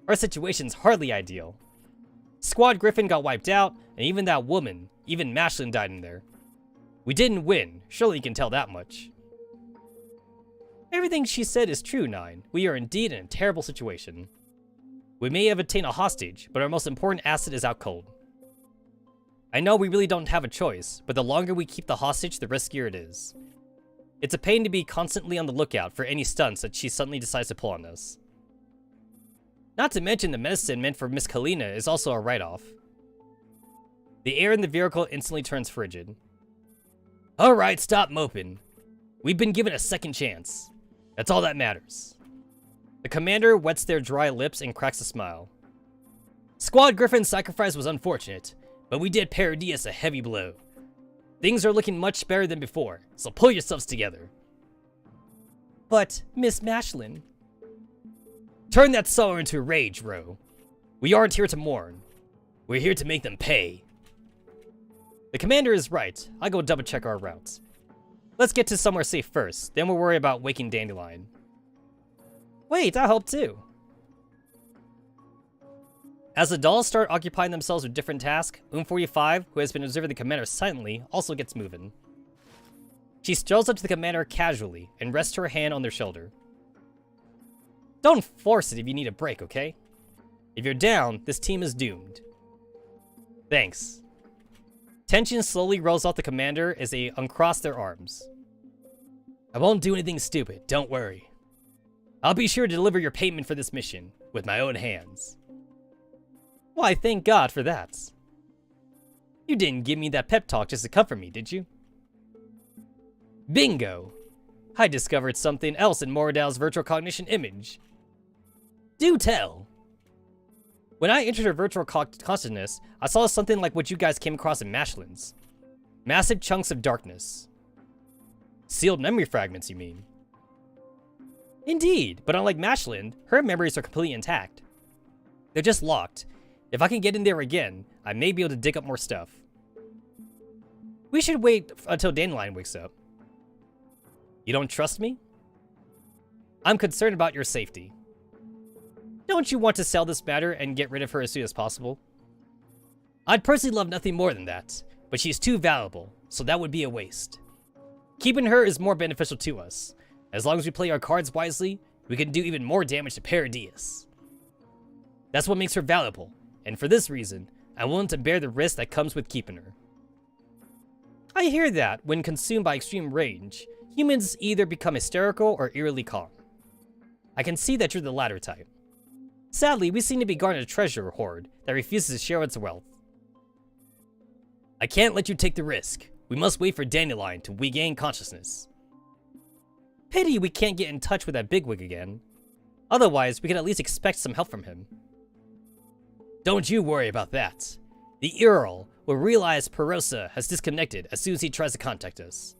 Our situation's hardly ideal. Squad Griffin got wiped out, and even that woman, even Mashlin died in there. We didn't win, surely you can tell that much. Everything she said is true, 9. We are indeed in a terrible situation. We may have obtained a hostage, but our most important asset is out cold. I know we really don't have a choice, but the longer we keep the hostage, the riskier it is. It's a pain to be constantly on the lookout for any stunts that she suddenly decides to pull on us. Not to mention the medicine meant for Miss Kalina is also a write-off. The air in the vehicle instantly turns frigid. Alright, stop moping. We've been given a second chance. That's all that matters. The commander wets their dry lips and cracks a smile. Squad Griffin's sacrifice was unfortunate, but we did Paradius a heavy blow. Things are looking much better than before, so pull yourselves together. But, Miss Mashlin... Turn that sorrow into rage, Ro. We aren't here to mourn. We're here to make them pay. The commander is right. I'll go double check our routes. Let's get to somewhere safe first, then we'll worry about waking Dandelion. Wait, I'll help too. As the dolls start occupying themselves with different tasks, 45, who has been observing the commander silently, also gets moving. She strolls up to the commander casually and rests her hand on their shoulder. Don't force it if you need a break, okay? If you're down, this team is doomed. Thanks. Tension slowly rolls off the commander as they uncross their arms. I won't do anything stupid, don't worry. I'll be sure to deliver your payment for this mission, with my own hands. Why, thank God for that. You didn't give me that pep talk just to comfort me, did you? Bingo! I discovered something else in Moradab's virtual cognition image. Do tell! When I entered her virtual consciousness, I saw something like what you guys came across in Mashlin's. Massive chunks of darkness. Sealed memory fragments, you mean? Indeed, but unlike Mashlin, her memories are completely intact. They're just locked. If I can get in there again, I may be able to dig up more stuff. We should wait until Dandelion wakes up. You don't trust me? I'm concerned about your safety. Don't you want to sell this matter and get rid of her as soon as possible? I'd personally love nothing more than that, but she's too valuable, so that would be a waste. Keeping her is more beneficial to us. As long as we play our cards wisely, we can do even more damage to Paradius. That's what makes her valuable, and for this reason, I'm willing to bear the risk that comes with keeping her. I hear that, when consumed by extreme rage, humans either become hysterical or eerily calm. I can see that you're the latter type. Sadly, we seem to be guarding a treasure hoard that refuses to share its wealth. I can't let you take the risk. We must wait for Dandelion to regain consciousness. Pity we can't get in touch with that bigwig again. Otherwise, we can at least expect some help from him. Don't you worry about that. The Earl will realize Perosa has disconnected as soon as he tries to contact us.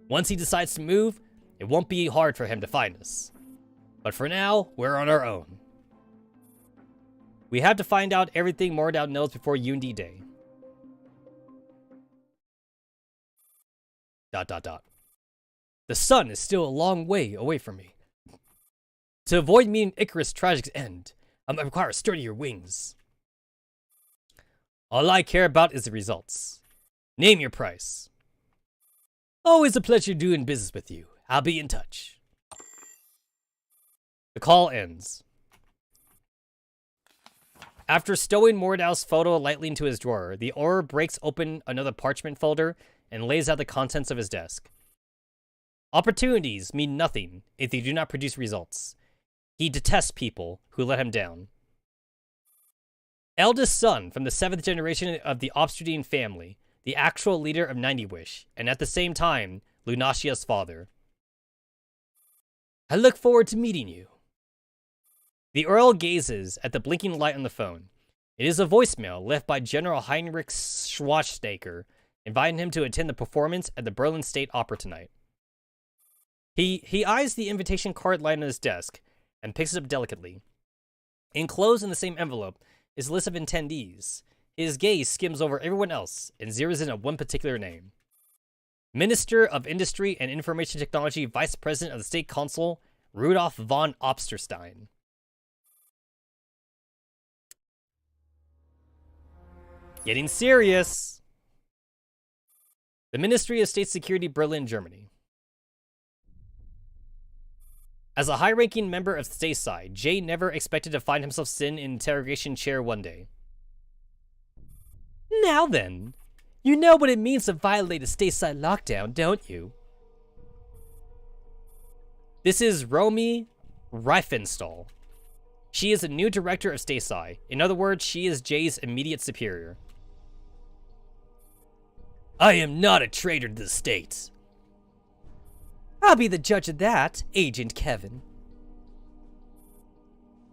Once he decides to move, it won't be hard for him to find us. But for now, we're on our own. We have to find out everything Mordau knows before UND Day. ... The sun is still a long way away from me. To avoid meeting Icarus' tragic end, I might require sturdier wings. All I care about is the results. Name your price. Always a pleasure doing business with you. I'll be in touch. The call ends. After stowing Mordau's photo lightly into his drawer, the Auror breaks open another parchment folder and lays out the contents of his desk. Opportunities mean nothing if they do not produce results. He detests people who let him down. Eldest son from the 7th generation of the Obstradine family, the actual leader of 90 Wish, and at the same time, Lunatia's father. I look forward to meeting you. The Earl gazes at the blinking light on the phone. It is a voicemail left by General Heinrich Schwarzenegger, inviting him to attend the performance at the Berlin State Opera tonight. He eyes the invitation card lying on his desk and picks it up delicately. Enclosed in the same envelope is a list of attendees. His gaze skims over everyone else and zeroes in on one particular name. Minister of Industry and Information Technology, Vice President of the State Council, Rudolf von Obsterstein. Getting serious. The Ministry of State Security, Berlin, Germany. As a high-ranking member of Stateside, Jay never expected to find himself sitting in an interrogation chair one day. Now then, you know what it means to violate a stateside lockdown, don't you? This is Romy Riefenstahl. She is a new director of Stateside. In other words, she is Jay's immediate superior. I am not a traitor to the state. I'll be the judge of that, Agent Kevin.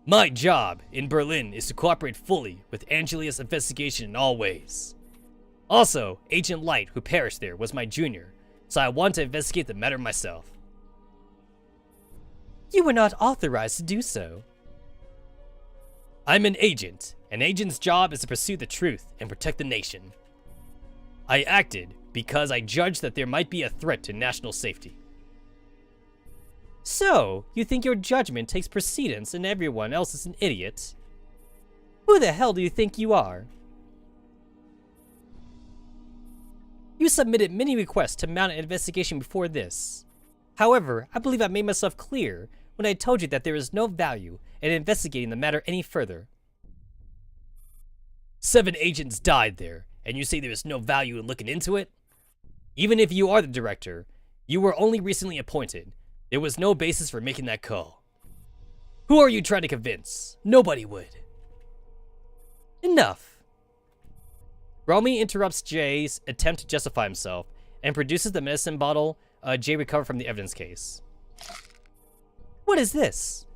My job in Berlin is to cooperate fully with Angelia's investigation in all ways. Also, Agent Light, who perished there, was my junior, so I want to investigate the matter myself. You were not authorized to do so. I'm an agent. An agent's job is to pursue the truth and protect the nation. I acted because I judged that there might be a threat to national safety. So, you think your judgment takes precedence and everyone else is an idiot? Who the hell do you think you are? You submitted many requests to mount an investigation before this. However, I believe I made myself clear when I told you that there is no value in investigating the matter any further. 7 agents died there, and you say there is no value in looking into it? Even if you are the director, you were only recently appointed. There was no basis for making that call. Who are you trying to convince? Nobody would. Enough. Romy interrupts Jay's attempt to justify himself and produces the medicine bottle Jay recovered from the evidence case. What is this?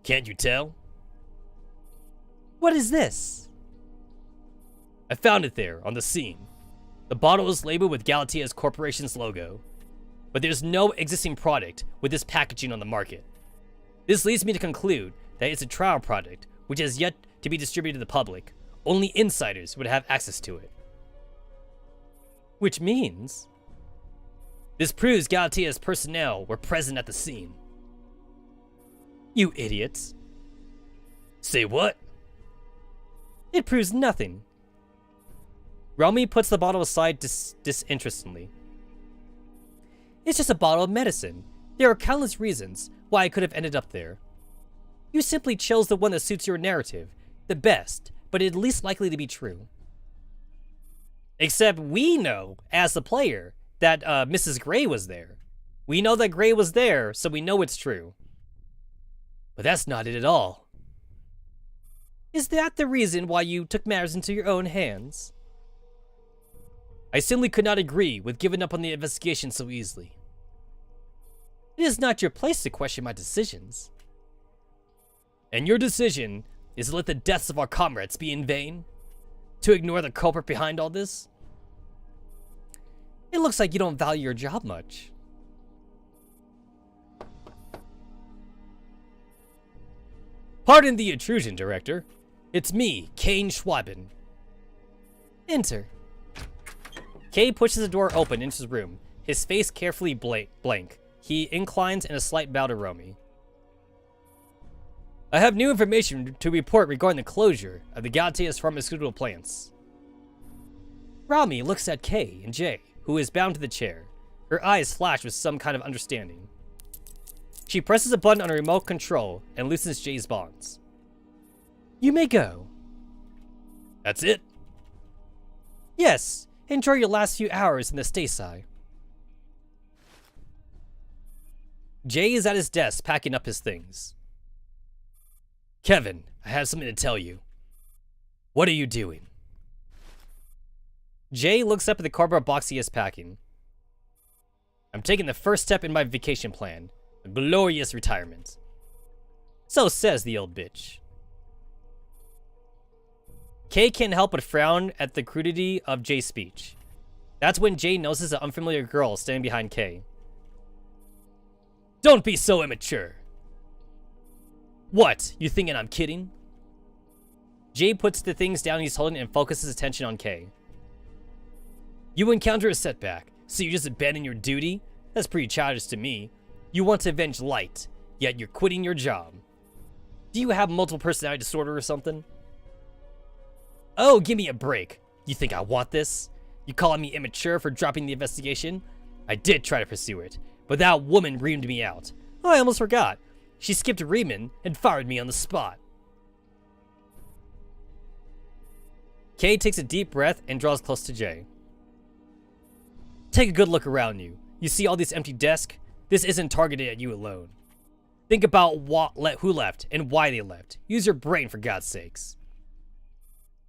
Can't you tell? What is this? I found it there, on the scene. The bottle is labeled with Galatia's Corporation's logo, but there's no existing product with this packaging on the market. This leads me to conclude that it's a trial product, which has yet to be distributed to the public. Only insiders would have access to it. Which means... this proves Galatia's personnel were present at the scene. You idiots. Say what? It proves nothing. Romy puts the bottle aside disinterestedly. It's just a bottle of medicine. There are countless reasons why I could have ended up there. You simply chose the one that suits your narrative, the best, but at least likely to be true. Except we know, as the player, that Mrs. Gray was there. We know that Gray was there, so we know it's true. But that's not it at all. Is that the reason why you took matters into your own hands? I simply could not agree with giving up on the investigation so easily. It is not your place to question my decisions. And your decision is to let the deaths of our comrades be in vain? To ignore the culprit behind all this? It looks like you don't value your job much. Pardon the intrusion, Director. It's me, Kane Schwaben. Enter. Kay pushes the door open into his room, his face carefully blank. He inclines in a slight bow to Romy. I have new information to report regarding the closure of the Galatea's pharmaceutical plants. Romy looks at Kay and Jay, who is bound to the chair. Her eyes flash with some kind of understanding. She presses a button on a remote control and loosens Jay's bonds. You may go. That's it? Yes. Enjoy your last few hours in the Stasai. Jay is at his desk packing up his things. Kevin, I have something to tell you. What are you doing? Jay looks up at the cardboard box he is packing. I'm taking the first step in my vacation plan. A glorious retirement. So says the old bitch. Kay can't help but frown at the crudity of Jay's speech. That's when Jay notices an unfamiliar girl standing behind Kay. Don't be so immature. What, you thinking I'm kidding? Jay puts the things down he's holding and focuses attention on Kay. You encounter a setback, so you just abandon your duty? That's pretty childish to me. You want to avenge Light, yet you're quitting your job. Do you have multiple personality disorder or something? Oh, give me a break. You think I want this? You calling me immature for dropping the investigation? I did try to pursue it, but that woman reamed me out. Oh, I almost forgot. She skipped Riemann and fired me on the spot. Kay takes a deep breath and draws close to Jay. Take a good look around you. You see all these empty desks? This isn't targeted at you alone. Think about who left and why they left. Use your brain for God's sakes.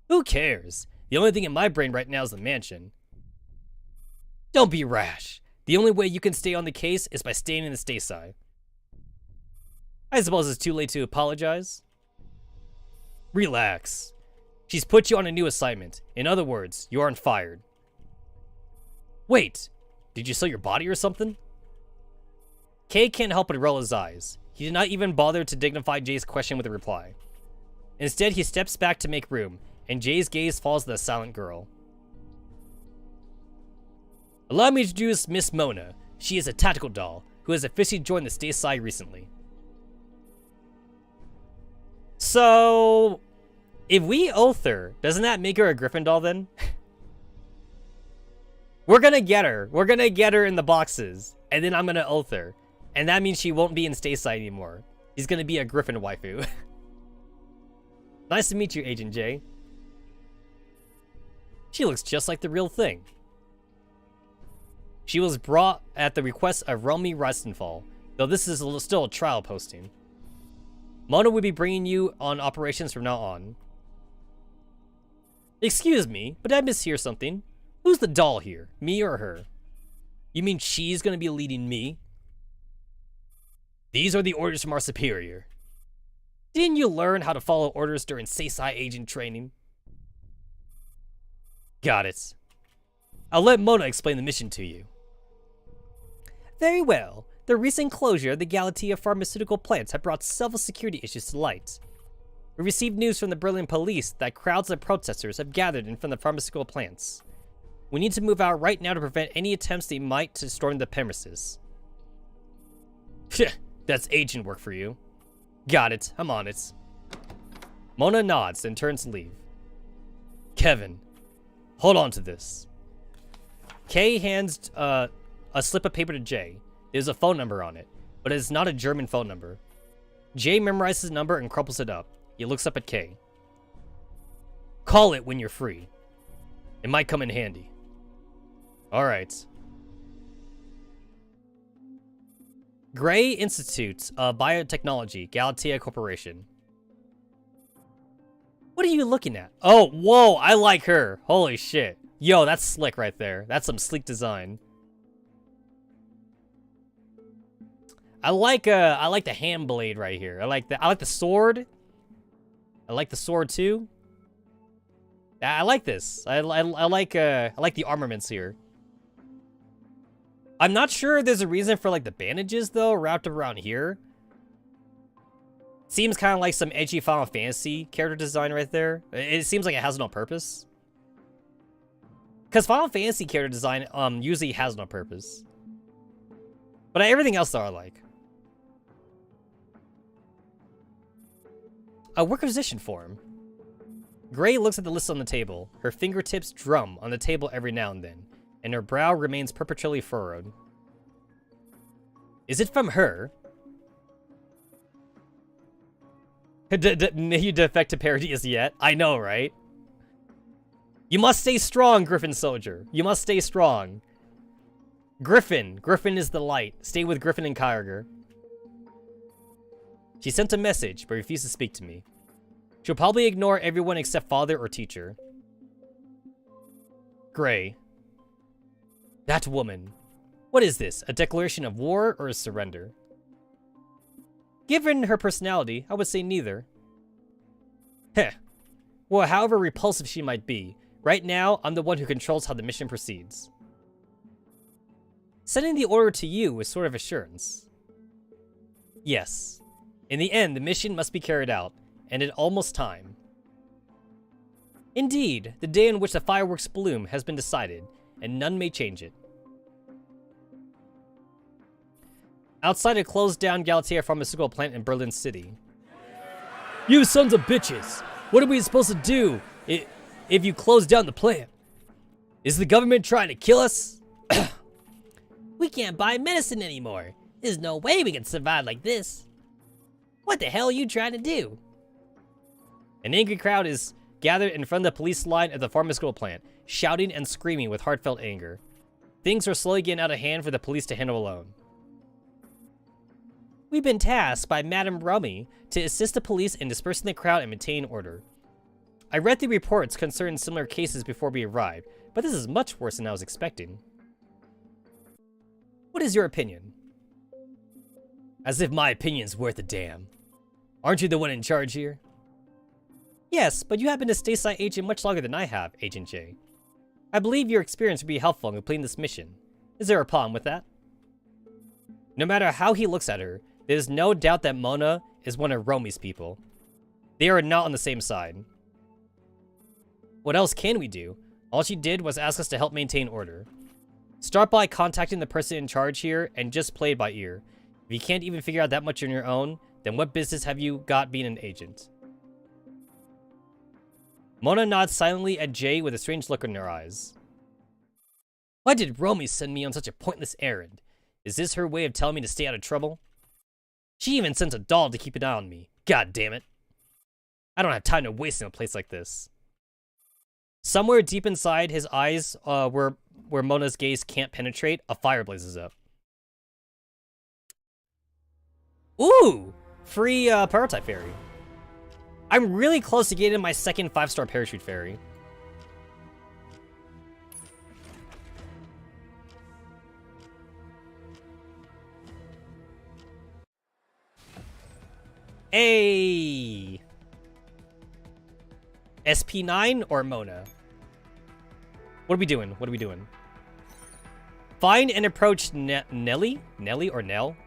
Who cares? The only thing in my brain right now is the mansion. Don't be rash. The only way you can stay on the case is by staying in the Stasai. I suppose it's too late to apologize. Relax. She's put you on a new assignment. In other words, you aren't fired. Wait, did you sell your body or something? Kay can't help but roll his eyes. He did not even bother to dignify Jay's question with a reply. Instead, he steps back to make room, and Jay's gaze falls to the silent girl. Allow me to introduce Miss Mona. She is a tactical doll, who has officially joined the Stasai recently. So, if we oath her, doesn't that make her a Griffin doll then? We're gonna get her. We're gonna get her in the boxes, and then I'm gonna oath her. And that means she won't be in Stasai anymore. He's gonna be a Griffin waifu. Nice to meet you, Agent J. She looks just like the real thing. She was brought at the request of Romy Reistenfall, though this is still a trial posting. Mona will be bringing you on operations from now on. Excuse me, but I mishear something. Who's the doll here, me or her? You mean she's gonna be leading me? These are the orders from our superior. Didn't you learn how to follow orders during Stasai agent training? Got it. I'll let Mona explain the mission to you. Very well. The recent closure of the Galatea pharmaceutical plants have brought several security issues to light. We received news from the Berlin police that crowds of protesters have gathered in front of the pharmaceutical plants. We need to move out right now to prevent any attempts they might to storm the premises. That's agent work for you. Got it. I'm on it. Mona nods and turns to leave. Kevin, hold on to this. Kay hands a slip of paper to Jay. There's a phone number on it, but it's not a German phone number. Jay memorizes the number and crumples it up. He looks up at Kay. Call it when you're free. It might come in handy. Alright. Gray Institute of Biotechnology, Galatea Corporation. What are you looking at? Oh, whoa, I like her. Holy shit. Yo, that's slick right there. That's some sleek design. I like the hand blade right here. I like the sword. I like the sword too. I like this. I like the armaments here. I'm not sure there's a reason for like the bandages though wrapped around here. Seems kind of like some edgy Final Fantasy character design right there. It seems like it has no purpose. Because Final Fantasy character design usually has no purpose. But everything else though I like. A requisition form. Gray looks at the list on the table. Her fingertips drum on the table every now and then, and her brow remains perpetually furrowed. Is it from her? You defect to Paradies yet? I know, right? You must stay strong, Griffin Soldier. You must stay strong. Griffin. Griffin is the light. Stay with Griffin and Kyogre. She sent a message, but refused to speak to me. She'll probably ignore everyone except father or teacher. Gray. That woman. What is this? A declaration of war or a surrender? Given her personality, I would say neither. Heh. Well, however repulsive she might be, right now, I'm the one who controls how the mission proceeds. Sending the order to you is sort of assurance. Yes. In the end, the mission must be carried out, and it's almost time. Indeed, the day on which the fireworks bloom has been decided, and none may change it. Outside a closed-down Galatea pharmaceutical plant in Berlin City. You sons of bitches! What are we supposed to do if you close down the plant? Is the government trying to kill us? We can't buy medicine anymore. There's no way we can survive like this. What the hell are you trying to do? An angry crowd is gathered in front of the police line at the pharmaceutical plant, shouting and screaming with heartfelt anger. Things are slowly getting out of hand for the police to handle alone. We've been tasked by Madame Rummy to assist the police in dispersing the crowd and maintaining order. I read the reports concerning similar cases before we arrived, but this is much worse than I was expecting. What is your opinion? As if my opinion's worth a damn. Aren't you the one in charge here? Yes, but you have been a stateside agent much longer than I have, Agent J. I believe your experience would be helpful in completing this mission. Is there a problem with that? No matter how he looks at her, there's no doubt that Mona is one of Romy's people. They are not on the same side. What else can we do? All she did was ask us to help maintain order. Start by contacting the person in charge here and just play it by ear. If you can't even figure out that much on your own, then what business have you got being an agent? Mona nods silently at Jay with a strange look in her eyes. Why did Romy send me on such a pointless errand? Is this her way of telling me to stay out of trouble? She even sent a doll to keep an eye on me. God damn it. I don't have time to waste in a place like this. Somewhere deep inside his eyes, where Mona's gaze can't penetrate, a fire blazes up. Ooh! Free prototype fairy. I'm really close to getting my second 5-star parachute fairy. Hey! SP9 or Mona? What are we doing? What are we doing? Find and approach Nelly? Nelly or Nell?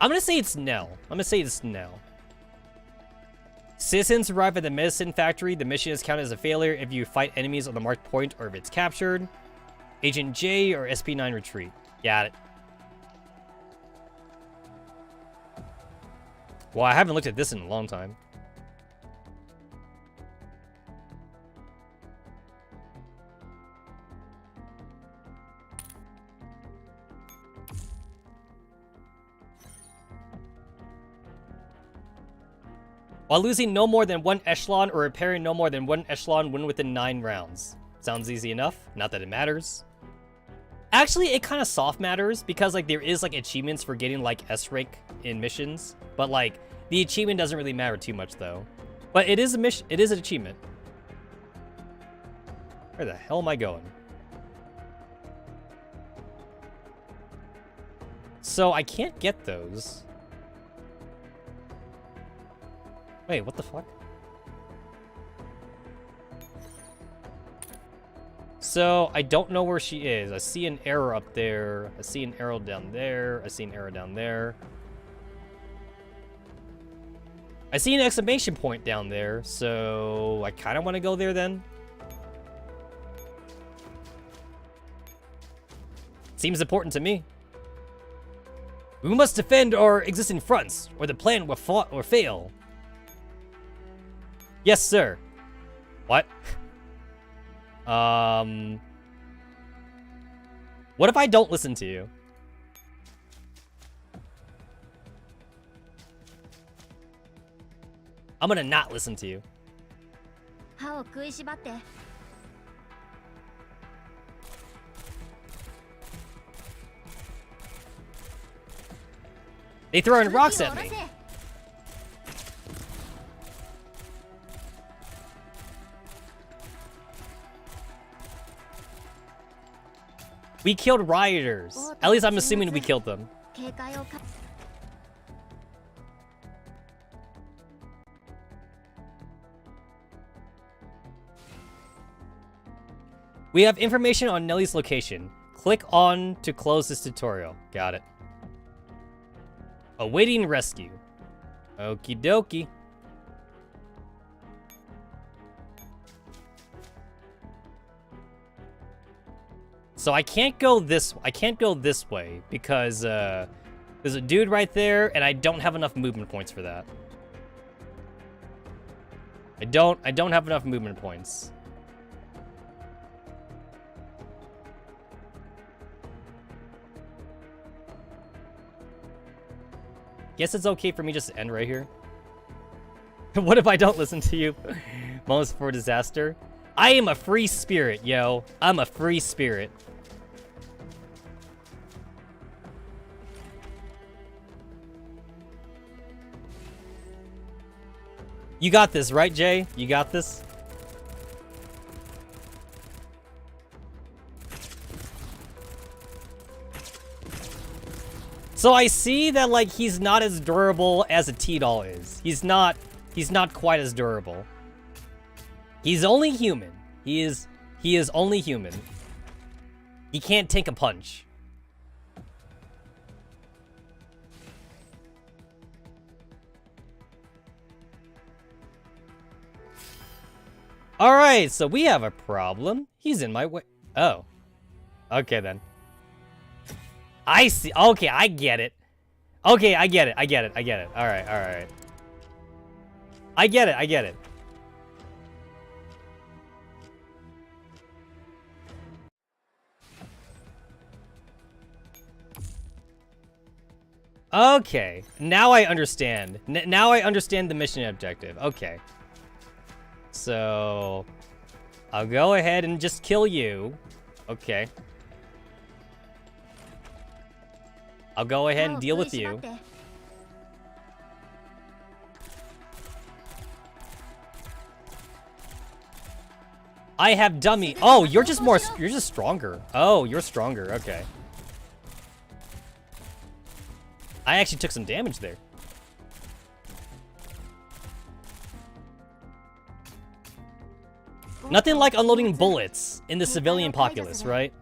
I'm gonna say it's Nell. I'm gonna say it's Nell. Citizens arrive at the medicine factory. The mission is counted as a failure if you fight enemies on the marked point or if it's captured. Agent J or SP9 retreat. Got it. Well, I haven't looked at this in a long time. While losing no more than 1 echelon or repairing no more than 1 echelon, win within 9 rounds. Sounds easy enough. Not that it matters. Actually, it kind of soft matters because like there is like achievements for getting like S rank in missions, but like the achievement doesn't really matter too much though. But it is a mission. It is an achievement. Where the hell am I going? So I can't get those. Wait, what the fuck? So, I don't know where she is. I see an arrow up there. I see an arrow down there. I see an arrow down there. I see an exclamation point down there, so I kind of want to go there then. Seems important to me. We must defend our existing fronts, or the plan will fail. Yes, sir. What? What if I don't listen to you? I'm gonna not listen to you. They throwing rocks at me. We killed rioters. At least I'm assuming we killed them. We have information on Nellie's location. Click on to close this tutorial. Got it. Awaiting rescue. Okie dokie. So I can't go this way because there's a dude right there and I don't have enough movement points for that. I don't have enough movement points. Guess it's okay for me just to end right here. What if I don't listen to you? Moments for disaster. I am a free spirit, yo. I'm a free spirit. You got this, right, Jay? You got this? So I see that, like, he's not as durable as a T-Doll is. He's not quite as durable. He's only human. He is only human. He can't take a punch. Alright, so we have a problem. He's in my way. Oh. Okay, then. I see. Okay, I get it. Okay, I get it. I get it. I get it. Alright, alright. I get it. I get it. Okay, now I understand. Now I understand the mission objective. Okay. So, I'll go ahead and just kill you. Okay. I'll go ahead and deal with you. I have dummy. Oh, you're just stronger. Oh, you're stronger. Okay. I actually took some damage there. Nothing like unloading bullets in the civilian populace, right?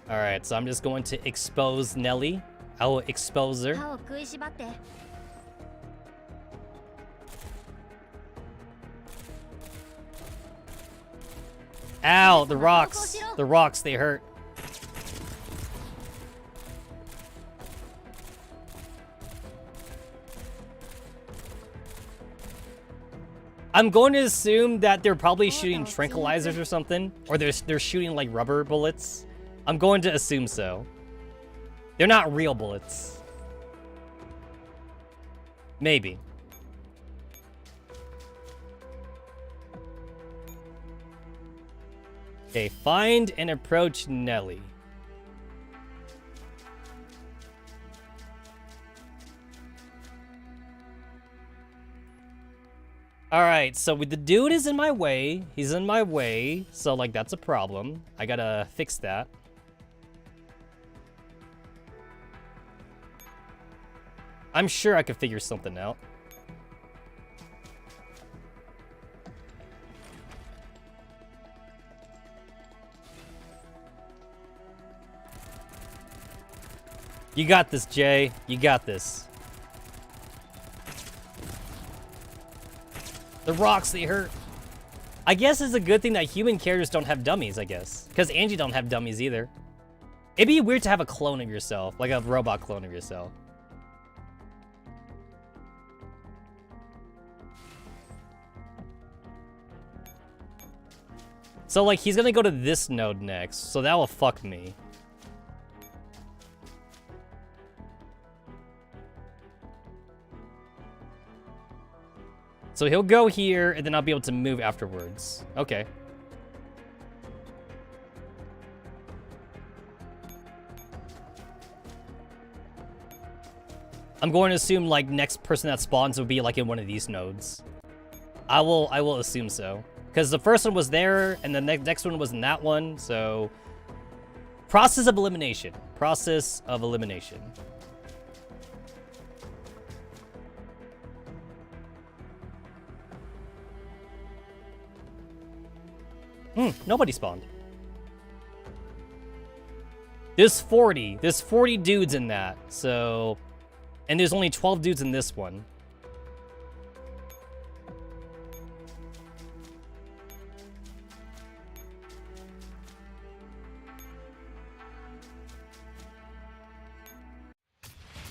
Alright, so I'm just going to expose Nelly. I will expose her. Ow, the rocks. The rocks, they hurt. I'm going to assume that they're probably shooting tranquilizers or something. Or they're shooting like rubber bullets. I'm going to assume so. They're not real bullets. Maybe. Okay, find and approach Nelly. Alright, so the dude is in my way. He's in my way. So, like, that's a problem. I gotta fix that. I'm sure I could figure something out. You got this, Jay. You got this. The rocks, they hurt. I guess it's a good thing that human characters don't have dummies, I guess. Because Angie don't have dummies either. It'd be weird to have a clone of yourself. Like a robot clone of yourself. So, like, he's gonna go to this node next. So that will fuck me. So he'll go here, and then I'll be able to move afterwards. Okay. I'm going to assume, like, next person that spawns will be, like, in one of these nodes. I will assume so. Because the first one was there, and the next one was in that one, so... Process of elimination. Process of elimination. Nobody spawned. There's 40 dudes in that, so... And there's only 12 dudes in this one.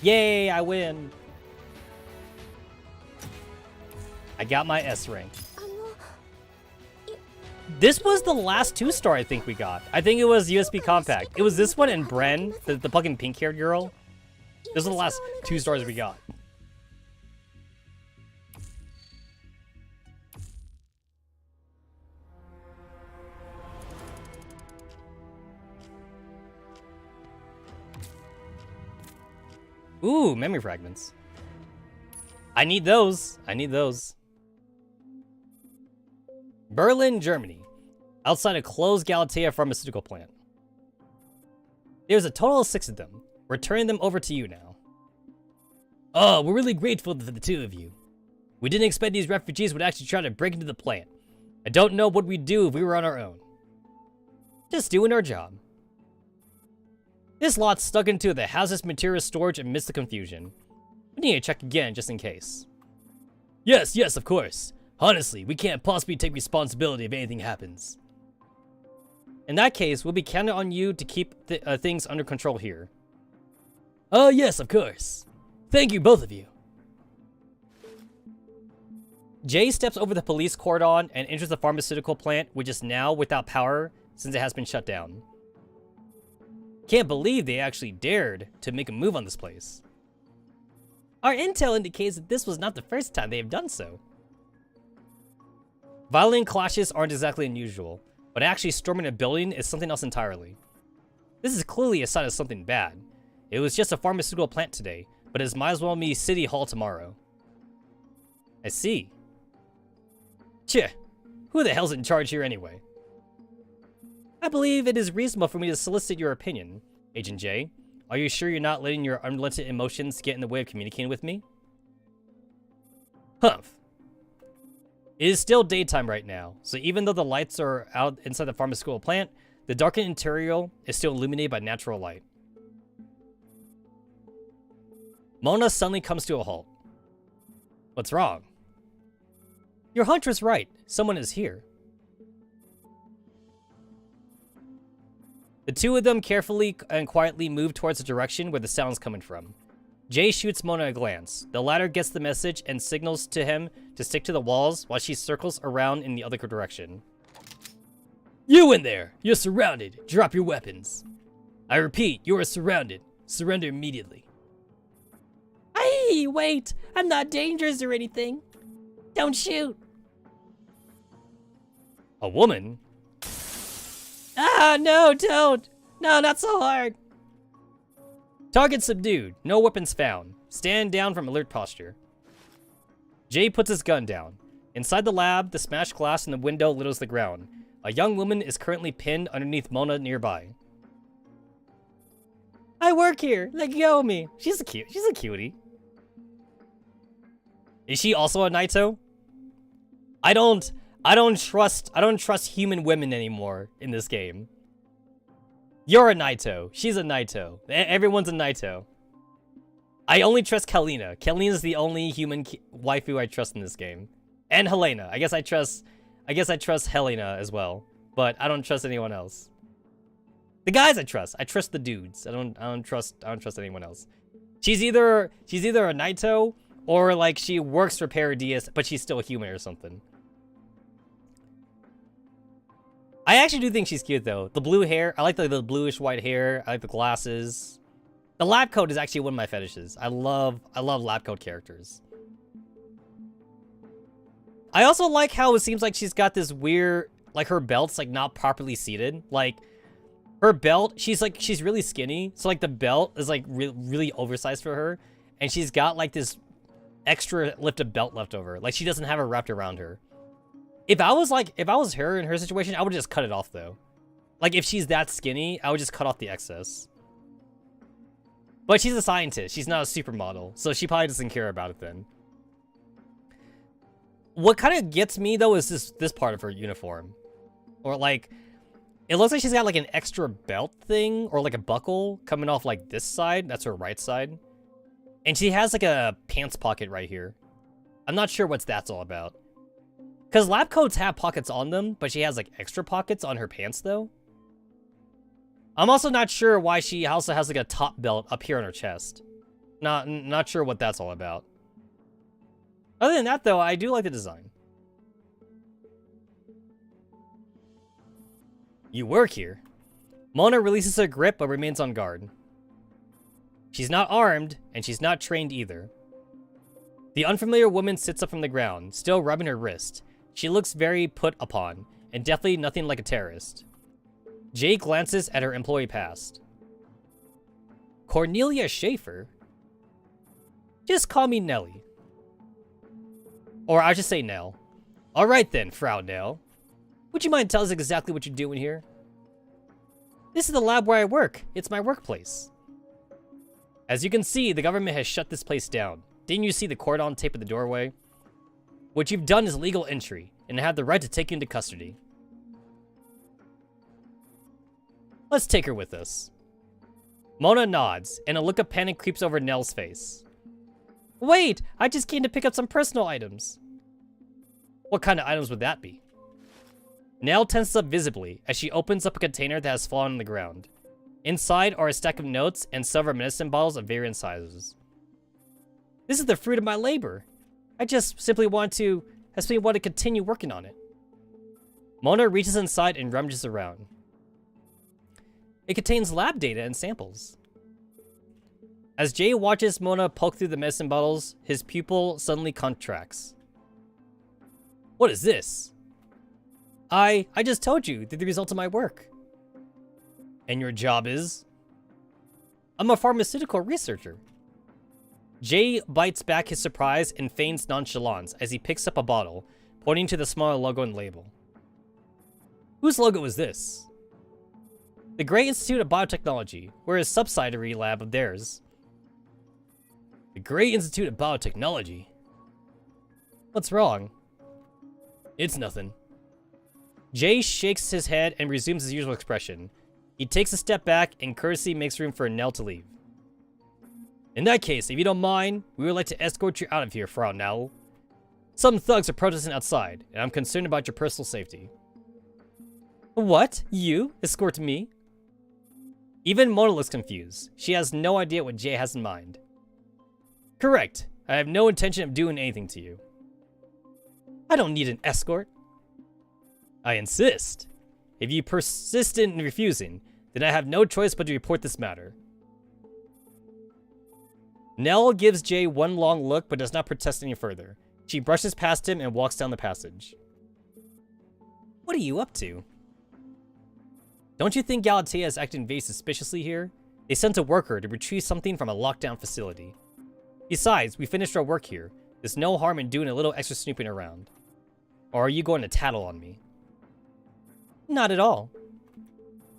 Yay, I win. I got my S rank. This was the last 2-star I think we got. I think it was USB Compact. It was this one and Bren, the fucking pink-haired girl. Those are the last 2 stars we got. Ooh, memory fragments. I need those. I need those. Berlin, Germany. Outside a closed Galatea pharmaceutical plant. There's a total of 6 of them. We're turning them over to you now. Oh, we're really grateful for the 2 of you. We didn't expect these refugees would actually try to break into the plant. I don't know what we'd do if we were on our own. Just doing our job. This lot's stuck into the hazardous materials storage amidst the confusion. We need to check again just in case. Yes, of course. Honestly, we can't possibly take responsibility if anything happens. In that case, we'll be counting on you to keep things under control here. Oh yes, of course. Thank you, both of you. Jay steps over the police cordon and enters the pharmaceutical plant, which is now without power since it has been shut down. Can't believe they actually dared to make a move on this place. Our intel indicates that this was not the first time they have done so. Violent clashes aren't exactly unusual, but actually storming a building is something else entirely. This is clearly a sign of something bad. It was just a pharmaceutical plant today, but it might as well be City Hall tomorrow. I see. Tch, who the hell's in charge here anyway? I believe it is reasonable for me to solicit your opinion, Agent J. Are you sure you're not letting your unrelenting emotions get in the way of communicating with me? Humph. It is still daytime right now, so even though the lights are out inside the pharmaceutical plant, the darkened interior is still illuminated by natural light. Mona suddenly comes to a halt. What's wrong? Your hunch was right. Someone is here. The 2 of them carefully and quietly move towards the direction where the sound's coming from. Jay shoots Mona a glance. The latter gets the message and signals to him to stick to the walls while she circles around in the other direction. You in there! You're surrounded! Drop your weapons! I repeat, you are surrounded. Surrender immediately. Hey, wait! I'm not dangerous or anything. Don't shoot! A woman? Ah, no, don't! No, not so hard! Target subdued. No weapons found. Stand down from alert posture. Jay puts his gun down. Inside the lab, the smashed glass in the window littles the ground. A young woman is currently pinned underneath Mona nearby. I work here. Let go of me. She's a cutie. Is she also a Naito? I don't trust human women anymore in this game. You're a Naito. She's a Naito. Everyone's a Naito. I only trust Kalina. Kalina's the only human waifu I trust in this game. And Helena. I guess I trust Helena as well, but I don't trust anyone else. The guys I trust the dudes. I don't trust anyone else. She's either a Naito or like she works for Paradies, but she's still human or something. I actually do think she's cute though. The blue hair, I like the bluish white hair. I like the glasses. The lab coat is actually one of my fetishes. I love lab coat characters. I also like how it seems like she's got this weird, like her belt's like not properly seated. Like her belt, she's really skinny. So like the belt is like really oversized for her. And she's got like this extra lifted belt left over. Like she doesn't have it wrapped around her. If I was her in her situation, I would just cut it off though. Like if she's that skinny, I would just cut off the excess. But she's a scientist. She's not a supermodel. So she probably doesn't care about it then. What kind of gets me though is this part of her uniform. Or like, it looks like she's got like an extra belt thing or like a buckle coming off like this side. That's her right side. And she has like a pants pocket right here. I'm not sure what that's all about. Because lab coats have pockets on them, but she has like extra pockets on her pants though. I'm also not sure why she also has like a top belt up here on her chest. Not sure what that's all about. Other than that though, I do like the design. You work here. Mona releases her grip but remains on guard. She's not armed, and she's not trained either. The unfamiliar woman sits up from the ground, still rubbing her wrist. She looks very put upon, and definitely nothing like a terrorist. Jay glances at her employee past. Cornelia Schaefer? Just call me Nelly. Or I should say Nell. Alright then, Frau Nell. Would you mind telling us exactly what you're doing here? This is the lab where I work. It's my workplace. As you can see, the government has shut this place down. Didn't you see the cordon tape at the doorway? What you've done is legal entry, and I have the right to take you into custody. Let's take her with us. Mona nods, and a look of panic creeps over Nell's face. Wait, I just came to pick up some personal items. What kind of items would that be? Nell tenses up visibly as she opens up a container that has fallen on the ground. Inside are a stack of notes and several medicine bottles of varying sizes. This is the fruit of my labor. I just simply want to continue working on it. Mona reaches inside and rummages around. It contains lab data and samples. As Jay watches Mona poke through the medicine bottles, his pupil suddenly contracts. What is this? I just told you the result of my work. And your job is? I'm a pharmaceutical researcher. Jay bites back his surprise and feigns nonchalance as he picks up a bottle, pointing to the smaller logo and label. Whose logo is this? The Great Institute of Biotechnology. We're a subsidiary lab of theirs. The Great Institute of Biotechnology? What's wrong? It's nothing. Jay shakes his head and resumes his usual expression. He takes a step back and courteously makes room for Nell to leave. In that case, if you don't mind, we would like to escort you out of here, Frau Nell. Some thugs are protesting outside, and I'm concerned about your personal safety. What? You? Escort me? Even Mona looks confused. She has no idea what Jay has in mind. Correct. I have no intention of doing anything to you. I don't need an escort. I insist. If you persist in refusing, then I have no choice but to report this matter. Nell gives Jay one long look but does not protest any further. She brushes past him and walks down the passage. What are you up to? Don't you think Galatea is acting very suspiciously here? They sent a worker to retrieve something from a lockdown facility. Besides, we finished our work here. There's no harm in doing a little extra snooping around. Or are you going to tattle on me? Not at all.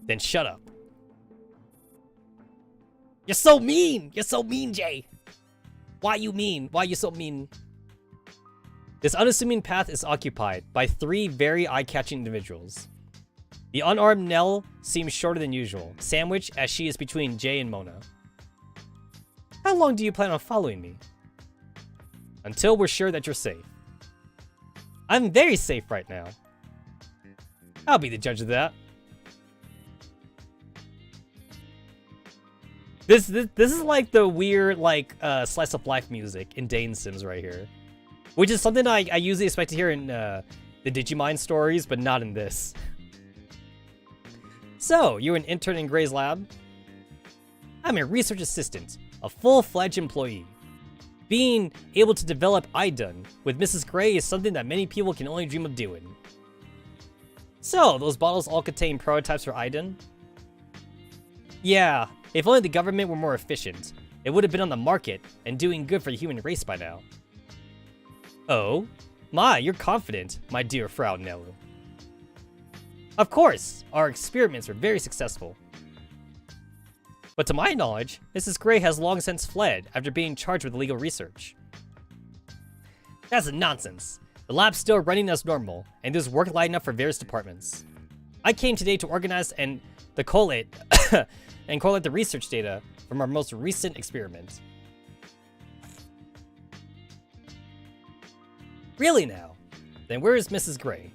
Then shut up. You're so mean! You're so mean, Jay! Why you mean? Why you so mean? This unassuming path is occupied by 3 very eye-catching individuals. The unarmed Nell seems shorter than usual, sandwiched as she is between Jay and Mona. How long do you plan on following me? Until we're sure that you're safe. I'm very safe right now. I'll be the judge of that. This is like the weird slice of life music in Dane Sims right here, which is something I usually expect to hear in the Digiminds stories, but not in this. So, you're an intern in Gray's lab? I'm a research assistant, a full-fledged employee. Being able to develop iDone with Mrs. Gray is something that many people can only dream of doing. So, those bottles all contain prototypes for iDone? Yeah, if only the government were more efficient, it would have been on the market and doing good for the human race by now. Oh? My, you're confident, my dear Frau Nelu. Of course, our experiments were very successful. But to my knowledge, Mrs. Gray has long since fled after being charged with illegal research. That's nonsense. The lab's still running as normal, and there's work lined up for various departments. I came today to organize and collate the research data from our most recent experiment. Really now? Then where is Mrs. Gray?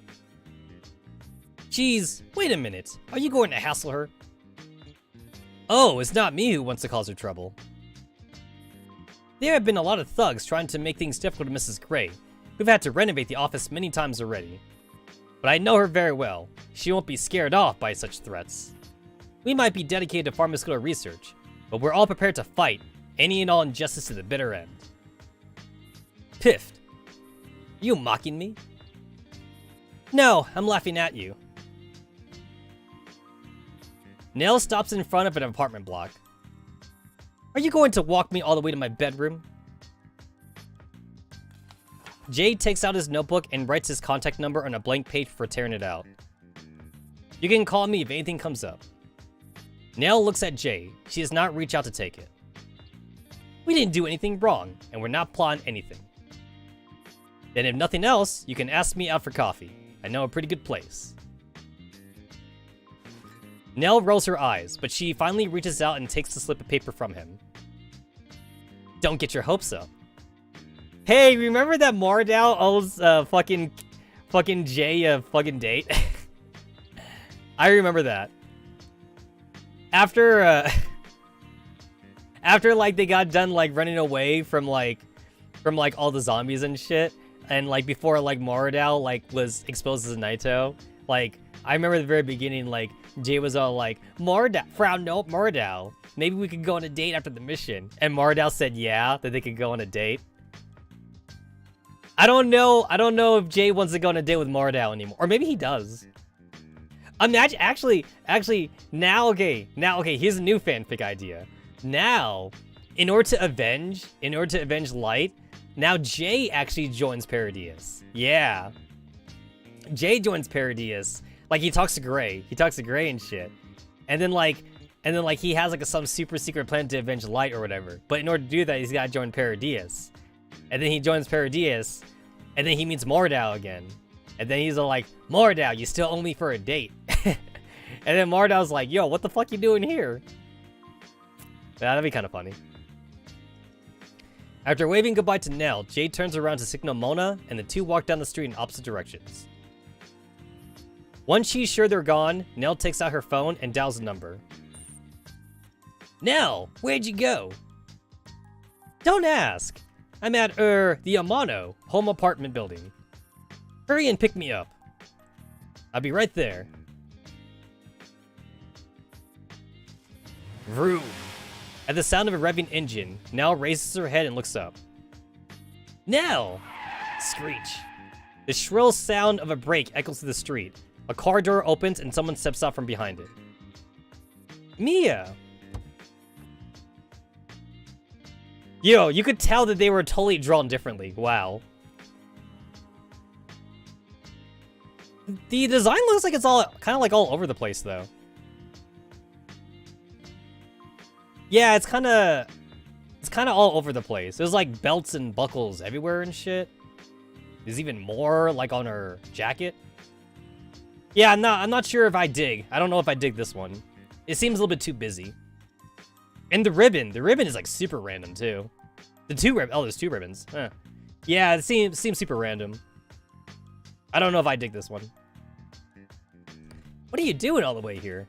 Jeez, wait a minute. Are you going to hassle her? Oh, it's not me who wants to cause her trouble. There have been a lot of thugs trying to make things difficult to Mrs. Gray. We've had to renovate the office many times already. But I know her very well. She won't be scared off by such threats. We might be dedicated to pharmaceutical research, but we're all prepared to fight any and all injustice to the bitter end. Piffed. Are you mocking me? No, I'm laughing at you. Nell stops in front of an apartment block. Are you going to walk me all the way to my bedroom? Jay takes out his notebook and writes his contact number on a blank page before tearing it out. You can call me if anything comes up. Nell looks at Jay. She does not reach out to take it. We didn't do anything wrong, and we're not plotting anything. Then if nothing else, you can ask me out for coffee. I know a pretty good place. Nell rolls her eyes, but she finally reaches out and takes the slip of paper from him. Don't get your hopes up. Hey, remember that Mordau owes fucking Jay a fucking date? I remember that. After like they got done like running away from like all the zombies and shit, and like before like Mordau like was exposed as a Naito, like I remember at the very beginning like Jay was all like, Mordau, maybe we could go on a date after the mission. And Mordau said yeah, that they could go on a date. I don't know if Jay wants to go on a date with Mordau anymore. Or maybe he does. Imagine, actually, now, okay, here's a new fanfic idea. Now, in order to avenge Light, now Jay actually joins Paradius. Yeah. Jay joins Paradius. Like, he talks to Gray and shit. And then he has like some super secret plan to avenge Light or whatever. But in order to do that, he's gotta join Paradius. And then he joins Paradius, and then he meets Mordau again. And then he's all like, Mordau, you still owe me for a date. And then Mordau's like, yo, what the fuck you doing here? That'd be kind of funny. After waving goodbye to Nell, Jay turns around to signal Mona, and the two walk down the street in opposite directions. Once she's sure they're gone, Nell takes out her phone and dials the number. Nell, where'd you go? Don't ask. I'm at, the Amano home apartment building. Hurry and pick me up. I'll be right there. Vroom. At the sound of a revving engine, Nell raises her head and looks up. Nell! Screech. The shrill sound of a brake echoes through the street. A car door opens and someone steps out from behind it. Mia! Yo, you could tell that they were totally drawn differently. Wow. The design looks like it's all kind of like all over the place though. Yeah, it's kind of all over the place. There's like belts and buckles everywhere and shit. There's even more, like, on her jacket. Yeah, I'm not sure if I dig. I don't know if I dig this one. It seems a little bit too busy. And the ribbon is, like, super random, too. Oh, there's 2 ribbons. Huh. Yeah, it seems super random. I don't know if I dig this one. What are you doing all the way here?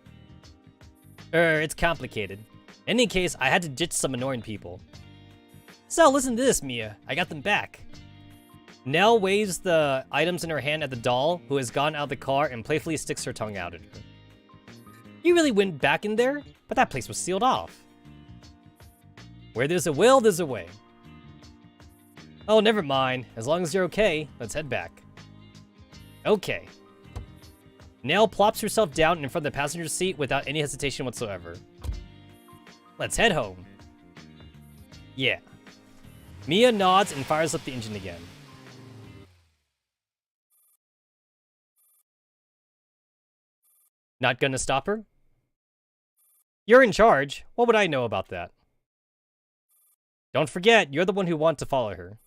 It's complicated. In any case, I had to ditch some annoying people. So, listen to this, Mia. I got them back. Nell waves the items in her hand at the doll, who has gone out of the car and playfully sticks her tongue out at her. You really went back in there? But that place was sealed off. Where there's a will, there's a way. Oh, never mind. As long as you're okay, let's head back. Okay. Nell plops herself down in front of the passenger seat without any hesitation whatsoever. Let's head home. Yeah. Mia nods and fires up the engine again. Not gonna stop her? You're in charge. What would I know about that? Don't forget, you're the one who wanted to follow her.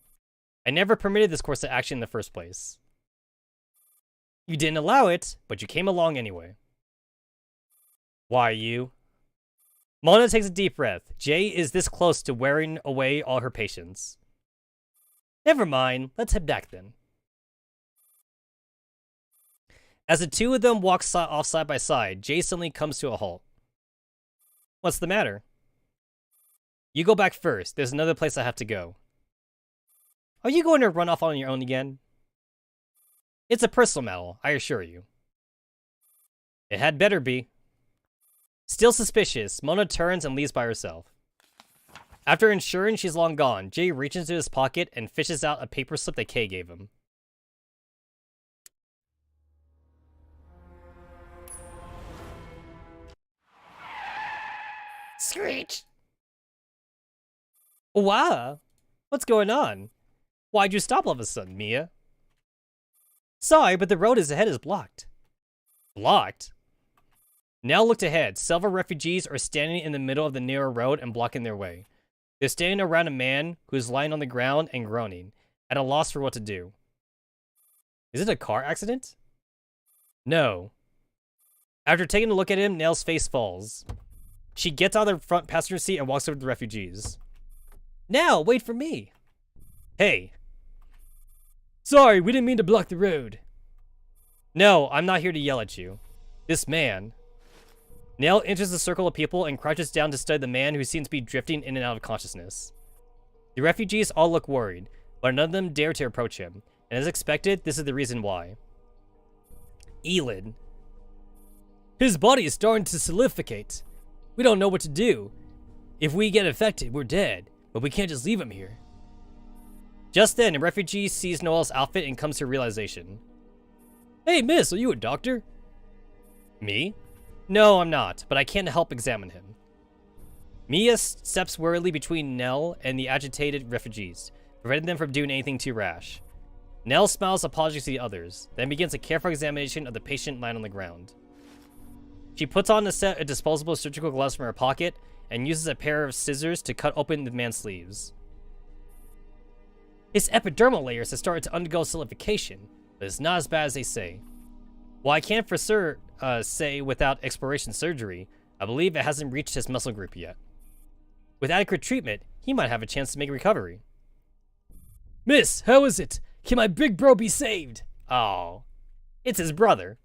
I never permitted this course of action in the first place. You didn't allow it, but you came along anyway. Why you? Mona takes a deep breath. Jay is this close to wearing away all her patience. Never mind, let's head back then. As the 2 of them walk off side by side, Jay suddenly comes to a halt. What's the matter? You go back first. There's another place I have to go. Are you going to run off on your own again? It's a personal matter, I assure you. It had better be. Still suspicious, Mona turns and leaves by herself. After ensuring she's long gone, Jay reaches into his pocket and fishes out a paper slip that Kay gave him. Screech! Wow! What's going on? Why'd you stop all of a sudden, Mia? Sorry, but the road ahead is blocked. Blocked? Now looked ahead. Several refugees are standing in the middle of the narrow road and blocking their way. They're standing around a man who's lying on the ground and groaning, at a loss for what to do. Is it a car accident? No. After taking a look at him, Nell's face falls. She gets out of the front passenger seat and walks over to the refugees. Now, wait for me. Hey. Sorry, we didn't mean to block the road. No, I'm not here to yell at you. This man. Nell enters the circle of people and crouches down to study the man who seems to be drifting in and out of consciousness. The refugees all look worried, but none of them dare to approach him, and as expected, this is the reason why. Elid. His body is starting to solidificate. We don't know what to do. If we get infected, we're dead, but we can't just leave him here. Just then, a refugee sees Noel's outfit and comes to realization. Hey, miss, are you a doctor? Me? No, I'm not, but I can't help examine him. Mia steps warily between Nell and the agitated refugees, preventing them from doing anything too rash. Nell smiles apologies to the others, then begins a careful examination of the patient lying on the ground. She puts on a set of disposable surgical gloves from her pocket and uses a pair of scissors to cut open the man's sleeves. His epidermal layers have started to undergo solidification, but it's not as bad as they say. While I can't for sure say without exploration surgery, I believe it hasn't reached his muscle group yet. With adequate treatment, he might have a chance to make a recovery. Miss, how is it? Can my big bro be saved? Oh, it's his brother.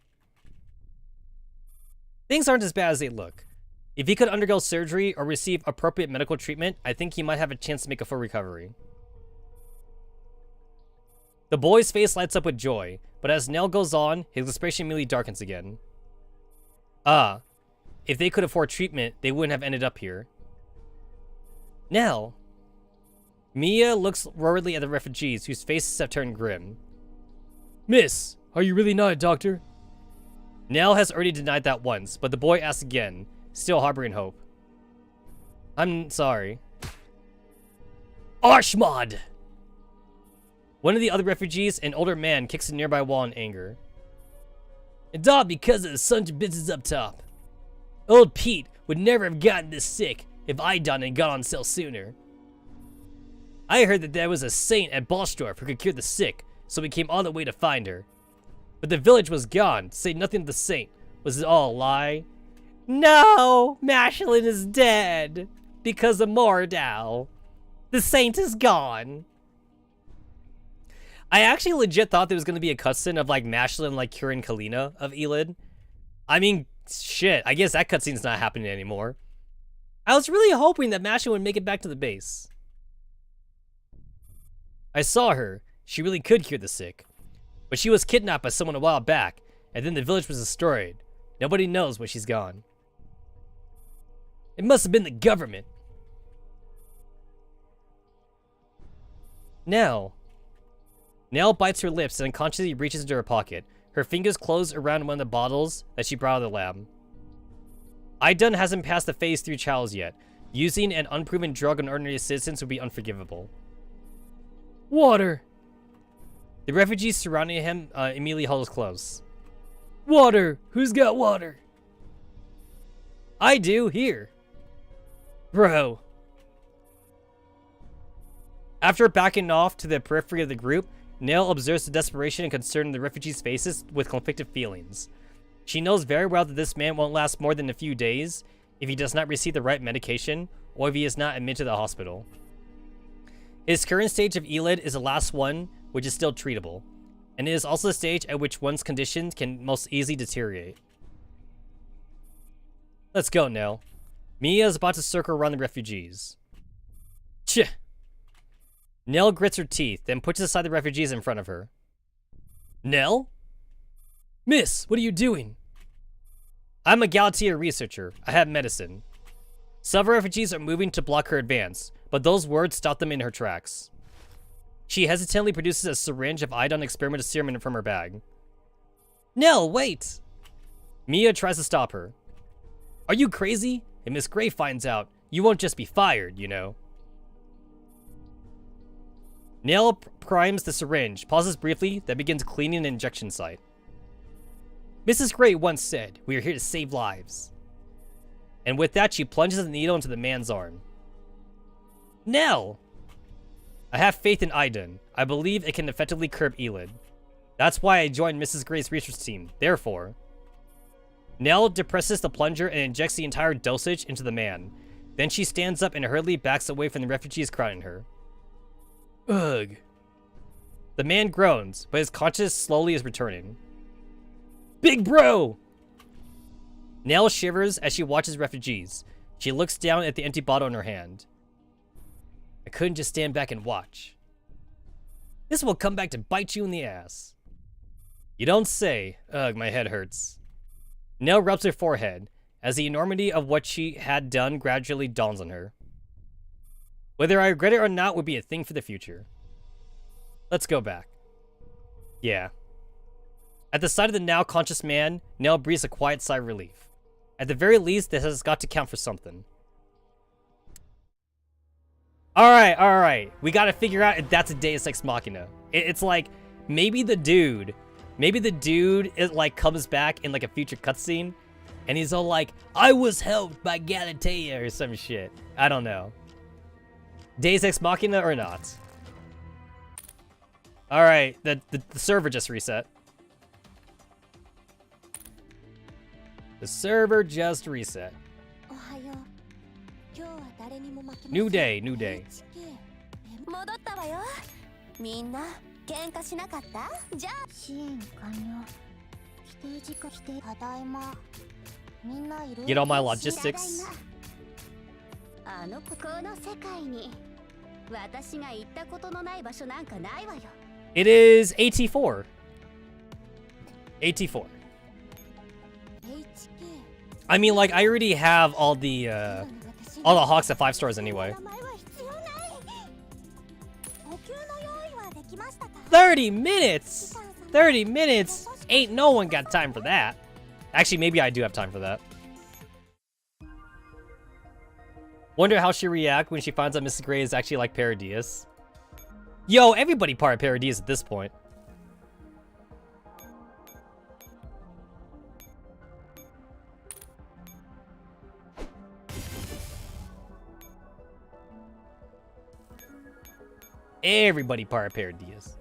Things aren't as bad as they look. If he could undergo surgery or receive appropriate medical treatment, I think he might have a chance to make a full recovery. The boy's face lights up with joy, but as Nell goes on, his expression immediately darkens again. If they could afford treatment, they wouldn't have ended up here. Nell. Mia looks worriedly at the refugees, whose faces have turned grim. Miss, are you really not a doctor? Nell has already denied that once, but the boy asks again, still harboring hope. I'm sorry. Arshmod! One of the other refugees, an older man, kicks a nearby wall in anger. It's all because of the sons of bitches up top. Old Pete would never have gotten this sick if I done and got on sale sooner. I heard that there was a saint at Ballsdorf who could cure the sick, so we came all the way to find her. But the village was gone, to say nothing of the saint. Was it all a lie? No! Mashlin is dead! Because of Mordau. The saint is gone. I actually legit thought there was going to be a cutscene of, like, Mashlin, like, curing Kalina of Elid. I mean, shit, I guess that cutscene's not happening anymore. I was really hoping that Mashlin would make it back to the base. I saw her. She really could cure the sick. But she was kidnapped by someone a while back, and then the village was destroyed. Nobody knows where she's gone. It must have been the government. Nell. Nell bites her lips and unconsciously reaches into her pocket. Her fingers close around one of the bottles that she brought out of the lab. Idun hasn't passed the phase 3 trials yet. Using an unproven drug on ordinary citizens would be unforgivable. Water! The refugees surrounding him immediately huddles close. Water! Who's got water? I do, here. Bro. After backing off to the periphery of the group, Nell observes the desperation and concern in the refugees' faces with conflicted feelings. She knows very well that this man won't last more than a few days if he does not receive the right medication or if he is not admitted to the hospital. His current stage of Elid is the last one, which is still treatable, and it is also the stage at which one's condition can most easily deteriorate. Let's go, Nell. Mia is about to circle around the refugees. Tch! Nell grits her teeth, then pushes aside the refugees in front of her. Nell? Miss, what are you doing? I'm a Galatea researcher. I have medicine. Several refugees are moving to block her advance, but those words stop them in her tracks. She hesitantly produces a syringe of iodine experimental serum from her bag. Nell, wait! Mia tries to stop her. Are you crazy? If Miss Gray finds out, you won't just be fired, you know. Nell primes the syringe, pauses briefly, then begins cleaning the injection site. Mrs. Gray once said, "We are here to save lives." And with that, she plunges the needle into the man's arm. Nell! I have faith in Idun. I believe it can effectively curb Elid. That's why I joined Mrs. Gray's research team. Therefore, Nell depresses the plunger and injects the entire dosage into the man. Then she stands up and hurriedly backs away from the refugees crowding her. Ugh. The man groans, but his consciousness slowly is returning. Big bro! Nell shivers as she watches refugees. She looks down at the empty bottle in her hand. I couldn't just stand back and watch. This will come back to bite you in the ass. You don't say. Ugh, my head hurts. Nell rubs her forehead, as the enormity of what she had done gradually dawns on her. Whether I regret it or not would be a thing for the future. Let's go back. Yeah. At the sight of the now conscious man, Nell breathes a quiet sigh of relief. At the very least, this has got to count for something. Alright. We gotta figure out if that's a Deus Ex Machina. It's like, maybe the dude is like comes back in like a future cutscene, and he's all like, I was helped by Galatea or some shit. I don't know. Deus Ex Machina or not. Alright, the server just reset. The server just reset. New day, new day. Get all my logistics. It is AT4. AT4. I mean, like, I already have all the Hawks at 5 stars anyway. 30 minutes! 30 minutes! Ain't no one got time for that. Actually, maybe I do have time for that. Wonder how she'll react when she finds out Mrs. Gray is actually like Paradies. Yo, everybody part of Paradies at this point. Everybody part of Paradies.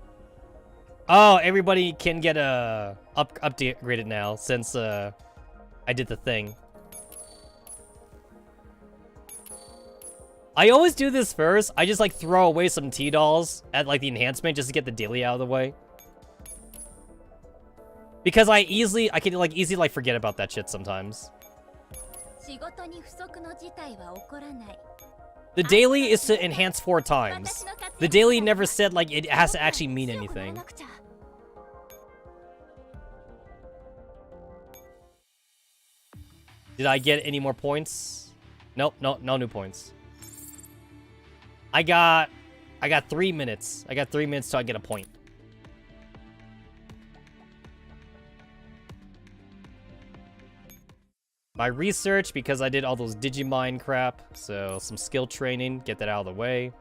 Oh, everybody can get upgraded now since I did the thing. I always do this first. I just like throw away some T-dolls at like the enhancement just to get the daily out of the way. Because I can easily like forget about that shit sometimes. The daily is to enhance 4 times. The daily never said like it has to actually mean anything. Did I get any more points? Nope, no new points. I got 3 minutes. I got 3 minutes till I get a point. My research, because I did all those Digimind crap, so some skill training, get that out of the way.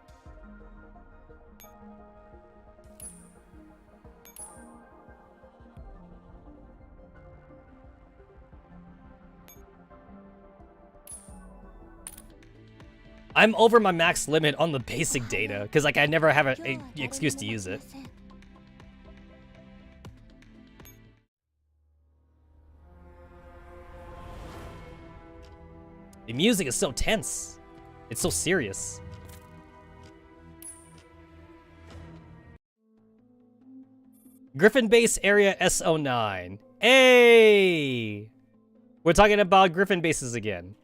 I'm over my max limit on the basic data, because like I never have an excuse to use it. The music is so tense. It's so serious. Griffin Base Area S09. Hey! We're talking about Griffin bases again.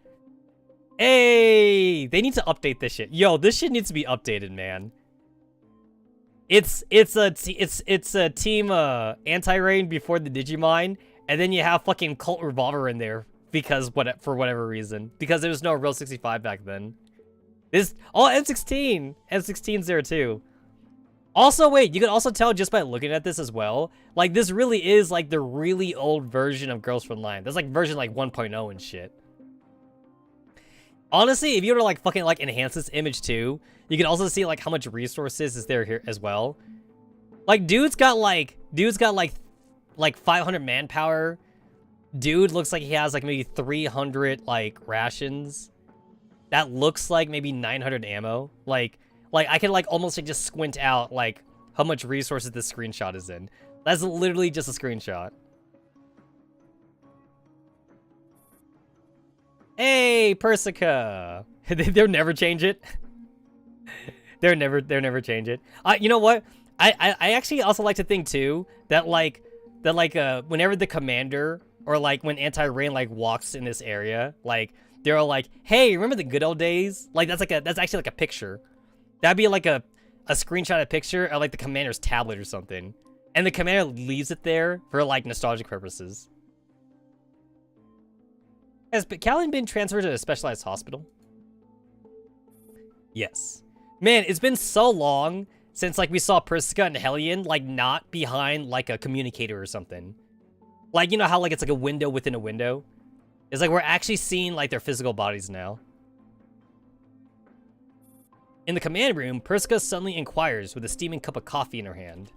Hey! They need to update this shit. Yo, this shit needs to be updated, man. It's a team anti-rain before the Digimind, and then you have fucking Cult Revolver in there. Because for whatever reason. Because there was no real 65 back then. M16! M16's there too. Also, wait, you can also tell just by looking at this as well. Like, this really is like the really old version of Girls Frontline. That's like version like 1.0 and shit. Honestly, if you were to like fucking like enhance this image too, you can also see like how much resources is there here as well. Like, dude's got like 500 manpower. Dude looks like he has like maybe 300 like rations. That looks like maybe 900 ammo. Like I can like almost like just squint out like how much resources this screenshot is in. That's literally just a screenshot. Hey, Persica. They'll never change it. They'll never change it. You know what? I actually also like to think too that whenever the commander or like when anti-rain like walks in this area, like they're all like, "Hey, remember the good old days?" Like that's actually like a picture. That'd be like a screenshot of a picture of like the commander's tablet or something, and the commander leaves it there for like nostalgic purposes. Has Callan been transferred to a specialized hospital? Yes. Man, it's been so long since like we saw Persica and Hellion like not behind like a communicator or something. Like, you know how, like, it's like a window within a window? It's like we're actually seeing, like, their physical bodies now. In the command room, Persica suddenly inquires with a steaming cup of coffee in her hand.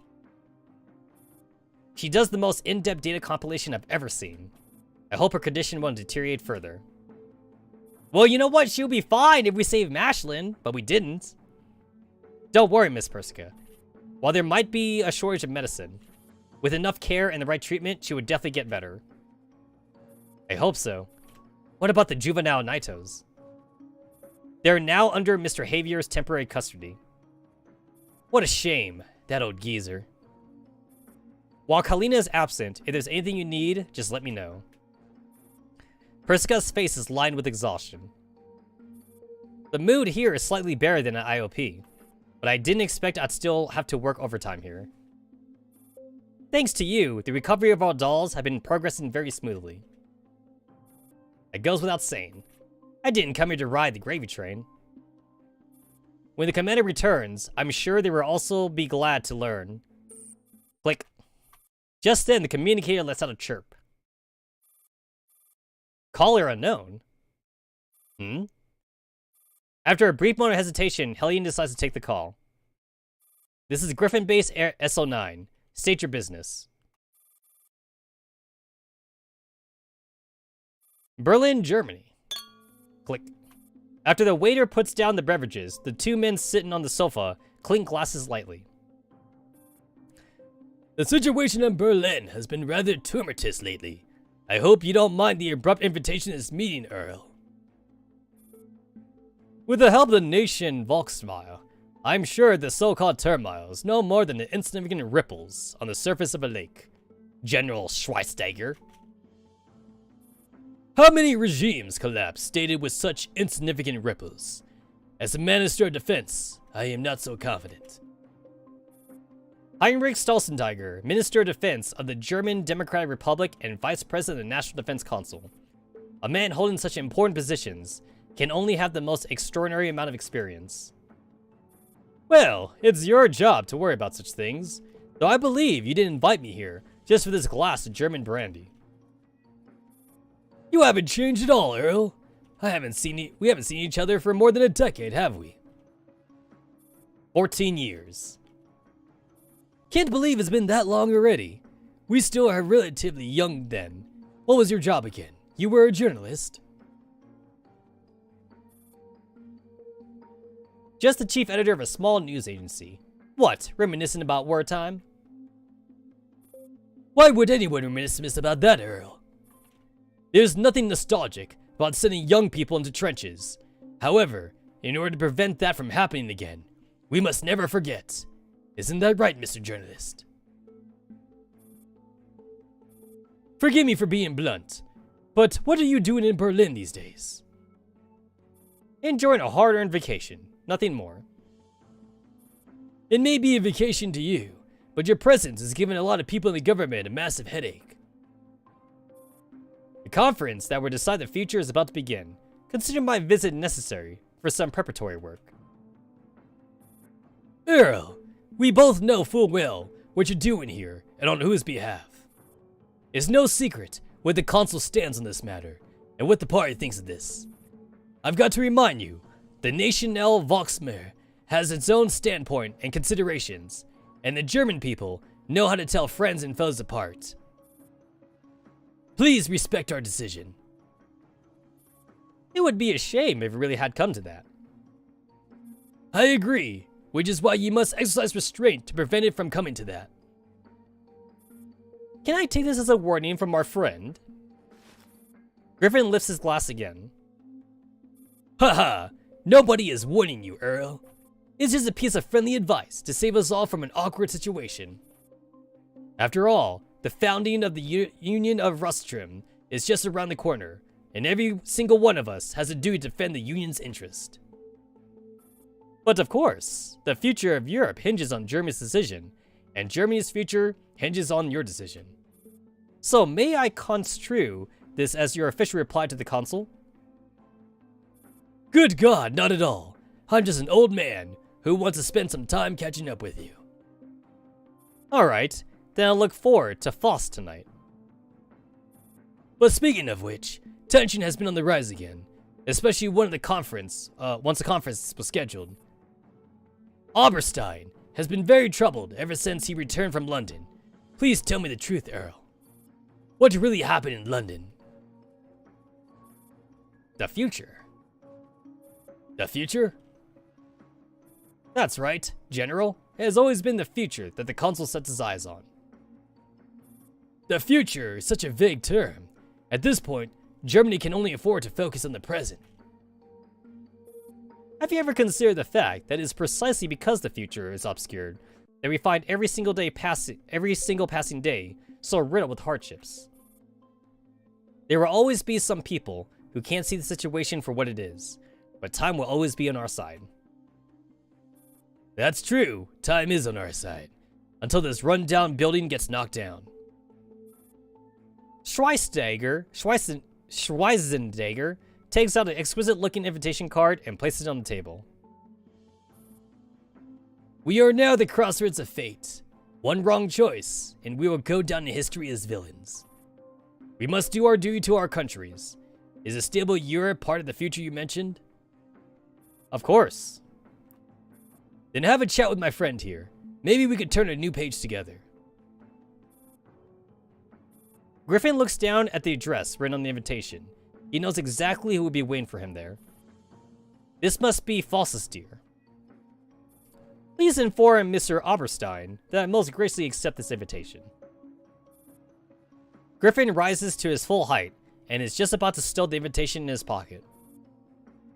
She does the most in-depth data compilation I've ever seen. I hope her condition won't deteriorate further. Well, you know what? She'll be fine if we save Mashlin, but we didn't. Don't worry, Miss Persica. While there might be a shortage of medicine, with enough care and the right treatment, she would definitely get better. I hope so. What about the juvenile Naitos? They're now under Mr. Javier's temporary custody. What a shame, that old geezer. While Kalina is absent, if there's anything you need, just let me know. Persica's face is lined with exhaustion. The mood here is slightly better than at IOP, but I didn't expect I'd still have to work overtime here. Thanks to you, the recovery of our dolls have been progressing very smoothly. It goes without saying. I didn't come here to ride the gravy train. When the commander returns, I'm sure they will also be glad to learn. Click. Just then, the communicator lets out a chirp. Caller unknown? After a brief moment of hesitation, Hellion decides to take the call. This is Griffin Base S09. State your business. Berlin, Germany. Click. After the waiter puts down the beverages, the two men sitting on the sofa clink glasses lightly. The situation in Berlin has been rather tumultuous lately. I hope you don't mind the abrupt invitation to this meeting, Earl. With the help of the nation Volkswagen, I'm sure the so-called turmoil is no more than the insignificant ripples on the surface of a lake. General Schweinsteiger. How many regimes collapsed stated with such insignificant ripples? As a Minister of Defense, I am not so confident. Heinrich Stolzentiger, Minister of Defense of the German Democratic Republic and Vice President of the National Defense Council. A man holding such important positions can only have the most extraordinary amount of experience. Well, it's your job to worry about such things, though I believe you didn't invite me here just for this glass of German brandy. You haven't changed at all, Earl. We haven't seen each other for more than a decade, have we? 14 years. Can't believe it's been that long already. We still are relatively young then. What was your job again? You were a journalist? Just the chief editor of a small news agency. What, reminiscent about wartime? Why would anyone reminisce about that, Earl? There's nothing nostalgic about sending young people into trenches. However, in order to prevent that from happening again, we must never forget. Isn't that right, Mr. Journalist? Forgive me for being blunt, but what are you doing in Berlin these days? Enjoying a hard-earned vacation, nothing more. It may be a vacation to you, but your presence is giving a lot of people in the government a massive headache. The conference that will decide the future is about to begin. Consider my visit necessary for some preparatory work. Earl, we both know full well what you're doing here and on whose behalf. It's no secret where the Council stands on this matter and what the party thinks of this. I've got to remind you, the National Volksmair has its own standpoint and considerations, and the German people know how to tell friends and foes apart. Please respect our decision. It would be a shame if it really had come to that. I agree, which is why you must exercise restraint to prevent it from coming to that. Can I take this as a warning from our friend? Griffin lifts his glass again. Haha, nobody is warning you, Earl. It's just a piece of friendly advice to save us all from an awkward situation. After all, the founding of the Union of Rostrum is just around the corner, and every single one of us has a duty to defend the Union's interest. But of course, the future of Europe hinges on Germany's decision, and Germany's future hinges on your decision. So may I construe this as your official reply to the Council? Good God, not at all. I'm just an old man who wants to spend some time catching up with you. Alright, then I'll look forward to Faust tonight. But speaking of which, tension has been on the rise again, especially once the conference was scheduled. Oberstein has been very troubled ever since he returned from London. Please tell me the truth, Earl. What really happened in London? The future. The future? That's right, General. It has always been the future that the Council sets its eyes on. The future is such a vague term. At this point, Germany can only afford to focus on the present. Have you ever considered the fact that it is precisely because the future is obscured that we find every single passing day so riddled with hardships? There will always be some people who can't see the situation for what it is, but time will always be on our side. That's true, time is on our side, until this run-down building gets knocked down. Schweinsteiger takes out an exquisite-looking invitation card and places it on the table. We are now at the crossroads of fate. One wrong choice, and we will go down in history as villains. We must do our duty to our countries. Is a stable Europe part of the future you mentioned? Of course. Then have a chat with my friend here. Maybe we could turn a new page together. Griffin looks down at the address written on the invitation. He knows exactly who would be waiting for him there. This must be Faustus, dear. Please inform Mr. Oberstein that I most graciously accept this invitation. Griffin rises to his full height and is just about to stow the invitation in his pocket.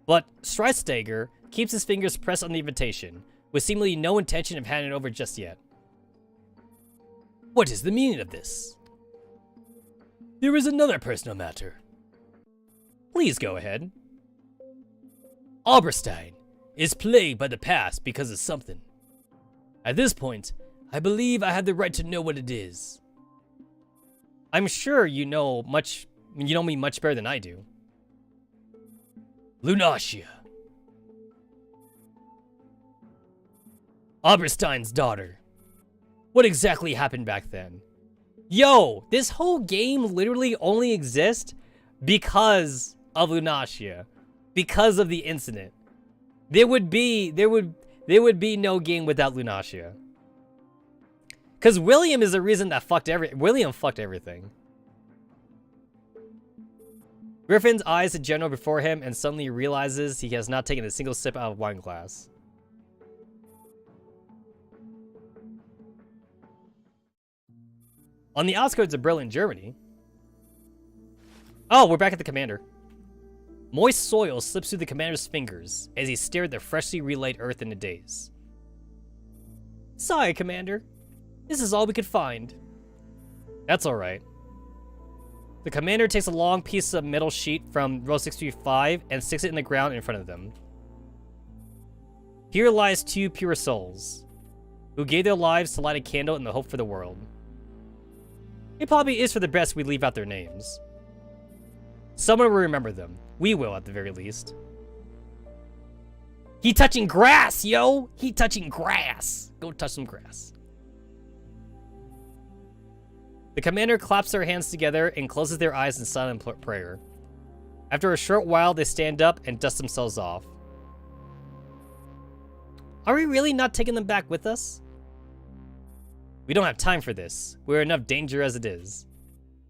But Schweinsteiger keeps his fingers pressed on the invitation, with seemingly no intention of handing it over just yet. What is the meaning of this? There is another personal matter. Please go ahead. Oberstein is plagued by the past because of something. At this point, I believe I have the right to know what it is. I'm sure you know me much better than I do. Lunacia. Oberstein's daughter. What exactly happened back then? Yo, this whole game literally only exists because of Lunacia. Because of the incident. There would be no game without Lunacia. Cause William is the reason that William fucked everything. Griffin's eyes the general before him and suddenly realizes he has not taken a single sip out of wine glass. On the outskirts of Berlin, Germany. Oh, we're back at the commander. Moist soil slips through the commander's fingers as he stared at the freshly relayed earth in a daze. Sorry, Commander. This is all we could find. That's alright. The commander takes a long piece of metal sheet from row 635 and sticks it in the ground in front of them. Here lies two pure souls, who gave their lives to light a candle in the hope for the world. It probably is for the best we leave out their names. Someone will remember them. We will, at the very least. He touching grass, yo! He touching grass! Go touch some grass. The commander claps their hands together and closes their eyes in silent prayer. After a short while, they stand up and dust themselves off. Are we really not taking them back with us? We don't have time for this. We're in enough danger as it is.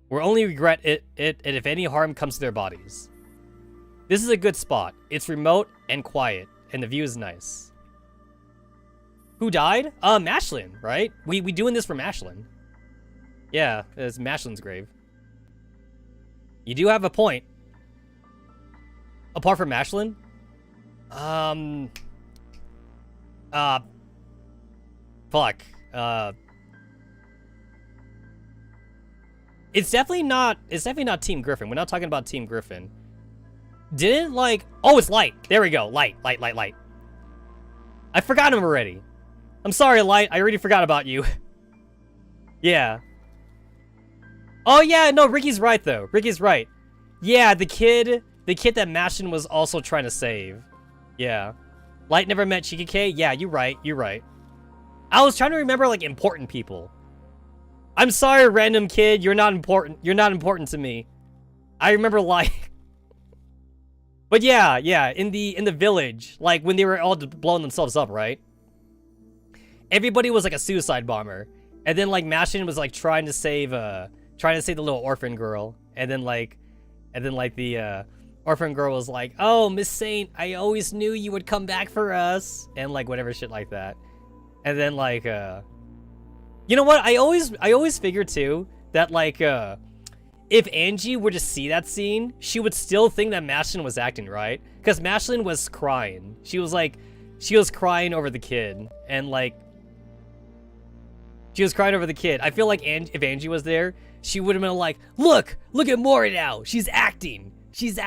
We'll only regret it if any harm comes to their bodies. This is a good spot. It's remote and quiet, and the view is nice. Who died? Mashlin, right? We doing this for Mashlin. Yeah, it's Mashlin's grave. You do have a point. Apart from Mashlin? Fuck. It's definitely not Team Griffin. We're not talking about Team Griffin. Didn't like, oh, it's Light. There we go. Light. I forgot him already. I'm sorry, Light. I already forgot about you. Yeah. Oh yeah, no, Ricky's right though. Ricky's right. Yeah, the kid that Mashin was also trying to save. Yeah. Light never met Shikike? Yeah, you're right. I was trying to remember like important people. I'm sorry, random kid, you're not important. You're not important to me. I remember Light. But yeah, in the village, like when they were all blowing themselves up, right? Everybody was like a suicide bomber. And then like Mashin was like trying to save the little orphan girl. And then the orphan girl was like, "Oh, Miss Saint, I always knew you would come back for us." And like whatever shit like that. And then like you know what? I always figured too that like if Angie were to see that scene, she would still think that Mashlin was acting, right? Because Mashlin was crying. She was crying over the kid. And like she was crying over the kid. I feel like if Angie was there, she would have been like, look at Mori now. She's acting. She's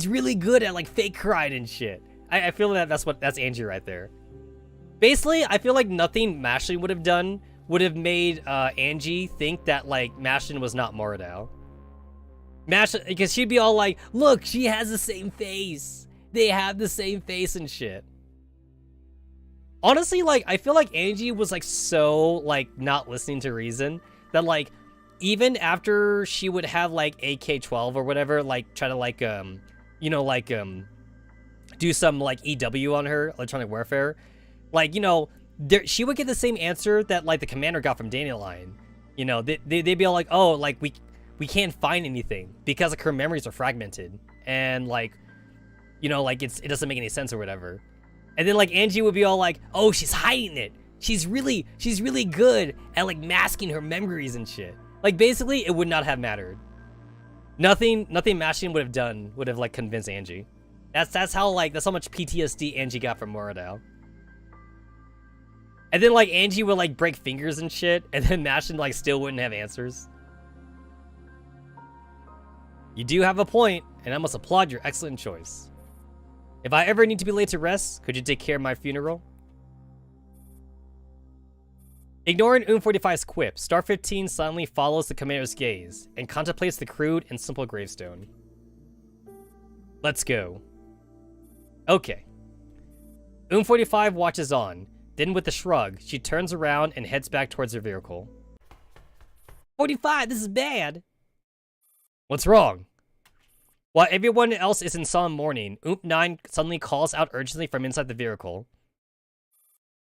really good at like fake crying and shit. I feel that's Angie right there. Basically, I feel like nothing Mashlin would have done would have made Angie think that like Mashlin was not Moridao. Because she'd be all like, look, she has the same face. They have the same face and shit. Honestly, like, I feel like Angie was like so like not listening to reason that like even after she would have like AK-12 or whatever, like try to like do some like EW on her, electronic warfare, like, you know, she would get the same answer that like the commander got from Dandelion. You know, they'd be all like, oh, like we can't find anything because like her memories are fragmented and like, you know, like it doesn't make any sense or whatever. And then like Angie would be all like, oh, she's hiding it. She's really good at like masking her memories and shit. Like basically it would not have mattered. Nothing mashing would have like convinced Angie. That's how much PTSD Angie got from Moradao. And then like Angie would like break fingers and shit, and then Mashing like still wouldn't have answers. You do have a point, and I must applaud your excellent choice. If I ever need to be laid to rest, could you take care of my funeral? Ignoring 45's quip, Star 15 silently follows the commander's gaze and contemplates the crude and simple gravestone. Let's go. Okay. 45 watches on. Then with a shrug, she turns around and heads back towards her vehicle. 45, this is bad. What's wrong? While everyone else is in solemn mourning, 9 suddenly calls out urgently from inside the vehicle.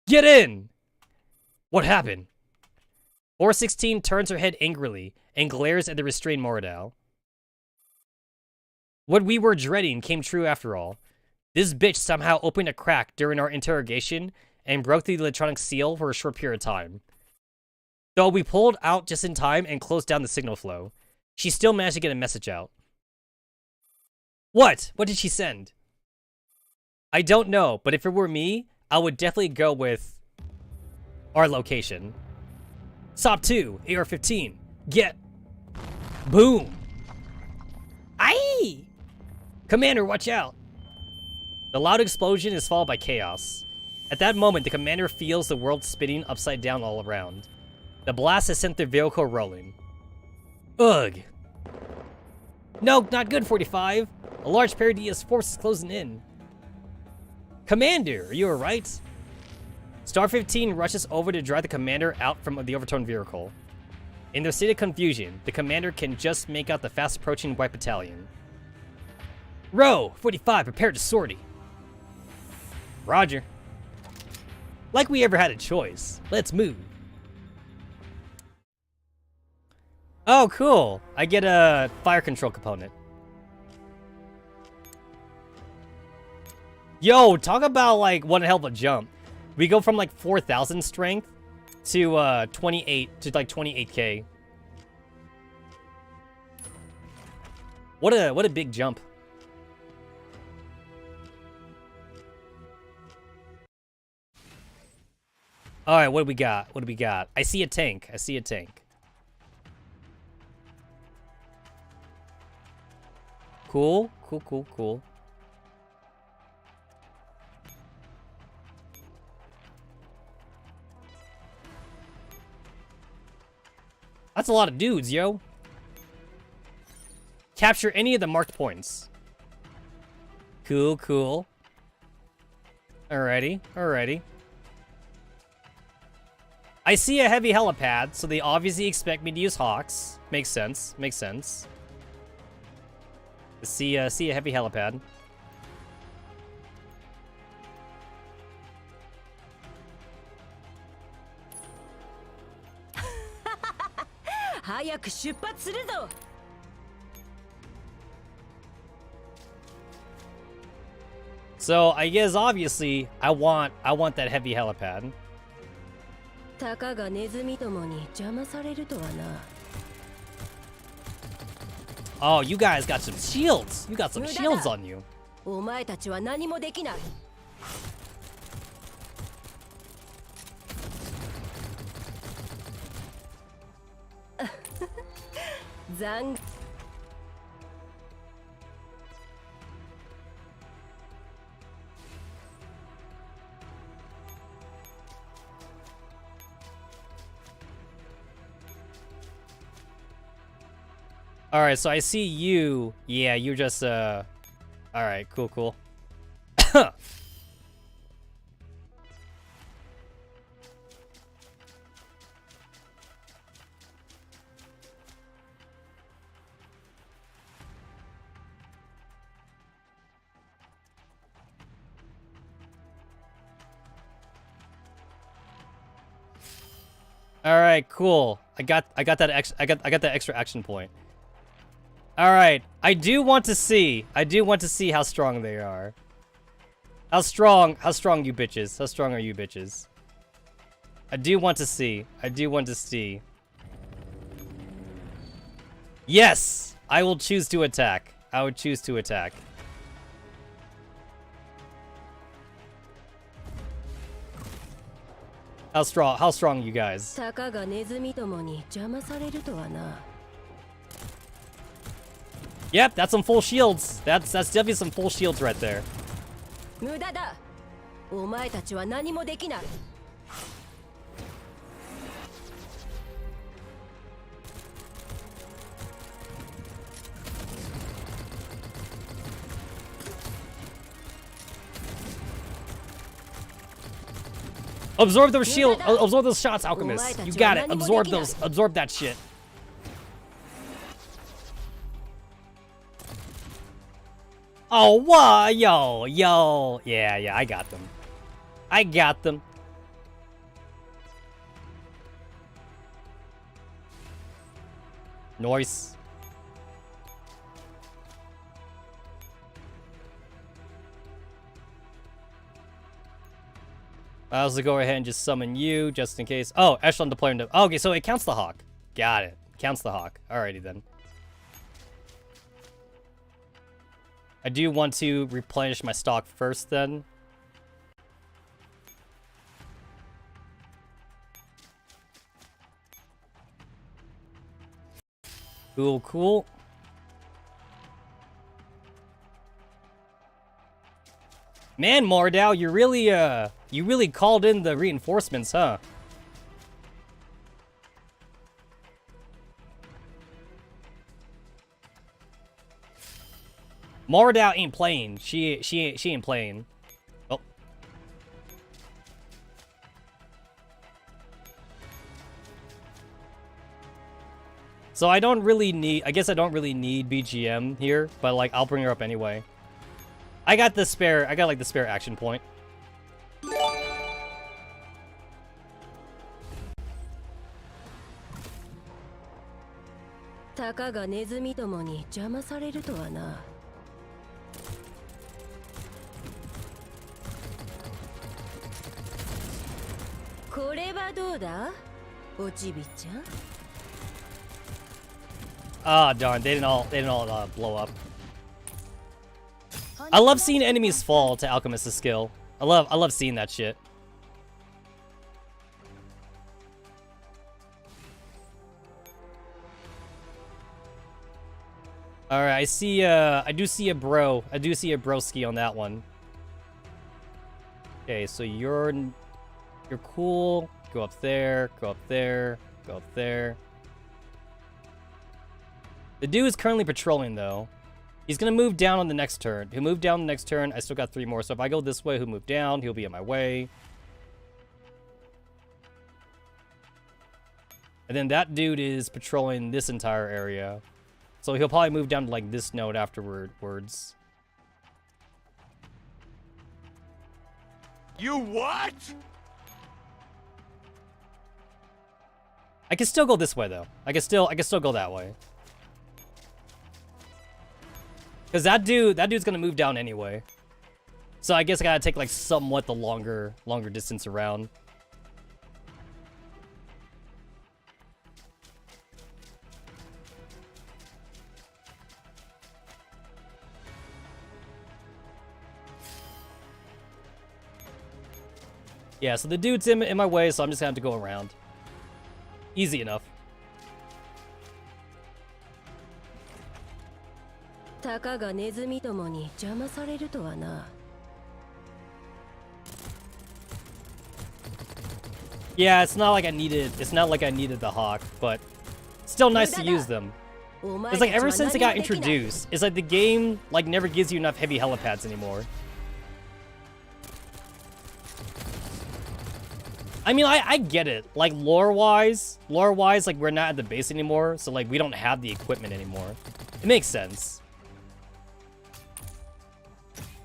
Get in! What happened? 416 turns her head angrily and glares at the restrained Moradao. What we were dreading came true after all. This bitch somehow opened a crack during our interrogation and broke the electronic seal for a short period of time. Though we pulled out just in time and closed down the signal flow, she still managed to get a message out. What? What did she send? I don't know, but if it were me, I would definitely go with our location. SOP 2, AR-15, get. Boom. Aye! Commander, watch out. The loud explosion is followed by chaos. At that moment, the commander feels the world spinning upside down all around. The blast has sent their vehicle rolling. Ugh. No, not good, 45. A large Paradias force is closing in. Commander, are you alright? Star 15 rushes over to drive the commander out from the overturned vehicle. In their state of confusion, the commander can just make out the fast-approaching white battalion. Row, 45, prepare to sortie. Roger. Like we ever had a choice. Let's move. Oh, cool. I get a fire control component. Yo, talk about like one hell of a jump. We go from like 4,000 strength to 28K. What a big jump. All right, what do we got? What do we got? I see a tank. I see a tank. Cool, cool, cool, cool. That's a lot of dudes, yo. Capture any of the marked points. Cool, cool. Alrighty, alrighty. I see a heavy helipad, so they obviously expect me to use Hawks. Makes sense, makes sense. See a heavy helipad. So I guess obviously I want that heavy helipad. Oh, you guys got some shields. You got some shields on you. Alright, so I see you. Yeah, you're just, Alright, cool, cool. Alright, cool. I got that extra action point. All right, I do want to see how strong they are. How strong you bitches? How strong are you bitches? I do want to see. I do want to see. Yes! I will choose to attack. I would choose to attack. How strong you guys? Yep, that's some full shields. That's definitely some full shields right there. Absorb those shield, absorb those shots, Alchemist. You got it. Absorb those. Absorb that shit. Oh, wow, yo. Yeah, I got them. I got them. Nice. I'll also go ahead and just summon you, just in case. Oh, Echelon deployment. Oh, okay, so it counts the Hawk. Got it. Counts the Hawk. Alrighty then. I do want to replenish my stock first then. Cool. Man, Mordau, you really called in the reinforcements, huh? Mordau ain't playing. She ain't playing. Oh. So I don't really need, I guess I don't really need BGM here, but like I'll bring her up anyway. I got the spare action point. Ah, darn, they didn't all blow up. I love seeing enemies fall to Alchemist's skill. I love seeing that shit. Alright, I see I do see a broski on that one. Okay, so you're cool. Go up there, go up there, go up there. The dude is currently patrolling though. He's gonna move down on the next turn. He'll move down the next turn. I still got 3 more. So if I go this way, he'll move down. He'll be in my way. And then that dude is patrolling this entire area. So he'll probably move down to like this node afterwards. You what? I can still go this way though. I can still go that way. Because that dude's gonna move down anyway. So I guess I gotta take like somewhat the longer distance around. Yeah, so the dude's in my way, so I'm just gonna have to go around. Easy enough. Yeah, it's not like I needed the Hawk, but still nice to use them. It's like ever since it got introduced, it's like the game like never gives you enough heavy helipads anymore. I mean, I get it. Like lore-wise, like we're not at the base anymore, so like we don't have the equipment anymore. It makes sense.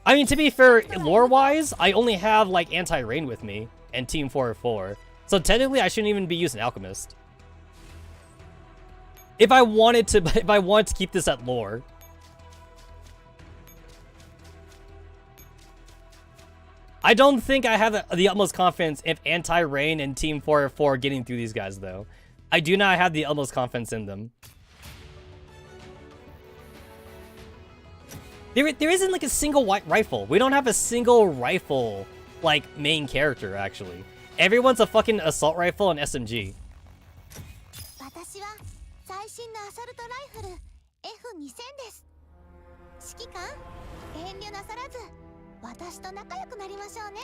I mean, to be fair, lore-wise, I only have like anti-rain with me and Team 404. So technically, I shouldn't even be using Alchemist. If I wanted to keep this at lore. I don't think I have the utmost confidence if Anti-Rain and Team 4 getting through these guys, though. I do not have the utmost confidence in them. There isn't like a single white rifle. We don't have a single rifle, like, main character, actually. Everyone's a fucking assault rifle and SMG. 私は最新のアサルトライフル F2000 です。指揮官、遠慮なさらず私と仲良くなりましょうね。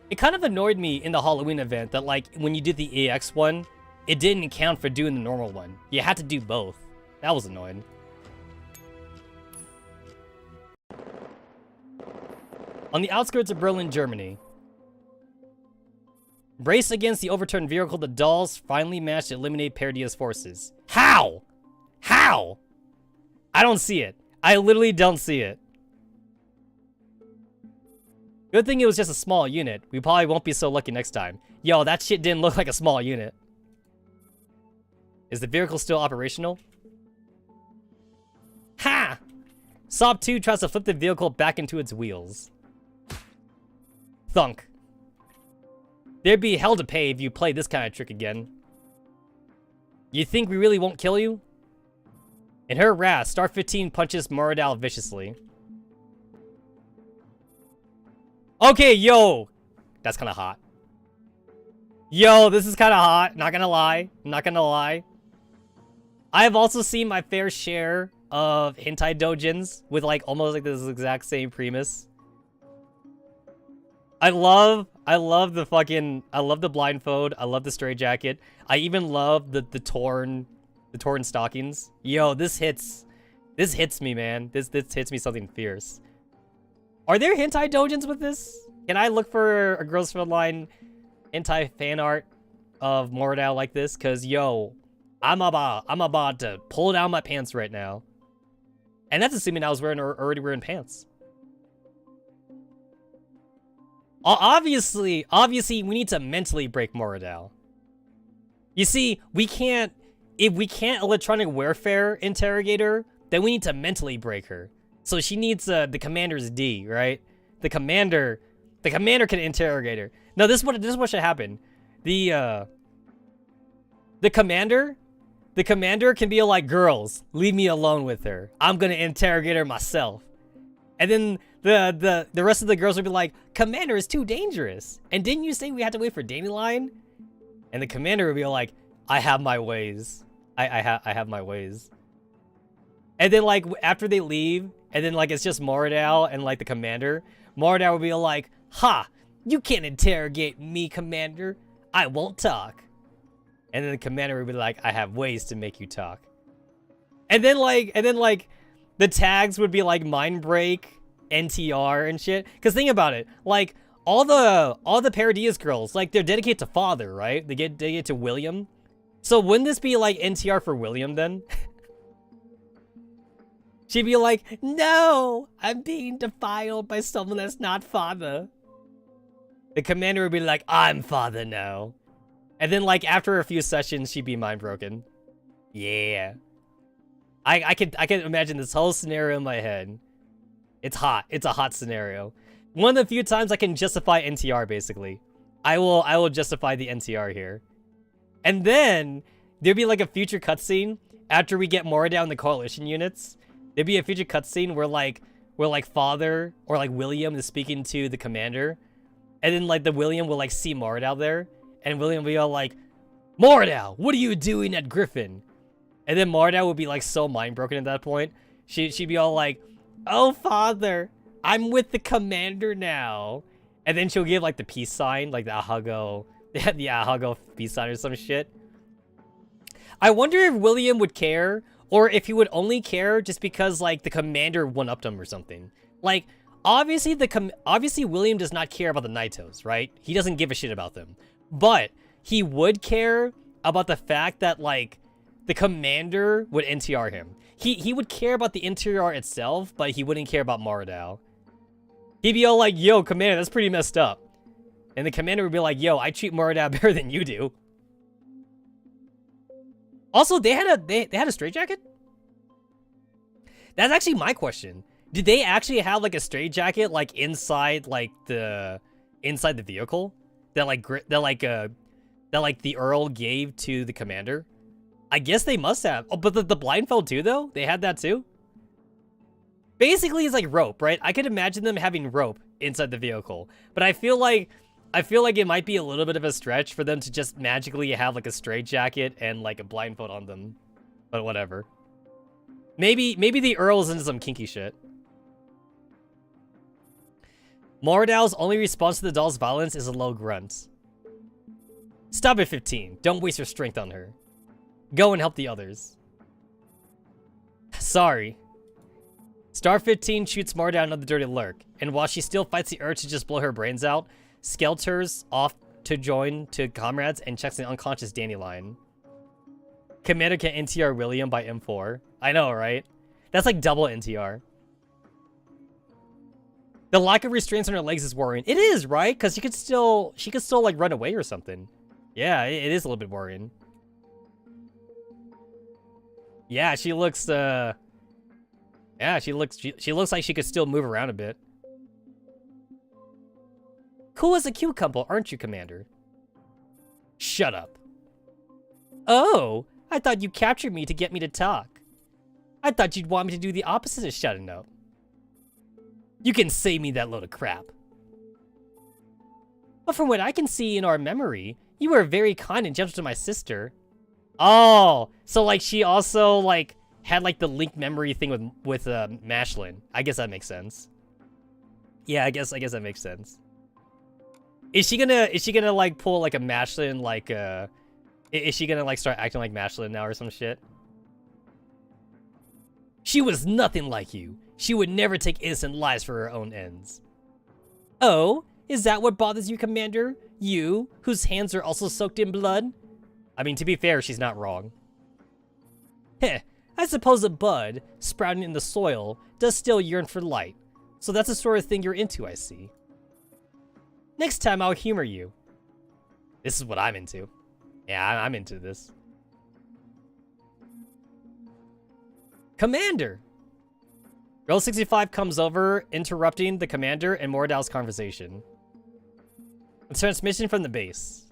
It kind of annoyed me in the Halloween event that, like, when you did the EX one, it didn't count for doing the normal one. You had to do both. That was annoying. On the outskirts of Berlin, Germany. Braced against the overturned vehicle, the dolls finally managed to eliminate Perdia's forces. How? How? I don't see it. I literally don't see it. Good thing it was just a small unit. We probably won't be so lucky next time. Yo, that shit didn't look like a small unit. Is the vehicle still operational? Ha! Sob 2 tries to flip the vehicle back into its wheels. Thunk. There'd be hell to pay if you play this kind of trick again. You think we really won't kill you? In her wrath, Star 15 punches Moradal viciously. Okay, yo! That's kind of hot. Yo, this is kind of hot. Not gonna lie. Not gonna lie. I've also seen my fair share of hentai doujins with like almost like this exact same premise. I love the blindfold. I love the straitjacket. I even love the torn stockings. Yo, this hits me, man. This hits me something fierce. Are there hentai doujins with this? Can I look for a Girls Frontline hentai fan art of Moradal like this? Cause yo, I'm about to pull down my pants right now. And that's assuming I was already wearing pants. Obviously, we need to mentally break Moradal. You see, if we can't electronic warfare interrogate her, then we need to mentally break her. So she needs the commander's D, right? The commander can interrogate her. No, this is what should happen. The commander can be like, girls, leave me alone with her. I'm gonna interrogate her myself. And then the rest of the girls would be like, commander is too dangerous. And didn't you say we had to wait for Dandelion? And the commander would be like, I have my ways. I have my ways. And then like after they leave, and then like it's just Moradal and like the commander, Moradal would be like, ha, you can't interrogate me, commander. I won't talk. And then the commander would be like, I have ways to make you talk. And then like the tags would be like mind break, NTR and shit. Cause think about it, like all the Paradias girls, like they're dedicated to father, right? They get dedicated to William. So wouldn't this be like NTR for William then? She'd be like, no, I'm being defiled by someone that's not father. The commander would be like, I'm father now. And then like after a few sessions, she'd be mind broken. Yeah. I can imagine this whole scenario in my head. It's hot. It's a hot scenario. One of the few times I can justify NTR basically. I will justify the NTR here. And then there'd be like a future cutscene after we get more down the coalition units. There'd be a future cutscene where like father or like William is speaking to the commander, and then like the William will like see Moradal there, and William will be all like, Moradal, what are you doing at Griffin? And then Moradal would be like so mind broken at that point. She'd be all like, oh father, I'm with the commander now. And then she'll give like the peace sign, like the Ahago, the Ahago peace sign or some shit. I wonder if William would care, or if he would only care just because like the commander one-upped him or something. Like obviously William does not care about the Naitos, right? He doesn't give a shit about them. But he would care about the fact that like the commander would NTR him. He would care about the NTR itself, but he wouldn't care about Moradal. He'd be all like, yo, commander, that's pretty messed up. And the commander would be like, yo, I treat Moradal better than you do. Also, they had a straitjacket? That's actually my question. Did they actually have like a straitjacket like inside the vehicle that the Earl gave to the commander? I guess they must have. Oh, but the blindfold too, though? They had that too? Basically, it's like rope, right? I could imagine them having rope inside the vehicle. But I feel like it might be a little bit of a stretch for them to just magically have like a straitjacket and like a blindfold on them. But whatever. Maybe the Earl's into some kinky shit. Mordau's only response to the doll's violence is a low grunt. Stop it, 15. Don't waste your strength on her. Go and help the others. Sorry. Star 15 shoots Mordau another dirty lurk, and while she still fights the urge to just blow her brains out, Skelters off to join to comrades and checks the unconscious Dandelion. Commander can NTR William by M4. I know, right? That's like double NTR. The lack of restraints on her legs is worrying. It is, right? Because she could still like run away or something. Yeah, it is a little bit worrying. Yeah, she looks yeah, she looks like she could still move around a bit. Cool as a cucumber, aren't you, Commander? Shut up. Oh, I thought you captured me to get me to talk. I thought you'd want me to do the opposite of shutting up. You can save me that load of crap. But from what I can see in our memory, you were very kind and gentle to my sister. Oh, so like she also like had like the linked memory thing with Mashlin. I guess that makes sense. Yeah, I guess that makes sense. Is she gonna like pull like a Mashlin like is she gonna like start acting like Mashlin now or some shit? She was nothing like you. She would never take innocent lives for her own ends. Oh, is that what bothers you, Commander? You, whose hands are also soaked in blood? I mean, to be fair, she's not wrong. Heh, I suppose a bud, sprouting in the soil, does still yearn for light. So that's the sort of thing you're into, I see. Next time I'll humor you. This is what I'm into. Yeah, I'm into this. Commander! Roll 65 comes over, interrupting the Commander and Mordau's conversation. A transmission from the base.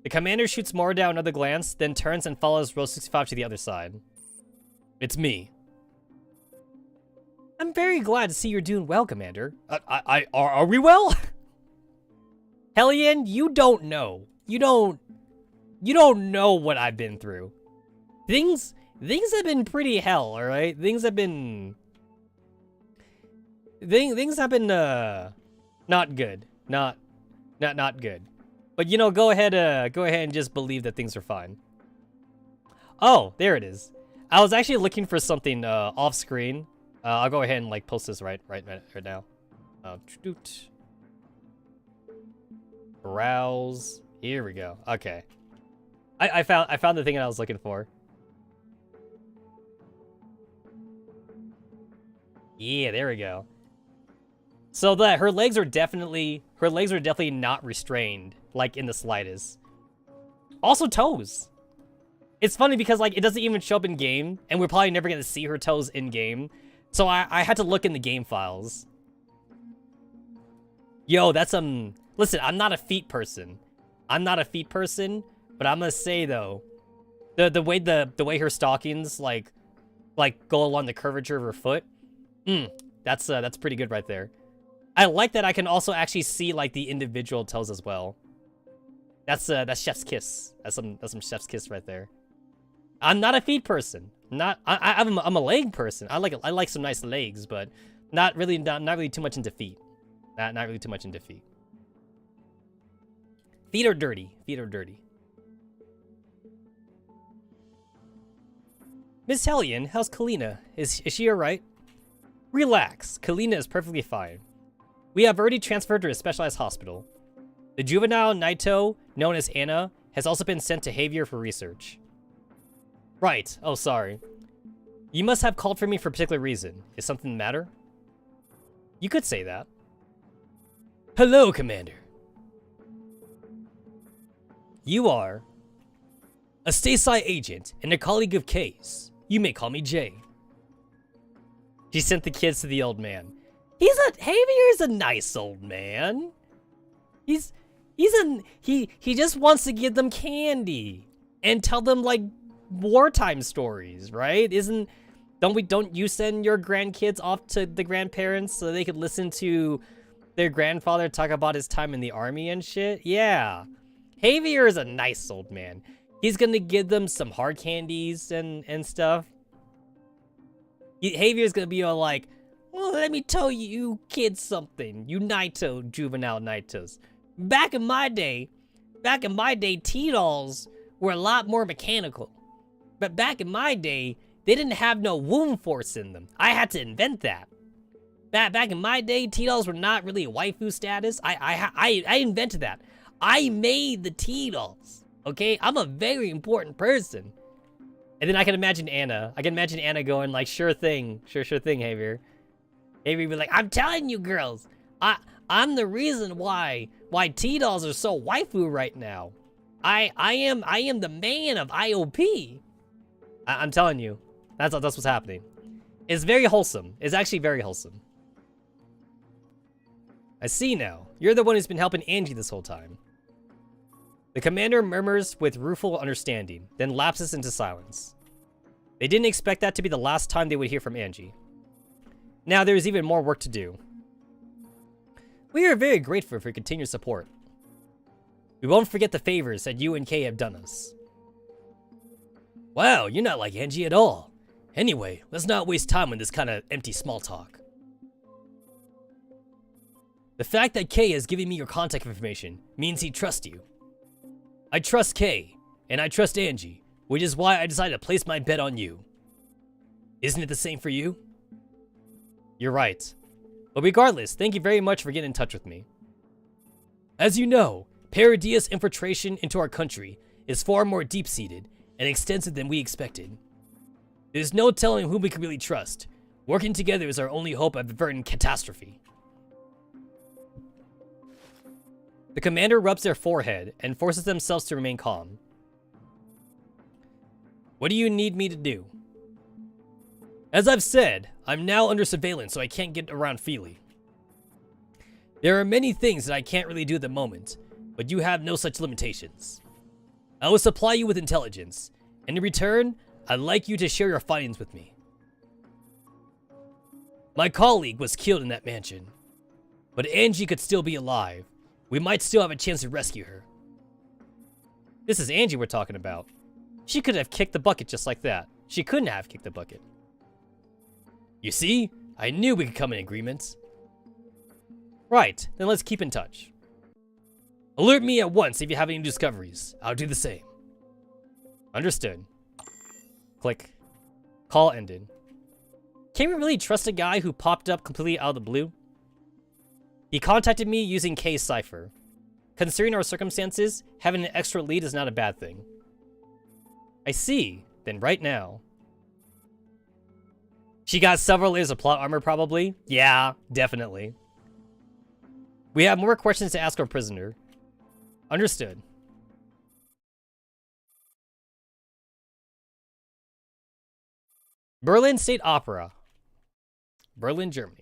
The Commander shoots Mordau another glance, then turns and follows Roll 65 to the other side. It's me. I'm very glad to see you're doing well, Commander. Are we well? Hellion, you don't know. You don't know what I've been through. Things have been pretty hell, all right? Things have been not good. Not good. But you know, go ahead and just believe that things are fine. Oh, there it is. I was actually looking for something off screen. I'll go ahead and like post this right now. Browse. Here we go. Okay. I found the thing that I was looking for. Yeah, there we go. So that her legs are definitely not restrained, like in the slightest. Also toes. It's funny because like it doesn't even show up in game, and we're probably never gonna see her toes in game. So I had to look in the game files. Yo, that's listen, I'm not a feet person. But I'm gonna say though, the way her stockings like go along the curvature of her foot, that's pretty good right there. I like that I can also actually see like the individual toes as well. That's chef's kiss. That's some chef's kiss right there. I'm not a feet person. I'm a leg person. I like some nice legs, but not really too much into feet. Not really too much into feet. Feet are dirty. Miss Hellion, how's Kalina? Is she alright? Relax. Kalina is perfectly fine. We have already transferred her to a specialized hospital. The juvenile Naito, known as Anna, has also been sent to Javier for research. Right. Oh, sorry. You must have called for me for a particular reason. Is something the matter? You could say that. Hello, Commander. You are a Stateside agent and a colleague of Kay's. You may call me Jay. She sent the kids to the old man. Javier's a nice old man. He just wants to give them candy and tell them like wartime stories, right? Don't you send your grandkids off to the grandparents so they could listen to their grandfather talk about his time in the army and shit? Yeah. Javier is a nice old man. He's gonna give them some hard candies and stuff. Javier's gonna be all like, well, let me tell you kids something. You Naito juvenile Naitos. Back in my day, T-dolls were a lot more mechanical. But back in my day, they didn't have no womb force in them. I had to invent that. Back in my day, T-dolls were not really a waifu status. I invented that. I made the T-dolls. Okay? I'm a very important person. And then I can imagine Anna. Going like, sure thing, Javier. Javier be like, I'm telling you girls, I'm the reason why T-dolls are so waifu right now. I am the man of IOP. I'm telling you, that's what's happening. It's very wholesome. It's actually very wholesome. I see now. You're the one who's been helping Angie this whole time. The commander murmurs with rueful understanding, then lapses into silence. They didn't expect that to be the last time they would hear from Angie. Now there is even more work to do. We are very grateful for your continued support. We won't forget the favors that you and Kay have done us. Wow, you're not like Angie at all. Anyway, let's not waste time on this kind of empty small talk. The fact that Kay has given me your contact information means he trusts you. I trust Kay, and I trust Angie, which is why I decided to place my bet on you. Isn't it the same for you? You're right. But regardless, thank you very much for getting in touch with me. As you know, Paradia's infiltration into our country is far more deep-seated and extensive than we expected. There's no telling whom we can really trust. Working together is our only hope of averting catastrophe. The commander rubs their forehead and forces themselves to remain calm. What do you need me to do? As I've said, I'm now under surveillance, so I can't get around freely. There are many things that I can't really do at the moment, but you have no such limitations. I will supply you with intelligence, and in return, I'd like you to share your findings with me. My colleague was killed in that mansion, but Angie could still be alive. We might still have a chance to rescue her. This is Angie we're talking about. She could have kicked the bucket just like that. She couldn't have kicked the bucket. You see? I knew we could come in agreement. Right, then let's keep in touch. Alert me at once if you have any discoveries. I'll do the same. Understood. Click. Call ended. Can we really trust a guy who popped up completely out of the blue? He contacted me using K's cipher. Considering our circumstances, having an extra lead is not a bad thing. I see. Then right now. She got several layers of plot armor, probably? Yeah, definitely. We have more questions to ask our prisoner. Understood. Berlin State Opera. Berlin, Germany.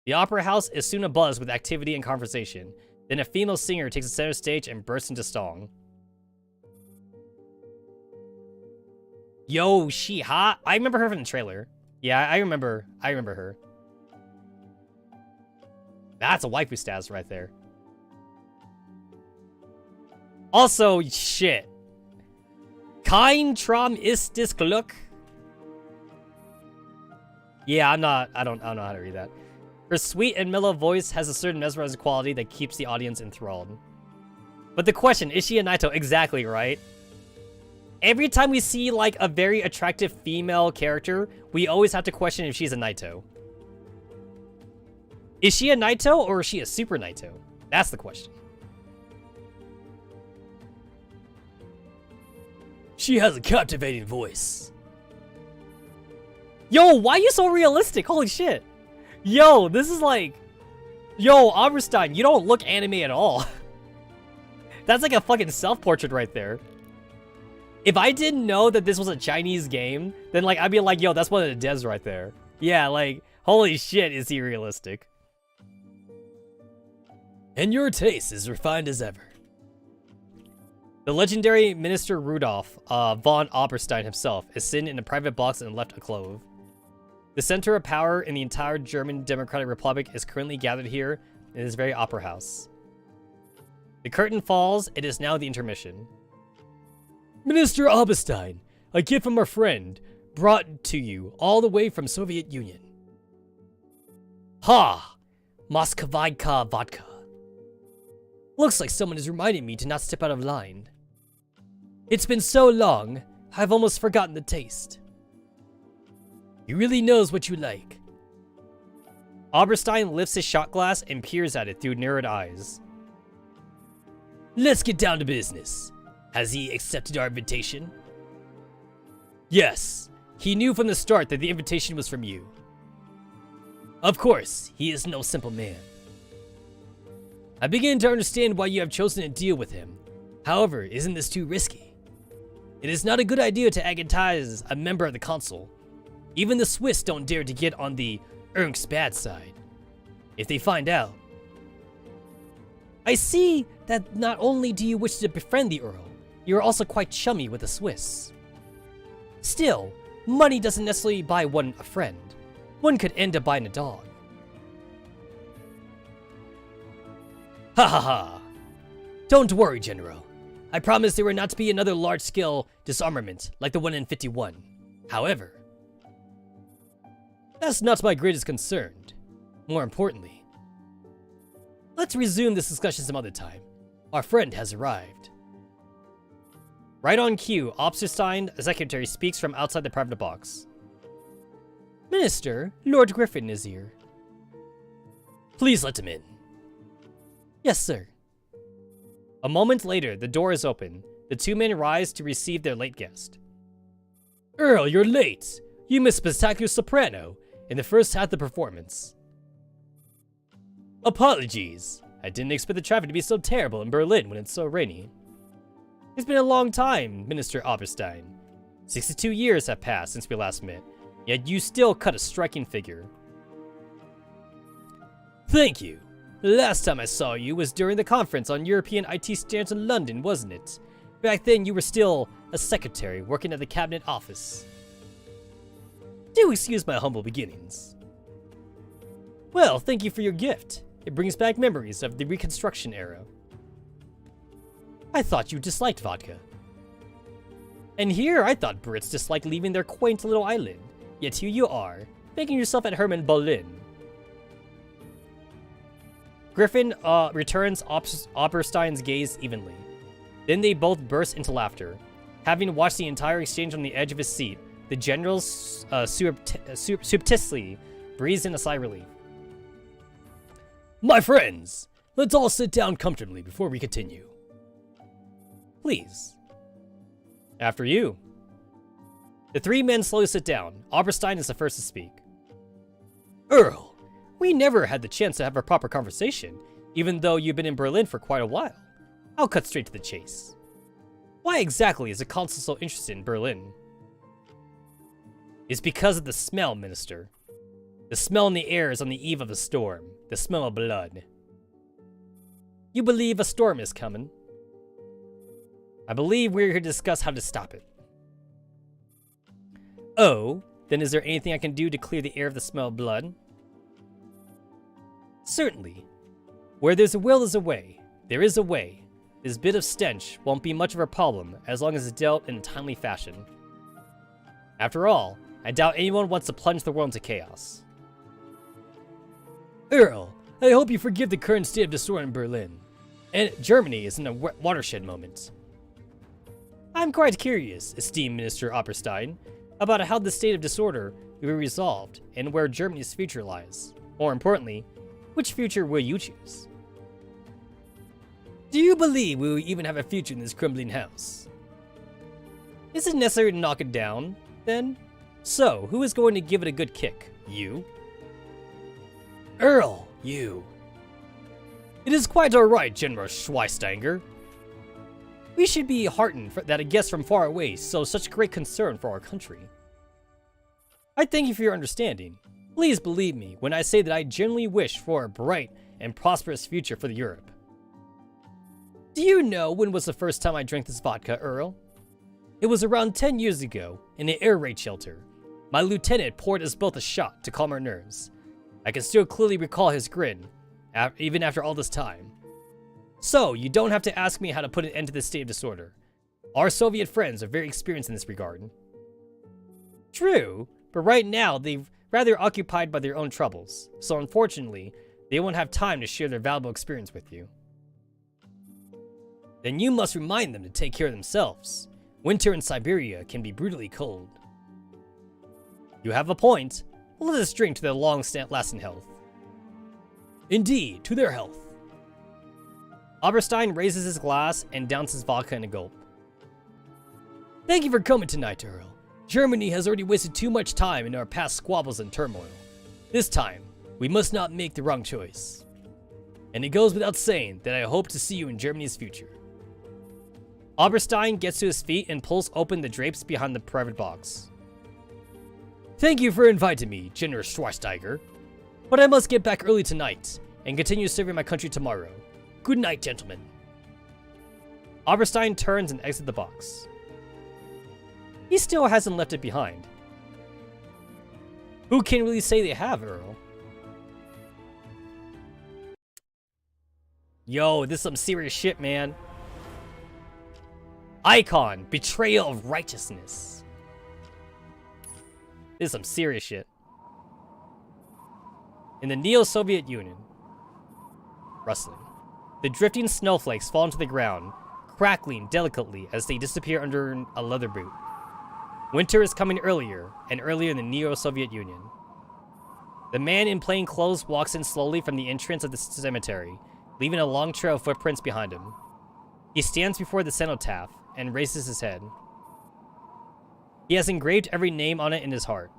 The opera house is soon abuzz with activity and conversation. Then a female singer takes the center stage and bursts into song. Yo, she hot? I remember her from the trailer. Yeah, I remember her. That's a waifu status right there. Also, shit. Kein Traum ist das Glück. Yeah, I don't know how to read that. Her sweet and mellow voice has a certain mesmerizing quality that keeps the audience enthralled. But the question, is she a Naito? Exactly, right? Every time we see, like, a very attractive female character, we always have to question if she's a Naito. Is she a Naito or is she a Super Naito? That's the question. She has a captivating voice. Yo, why are you so realistic? Holy shit. Yo, this is like... Yo, Aberstein, you don't look anime at all. That's like a fucking self-portrait right there. If I didn't know that this was a Chinese game, then like I'd be like, yo, that's one of the devs right there. Yeah, like, Holy shit, is he realistic? And your taste is refined as ever. The legendary Minister Rudolf von Oberstein himself is sitting in a private box and left alcove. The center of power in the entire German Democratic Republic is currently gathered here in this very opera house. The curtain falls, it is now the intermission. Minister Oberstein, a gift from our friend, brought to you all the way from Soviet Union. Ha! Moskovika vodka. Looks like someone is reminding me to not step out of line. It's been so long, I've almost forgotten the taste. He really knows what you like. Oberstein lifts his shot glass and peers at it through narrowed eyes. Let's get down to business. Has he accepted our invitation? Yes, he knew from the start that the invitation was from you. Of course, he is no simple man. I begin to understand why you have chosen to deal with him. However, isn't this too risky? It is not a good idea to agonize a member of the council. Even the Swiss don't dare to get on the Ernst's bad side. If they find out. I see that not only do you wish to befriend the Earl, you are also quite chummy with the Swiss. Still, money doesn't necessarily buy one a friend. One could end up buying a dog. Ha ha ha! Don't worry, General. I promise there will not be another large-scale disarmament like the one in 51. However, that's not my greatest concern. More importantly, let's resume this discussion some other time. Our friend has arrived. Right on cue, Oberstein, a secretary, speaks from outside the private box. Minister, Lord Griffin is here. Please let him in. Yes, sir. A moment later, the door is open. The two men rise to receive their late guest. Earl, you're late. You missed spectacular soprano in the first half of the performance. Apologies. I didn't expect the traffic to be so terrible in Berlin when it's so rainy. It's been a long time, Minister Oberstein. 62 years have passed since we last met, yet you still cut a striking figure. Thank you. The last time I saw you was during the conference on European IT standards in London, wasn't it? Back then you were still a secretary working at the cabinet office. Do excuse my humble beginnings. Well, thank you for your gift. It brings back memories of the Reconstruction era. I thought you disliked vodka. And here I thought Brits disliked leaving their quaint little island. Yet here you are, making yourself at home in Berlin. Griffin returns Oberstein's gaze evenly. Then they both burst into laughter. Having watched the entire exchange on the edge of his seat, the general surreptitiously breathes in a sigh of relief. My friends, let's all sit down comfortably before we continue. Please. After you. The three men slowly sit down. Oberstein is the first to speak. Earl, we never had the chance to have a proper conversation, even though you've been in Berlin for quite a while. I'll cut straight to the chase. Why exactly is the consul so interested in Berlin? It's because of the smell, Minister. The smell in the air is on the eve of a storm. The smell of blood. You believe a storm is coming? I believe we're here to discuss how to stop it. Oh, then is there anything I can do to clear the air of the smell of blood? Certainly. Where there's a will, there's a way. There is a way. This bit of stench won't be much of a problem as long as it's dealt in a timely fashion. After all, I doubt anyone wants to plunge the world into chaos. Earl, I hope you forgive the current state of disorder in Berlin. And Germany is in a watershed moment. I'm quite curious, esteemed Minister Oberstein, about how the state of disorder will be resolved and where Germany's future lies. More importantly, which future will you choose? Do you believe we will even have a future in this crumbling house? Is it necessary to knock it down, then? So, who is going to give it a good kick? You? Earl, you. It is quite alright, General Schweinsteiger. We should be heartened that a guest from far away shows such great concern for our country. I thank you for your understanding. Please believe me when I say that I genuinely wish for a bright and prosperous future for Europe. Do you know when was the first time I drank this vodka, Earl? It was around 10 years ago, in an air raid shelter. My lieutenant poured us both a shot to calm our nerves. I can still clearly recall his grin, even after all this time. So, you don't have to ask me how to put an end to this state of disorder. Our Soviet friends are very experienced in this regard. True, but right now they're rather occupied by their own troubles, so unfortunately, they won't have time to share their valuable experience with you. Then you must remind them to take care of themselves. Winter in Siberia can be brutally cold. You have a point. Let us drink to their long-lasting health. Indeed, to their health. Oberstein raises his glass and downs his vodka in a gulp. Thank you for coming tonight, Earl. Germany has already wasted too much time in our past squabbles and turmoil. This time, we must not make the wrong choice. And it goes without saying that I hope to see you in Germany's future. Oberstein gets to his feet and pulls open the drapes behind the private box. Thank you for inviting me, General Schwarzenegger. But I must get back early tonight and continue serving my country tomorrow. Good night, gentlemen. Oberstein turns and exits the box. He still hasn't left it behind. Who can really say they have, Earl? Yo, this is some serious shit, man. Icon, betrayal of righteousness. This is some serious shit. In the Neo-Soviet Union. Rustling. The drifting snowflakes fall into the ground, crackling delicately as they disappear under a leather boot. Winter is coming earlier and earlier in the Neo-Soviet Union. The man in plain clothes walks in slowly from the entrance of the cemetery, leaving a long trail of footprints behind him. He stands before the cenotaph and raises his head. He has engraved every name on it in his heart.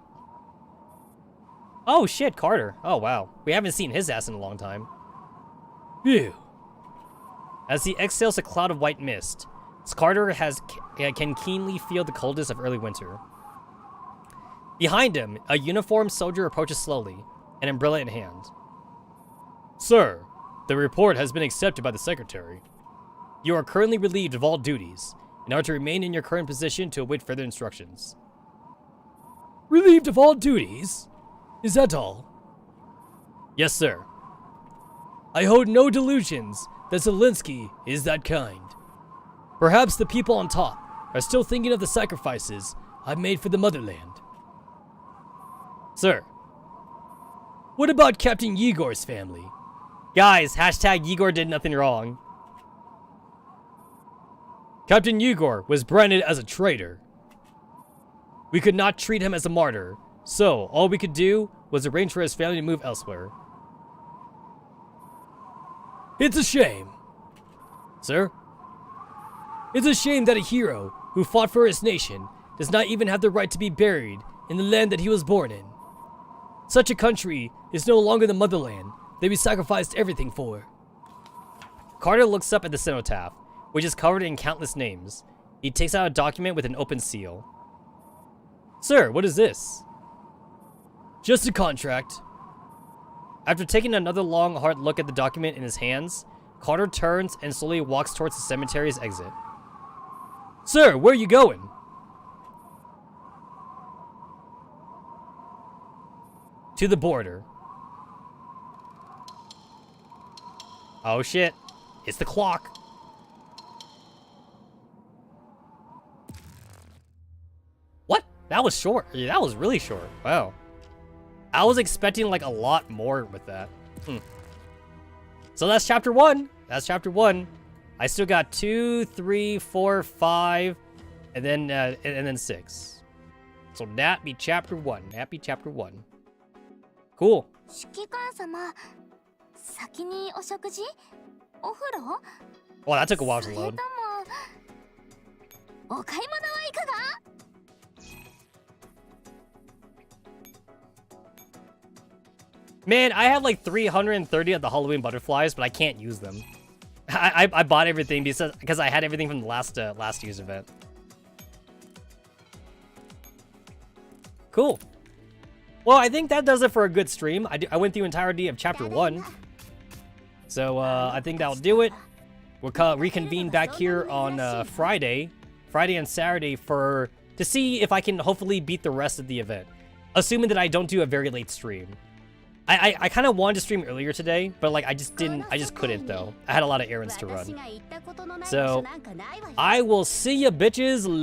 Oh shit, Carter. Oh wow. We haven't seen his ass in a long time. Phew. As he exhales a cloud of white mist, Carter can keenly feel the coldness of early winter. Behind him, a uniformed soldier approaches slowly, an umbrella in hand. Sir, the report has been accepted by the Secretary. You are currently relieved of all duties, and are to remain in your current position to await further instructions. Relieved of all duties? Is that all? Yes, sir. I hold no delusions that Zelensky is that kind. Perhaps the people on top are still thinking of the sacrifices I've made for the motherland. Sir. What about Captain Yegor's family? Guys, hashtag Yegor did nothing wrong. Captain Yegor was branded as a traitor. We could not treat him as a martyr, so all we could do was arrange for his family to move elsewhere. It's a shame. Sir? It's a shame that a hero who fought for his nation does not even have the right to be buried in the land that he was born in. Such a country is no longer the motherland that we sacrificed everything for. Carter looks up at the cenotaph, which is covered in countless names. He takes out a document with an open seal. Sir, what is this? Just a contract. After taking another long, hard look at the document in his hands, Carter turns and slowly walks towards the cemetery's exit. Sir, where are you going? To the border. Oh shit. It's the clock. What? That was short. Yeah, that was really short. Wow. I was expecting like a lot more with that. So that's chapter 1. That's chapter 1. I still got 2, 3, 4, 5, and then 6. So that be chapter 1. That be chapter 1. Cool. 指揮官様、先にお食事？お風呂？ Well, that took a while to それ load. ともお買い物はいかが？ Man, I have like 330 of the Halloween butterflies, but I can't use them. I bought everything because I had everything from the last year's event. Cool. Well, I think that does it for a good stream. I went through entirety of chapter 1. So, I think that'll do it. We'll reconvene back here on Friday and Saturday to see if I can hopefully beat the rest of the event. Assuming that I don't do a very late stream. I kind of wanted to stream earlier today, but like I just couldn't though. I had a lot of errands to run. So, I will see ya bitches later.